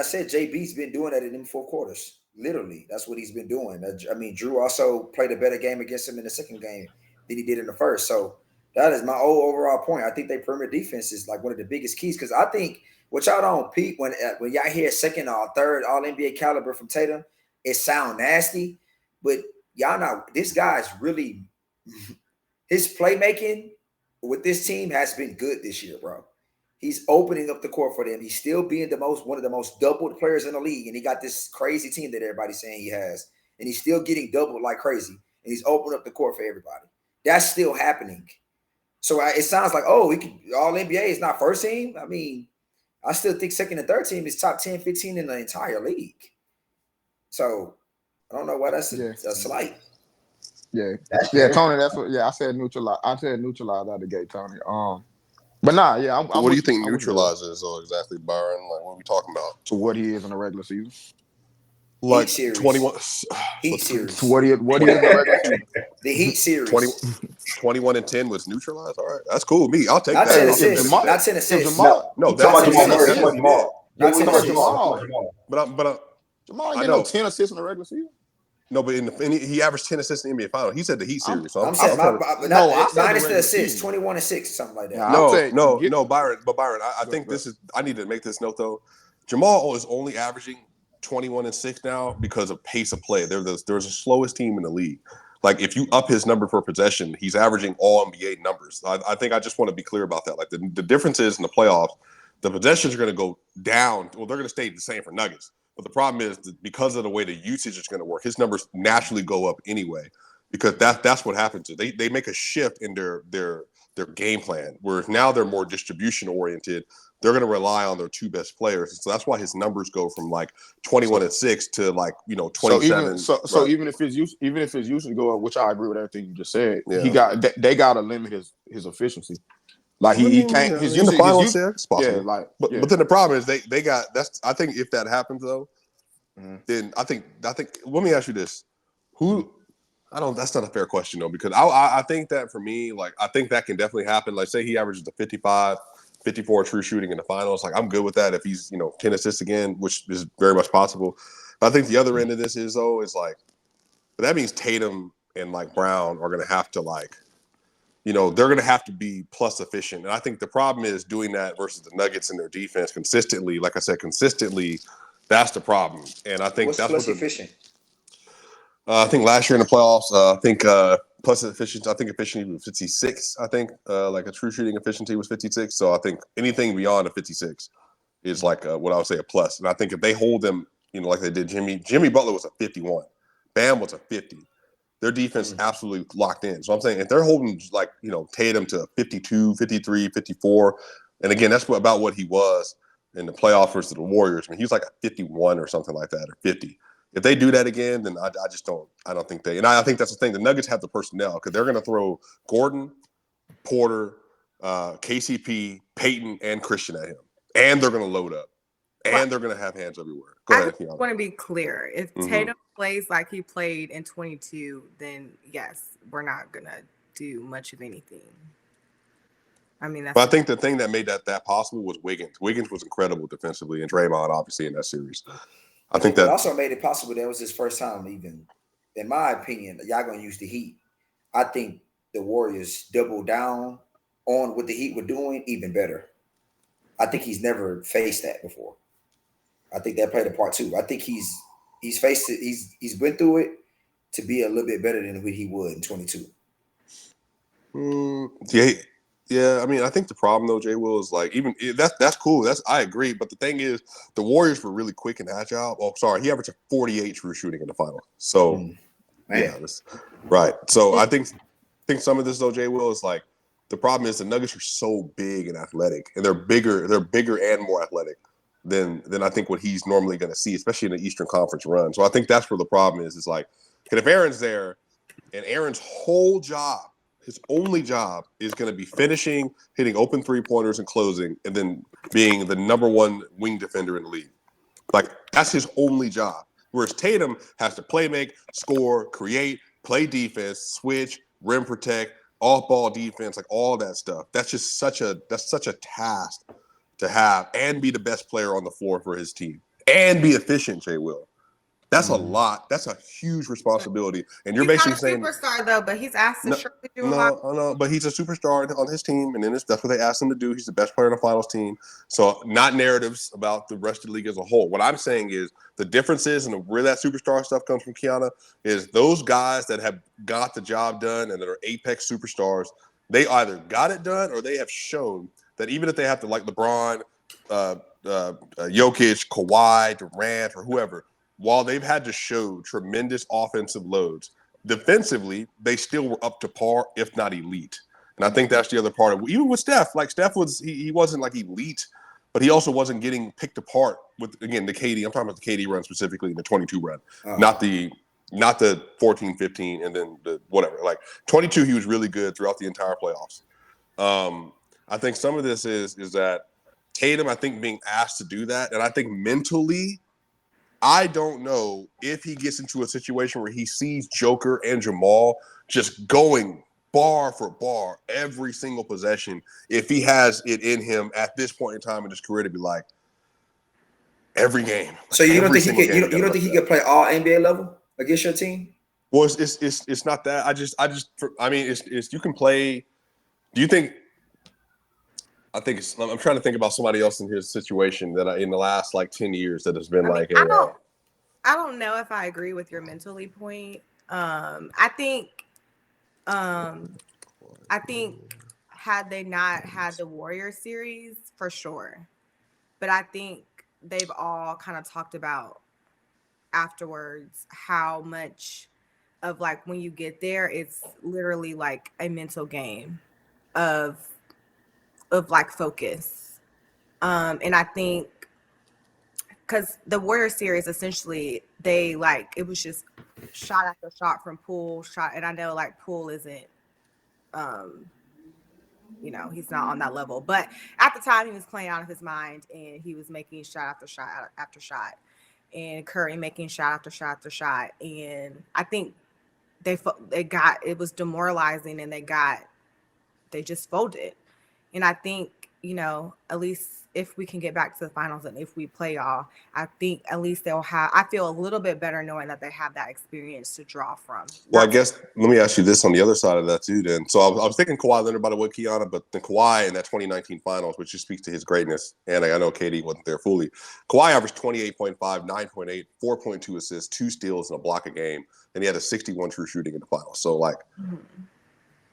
said JB's been doing that in them 4 quarters. Literally, that's what he's been doing. I mean, Drew also played a better game against him in the second game than he did in the first. So that is my overall point. I think their perimeter defense is like one of the biggest keys, because I think what y'all don't peep when y'all hear second or third all NBA caliber from Tatum, it sound nasty, but y'all know this guy's really his playmaking with this team has been good this year, bro. He's opening up the court for them. He's still being one of the most doubled players in the league, and he got this crazy team that everybody's saying he has, and he's still getting doubled like crazy, and he's opening up the court for everybody. That's still happening. So it sounds like, he could all NBA is not first team. I mean, I still think second and third team is top 10, 15 in the entire league. So I don't know why that's a slight. Yeah, Tony. That's what. Yeah, I said neutralize. out of the gate, Tony. But nah, yeah. What do you think neutralizes exactly, Byron? Like, what are we talking about? To what he is in the regular season. Like 21 Heat series. What he is in the regular season. The Heat series. 21 and 10 was neutralized. All right, that's cool. I'll take not that. 10 assists. Not 10 assists. No, that's Jamal. Not 10 assists. But Jamal ain't no 10 assists in the regular season. No, but he averaged 10 assists in the NBA Finals. He said the Heat series. I'm saying minus the assists, 21 and 6, something like that. No, Byron. But Byron, I think this is. I need to make this note though. Jamal is only averaging 21 and 6 now because of pace of play. They're the slowest team in the league. Like, if you up his number per possession, he's averaging all NBA numbers. I think I just want to be clear about that. Like, the difference is in the playoffs, the possessions are going to go down. Well, they're going to stay the same for Nuggets. But the problem is that because of the way the usage is going to work, his numbers naturally go up anyway, because that's what happens. They make a shift in their game plan, where now they're more distribution oriented. They're going to rely on their 2 best players. So that's why his numbers go from like 21 and 6 to like, 27. So even if his usage go up, which I agree with everything you just said, they got to limit his efficiency. Like I he mean, can't. yeah, His in the usage. finals, yeah, it's Yeah, possible. like But yeah. but then the problem is they got that's. I think if that happens though, Mhm. then I think. Let me ask you this: Who? I don't. That's not a fair question though, because I think that for me, like I think that can definitely happen. Like say he averages a 55, 54 true shooting in the finals. Like I'm good with that if he's 10 assists again, which is very much possible. But I think the other end of this is like that means Tatum and like Brown are gonna have to like. They're going to have to be plus efficient. And I think the problem is doing that versus the Nuggets and their defense consistently. Like I said, consistently, that's the problem. And I think What's that's plus what efficient? I think last year in the playoffs, I think plus efficiency, I think efficiency was 56. I think like a true shooting efficiency was 56. So I think anything beyond a 56 is like what I would say a plus. And I think if they hold them, like they did Jimmy Butler was a 51. Bam was a 50. Their defense absolutely locked in. So I'm saying if they're holding like, Tatum to 52, 53, 54, and again, that's about what he was in the playoffs versus the Warriors. I mean, he was like a 51 or something like that, or 50. If they do that again, then I just don't think they, and I think that's the thing. The Nuggets have the personnel because they're going to throw Gordon, Porter, KCP, Peyton, and Christian at him. And they're going to load up. And they're going to have hands everywhere. Go ahead, I want to be clear. If Tatum plays like he played in 22, then yes, we're not going to do much of anything. I mean, that's. But I think the thing that made that possible was Wiggins. Wiggins was incredible defensively, and Draymond obviously in that series. I think What that also made it possible that was his first time even, in my opinion, y'all going to use the Heat. I think the Warriors doubled down on what the Heat were doing even better. I think he's never faced that before. I think that played a part too. I think he's faced it. He's went through it to be a little bit better than what he would in 22. Yeah. I mean, I think the problem though, Jay Will, is like that's cool. I agree. But the thing is, the Warriors were really quick and agile. Oh, sorry, he averaged a 48 true shooting in the final. So that's right. So I think some of this though, Jay Will, is like the problem is the Nuggets are so big and athletic, and they're bigger and more athletic than I think what he's normally going to see, especially in the Eastern Conference run. So I think that's where the problem is. Is like, if Aaron's there, and Aaron's whole job, his only job is going to be finishing, hitting open three-pointers and closing, and then being the number one wing defender in the league. Like, that's his only job. Whereas Tatum has to play make, score, create, play defense, switch, rim protect, off-ball defense, like all that stuff. That's just such a task to have and be the best player on the floor for his team and be efficient, Jay Will. That's a lot. That's a huge responsibility. And you're basically saying superstar though, but he's asked to surely do a lot. No, but he's a superstar on his team, and then that's what they asked him to do. He's the best player on the finals team. So not narratives about the rest of the league as a whole. What I'm saying is the differences and where that superstar stuff comes from, Kiana, is those guys that have got the job done and that are apex superstars, they either got it done or they have shown that even if they have to, like LeBron, Jokic, Kawhi, Durant, or whoever, while they've had to show tremendous offensive loads, defensively, they still were up to par, if not elite. And I think that's the other part of it. Even with Steph, like Steph he wasn't like elite, but he also wasn't getting picked apart with, again, the KD. I'm talking about the KD run specifically, the 22 run, not the 14, 15, and then the whatever. Like 22, he was really good throughout the entire playoffs. I think some of this is that Tatum, I think, being asked to do that, and I think mentally, I don't know if he gets into a situation where he sees Joker and Jamal just going bar for bar every single possession, if he has it in him at this point in time in his career to be like every game. So you don't think he could? You don't think he could play all NBA level against your team? Well, it's not that. I mean, it's you can play. Do you think? I'm trying to think about somebody else in his situation that in the last like 10 years that has been I don't know if I agree with your mentally point. I think had they not had the Warrior series, for sure. But I think they've all kind of talked about afterwards how much of like when you get there, it's literally like a mental game of like focus. And I think because the Warrior series, essentially, they like it was just shot after shot from Poole shot, and I know like Poole isn't you know, he's not on that level. But at the time, he was playing out of his mind, and he was making shot after shot after shot, and Curry making shot after shot after shot. And I think it was demoralizing, and they just folded. And I think, you know, at least if we can get back to the finals and if we play y'all, I think at least I feel a little bit better knowing that they have that experience to draw from. Well, I guess let me ask you this on the other side of that too then. So I was thinking Kawhi Leonard, by the way, Kiana, but the Kawhi in that 2019 finals, which just speaks to his greatness, and I know KD wasn't there fully. Kawhi averaged 28.5, 9.8, 4.2 assists, 2 steals, and a block a game, and he had a 61 true shooting in the finals. So like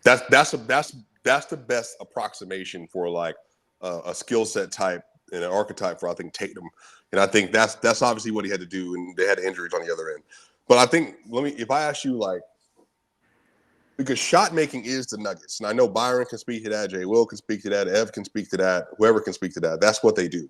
that's the best approximation for like a skill set type and an archetype for I think Tatum, and I think that's obviously what he had to do, and they had injuries on the other end. But I think if I ask you like, because shot making is the Nuggets, and I know Byron can speak to that, Jay Will can speak to that, Ev can speak to that, whoever can speak to that. That's what they do.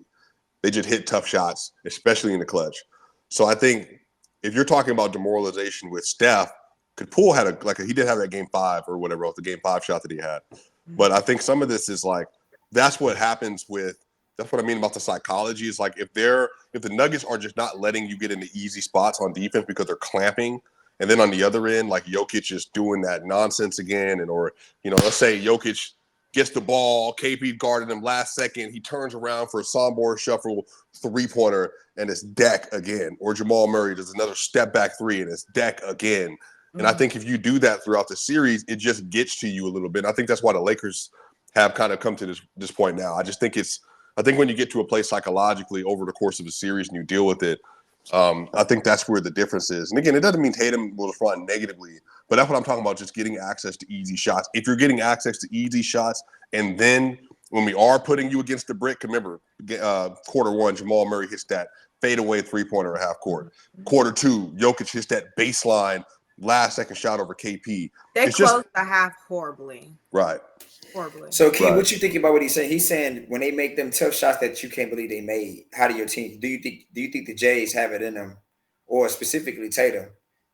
They just hit tough shots, especially in the clutch. So I think if you're talking about demoralization with Steph, because Poole had he did have that game 5 or whatever, the game 5 shot that he had. But I think some of this is like, that's what happens with, that's what I mean about the psychology is like, if the Nuggets are just not letting you get into easy spots on defense because they're clamping, and then on the other end, like Jokic is doing that nonsense again, or, you know, let's say Jokic gets the ball, KP guarded him last second, he turns around for a Sombor shuffle 3-pointer, and it's deck again. Or Jamal Murray does another step back 3, and it's deck again. And I think if you do that throughout the series, it just gets to you a little bit. And I think that's why the Lakers have kind of come to this point now. I think when you get to a place psychologically over the course of the series and you deal with it, I think that's where the difference is. And again, it doesn't mean Tatum will respond negatively, but that's what I'm talking about, just getting access to easy shots. If you're getting access to easy shots, and then when we are putting you against the brick, remember, quarter 1, Jamal Murray hits that fadeaway 3-pointer at half court. Quarter 2, Jokic hits that baseline last second shot over KP. They closed the half horribly. Right. Horribly. So, Key, what you thinking about what he's saying? He's saying when they make them tough shots that you can't believe they made, how do your team? Do you think the Jays have it in them, or specifically Tatum,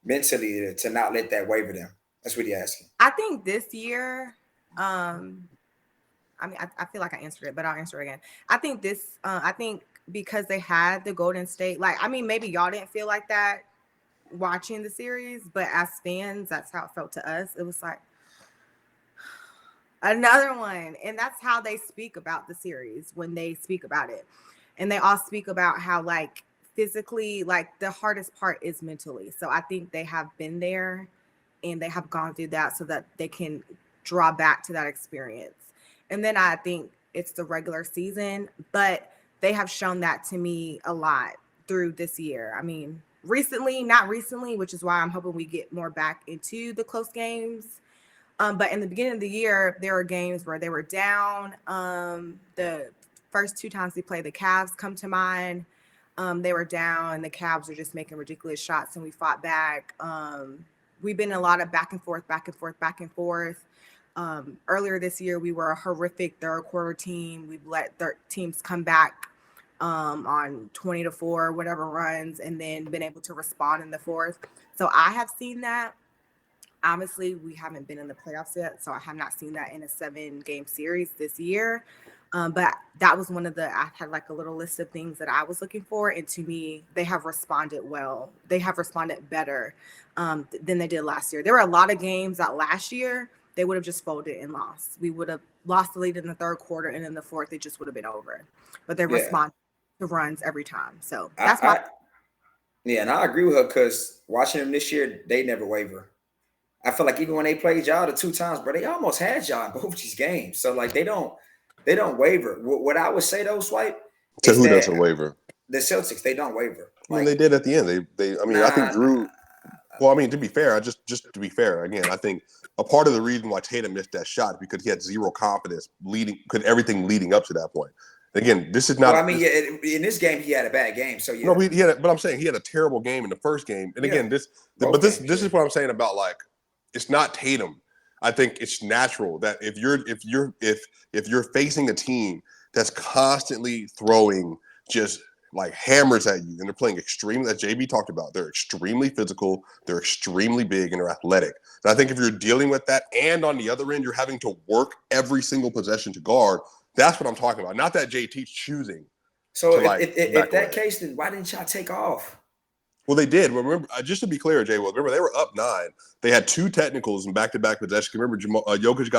mentally to not let that waver them? That's what he's asking. I think this year, I feel like I answered it, but I'll answer it again. I think because they had the Golden State, maybe y'all didn't feel like that watching the series, but as fans, that's how it felt to us. It was like another one. And that's how they speak about the series when they speak about it. And they all speak about how like physically, like the hardest part is mentally. So I think they have been there and they have gone through that so that they can draw back to that experience. And then I think it's the regular season, but they have shown that to me a lot through this year. I mean, not recently, which is why I'm hoping we get more back into the close games. But in the beginning of the year, there were games where they were down. The first 2 times they played, the Cavs come to mind. They were down, and the Cavs were just making ridiculous shots, and we fought back. We've been in a lot of back and forth. Earlier this year, we were a horrific third quarter team. We've let teams come back on 20-4, whatever runs, and then been able to respond in the fourth. So I have seen that. Obviously, we haven't been in the playoffs yet, so I have not seen that in a 7-game series this year. But that was I had like a little list of things that I was looking for. And to me, they have responded well. They have responded better than they did last year. There were a lot of games that last year, they would have just folded and lost. We would have lost the lead in the third quarter, and in the fourth, it just would have been over. But they respond to runs every time. So that's and I agree with her because watching them this year, they never waver. I feel like even when they played y'all the 2 times, bro, they almost had y'all in both these games. So like they don't waver. What I would say though, Swipe, to who doesn't waver? The Celtics, they don't waver. I mean, they did at the end. I think Drew. Well, I mean, to be fair, just to be fair, again, I think a part of the reason why Tatum missed that shot because he had zero confidence everything leading up to that point. Again, this is not. Well, I mean, in this game, he had a bad game. So yeah. No, but I'm saying he had a terrible game in the first game. And again, this is what I'm saying about like it's not Tatum. I think it's natural that if you're facing a team that's constantly throwing just hammers at you, and they're playing extremely, that JB talked about. They're extremely physical, they're extremely big, and they're athletic. And I think if you're dealing with that, and on the other end, you're having to work every single possession to guard, that's what I'm talking about. Not that JT's choosing. So to, if that case, then why didn't y'all take off? Well, they did. Remember, just to be clear, Jay, remember they were up 9. They had 2 technicals in back-to-back possessions. Remember, Jokic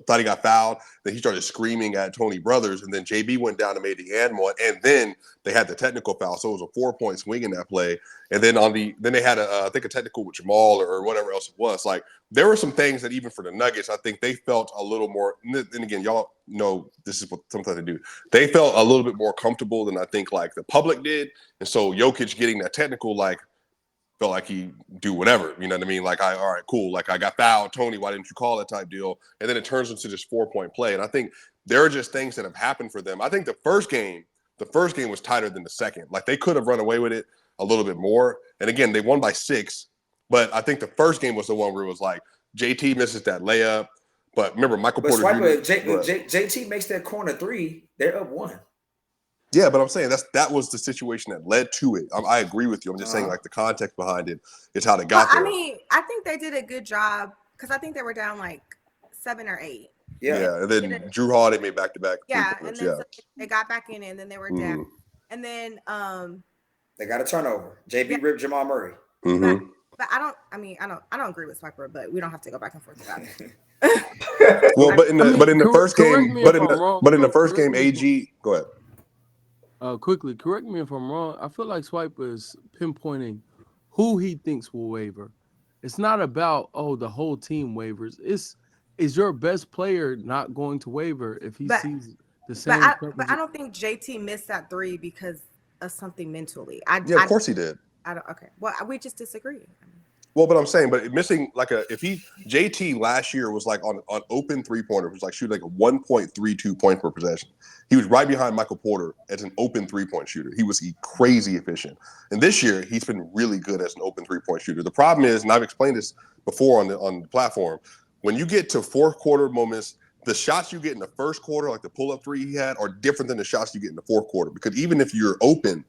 thought he got fouled. Then he started screaming at Tony Brothers, and then JB went down and made the and one, and then they had the technical foul. So it was a 4-point swing in that play. And then then they had I think a technical with Jamal or whatever else it was. Like, there were some things that even for the Nuggets, I think they felt a little more. And again, y'all know this is what sometimes they do. They felt a little bit more comfortable than I think like the public did. And so Jokic getting that technical, felt like he do whatever, you know what I mean? Like, all right, cool. Like, I got fouled, Tony, why didn't you call it type deal? And then it turns into this 4-point play. And I think there are just things that have happened for them. I think the first game was tighter than the second. Like, they could have run away with it a little bit more. And again, they won by 6. But I think the first game was the one where it was like JT misses that layup. But remember, Michael Porter. JT makes that corner 3, they're up 1. Yeah, but I'm saying that was the situation that led to it. I agree with you. I'm just saying, like, the context behind it is how they got there. I mean, I think they did a good job because I think they were down like 7 or 8. Yeah, and then Drew Holiday made back-to-back. Yeah, and then so they got back in, and then they were down, and then they got a turnover. JB ripped Jamal Murray. Mm-hmm. But I don't agree with Swiper, but we don't have to go back and forth about it. Well, but in the first game, AG, go ahead. Quickly, correct me if I'm wrong. I feel like Swiper is pinpointing who he thinks will waiver. It's not about the whole team waivers. Is your best player not going to waiver if he sees the same? But I don't think JT missed that 3 because of something mentally. Of course he did. I don't. Okay. Well, we just disagree. Well, but I'm saying, but missing JT last year was like on open 3-pointer, was like shooting like a 1.32 points per possession. He was right behind Michael Porter as an open 3-point shooter. He was crazy efficient. And this year, he's been really good as an open 3-point shooter. The problem is, and I've explained this before on the platform, when you get to fourth quarter moments, the shots you get in the first quarter, like the pull-up 3 he had, are different than the shots you get in the fourth quarter. Because even if you're open,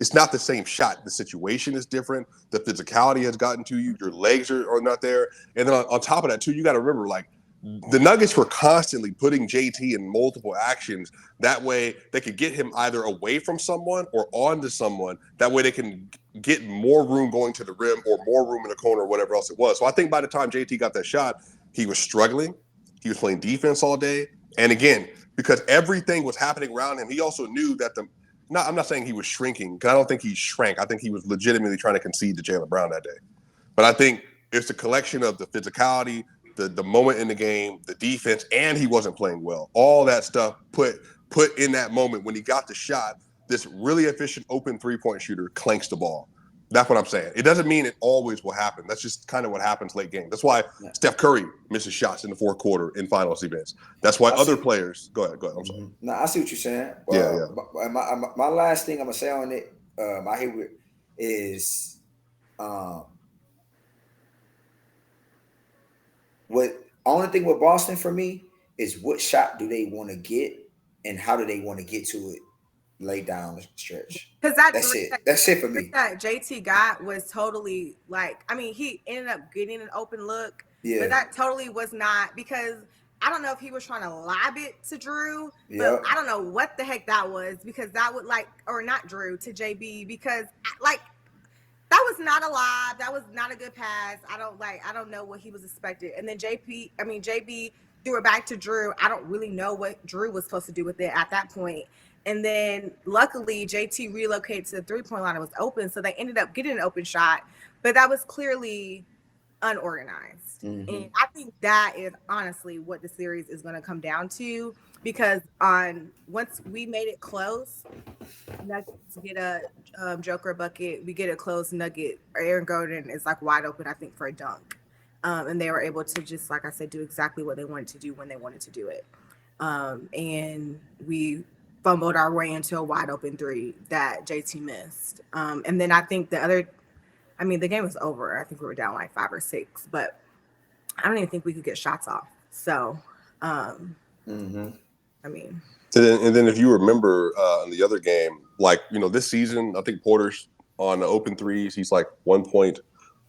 it's not the same shot. The situation is different. The physicality has gotten to you. Your legs are not there. And then on top of that, too, you got to remember, like, the Nuggets were constantly putting JT in multiple actions. That way they could get him either away from someone or onto someone. That way they can get more room going to the rim or more room in the corner or whatever else it was. So I think by the time JT got that shot, he was struggling. He was playing defense all day. And again, because everything was happening around him, he also knew that I'm not saying he was shrinking, because I don't think he shrank. I think he was legitimately trying to concede to Jaylen Brown that day. But I think it's a collection of the physicality, the moment in the game, the defense, and he wasn't playing well. All that stuff put in that moment when he got the shot, this really efficient open 3-point shooter clanks the ball. That's what I'm saying. It doesn't mean it always will happen. That's just kind of what happens late game. That's why Steph Curry misses shots in the fourth quarter in finals events. That's why other players. Go ahead. I'm sorry. No, I see what you're saying. My last thing I'm gonna say on it, I hear is, only thing with Boston for me is what shot do they want to get and how do they want to get to it lay down the stretch. Because that's it for me. That JT got was totally he ended up getting an open look, but that totally was not, because I don't know if he was trying to lob it to Drew, but I don't know what the heck that was, because that would or not Drew, to JB, because that was not a lob, that was not a good pass. I don't know what he was expected. And then JB threw it back to Drew. I don't really know what Drew was supposed to do with it at that point. And then luckily JT relocated to the 3-point line. It was open, so they ended up getting an open shot, but that was clearly unorganized. Mm-hmm. And I think that is honestly what the series is going to come down to, because once we made it close, Nuggets get a Joker bucket, we get a closed Nugget. Aaron Gordon is wide open, I think, for a dunk. And they were able to just, like I said, do exactly what they wanted to do when they wanted to do it. And we fumbled our way into a wide open 3 that JT missed. And then I think the game was over. I think we were down 5 or 6, but I don't even think we could get shots off. So, And then if you remember in the other game, like, this season, I think Porter's on the open threes. He's like 1 point,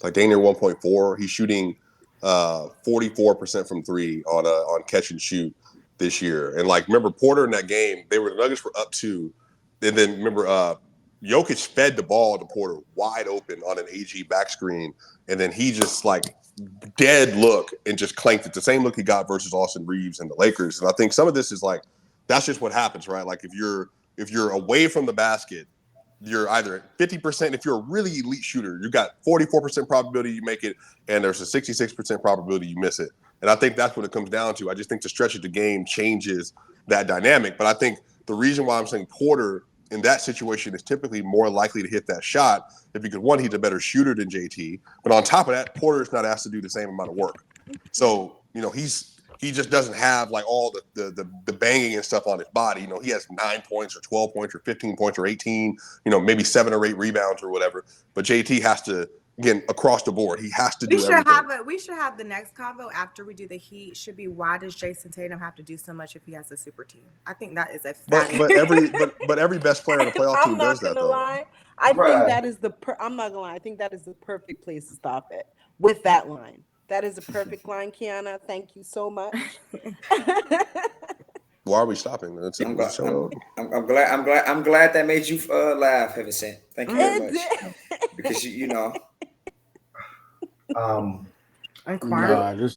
like dang near 1.4. He's shooting 44% from three on catch and shoot this year. And like, remember Porter in that game, the Nuggets were up 2. And then remember, Jokic fed the ball to Porter wide open on an AG back screen. And then he just like dead look and just clanked it. The same look he got versus Austin Reeves and the Lakers. And I think some of this is like, that's just what happens, right? Like if you're away from the basket, you're either at 50%. If you're a really elite shooter, you got 44% probability you make it, and there's a 66% probability you miss it. And I think that's what it comes down to. I just think the stretch of the game changes that dynamic. But I think the reason why I'm saying Porter in that situation is typically more likely to hit that shot is because, one, he's a better shooter than JT. But on top of that, Porter is not asked to do the same amount of work. So, he just doesn't have like all the banging and stuff on his body. He has 9 points or 12 points or 15 points or 18, maybe 7 or 8 rebounds or whatever. But JT has to, again, across the board, he has to do everything. We should have the next convo after we do the Heat should be, why does Jason Tatum have to do so much if he has a super team? I think that is a fact. But every best player on the playoff team does that though. I think that is I'm not gonna lie. I think that is the perfect place to stop it with that line. That is a perfect line, Kiana. Thank you so much. Why are we stopping? I'm glad that made you laugh, Heaven Sent. Thank you very much. Because Um, Inquiry.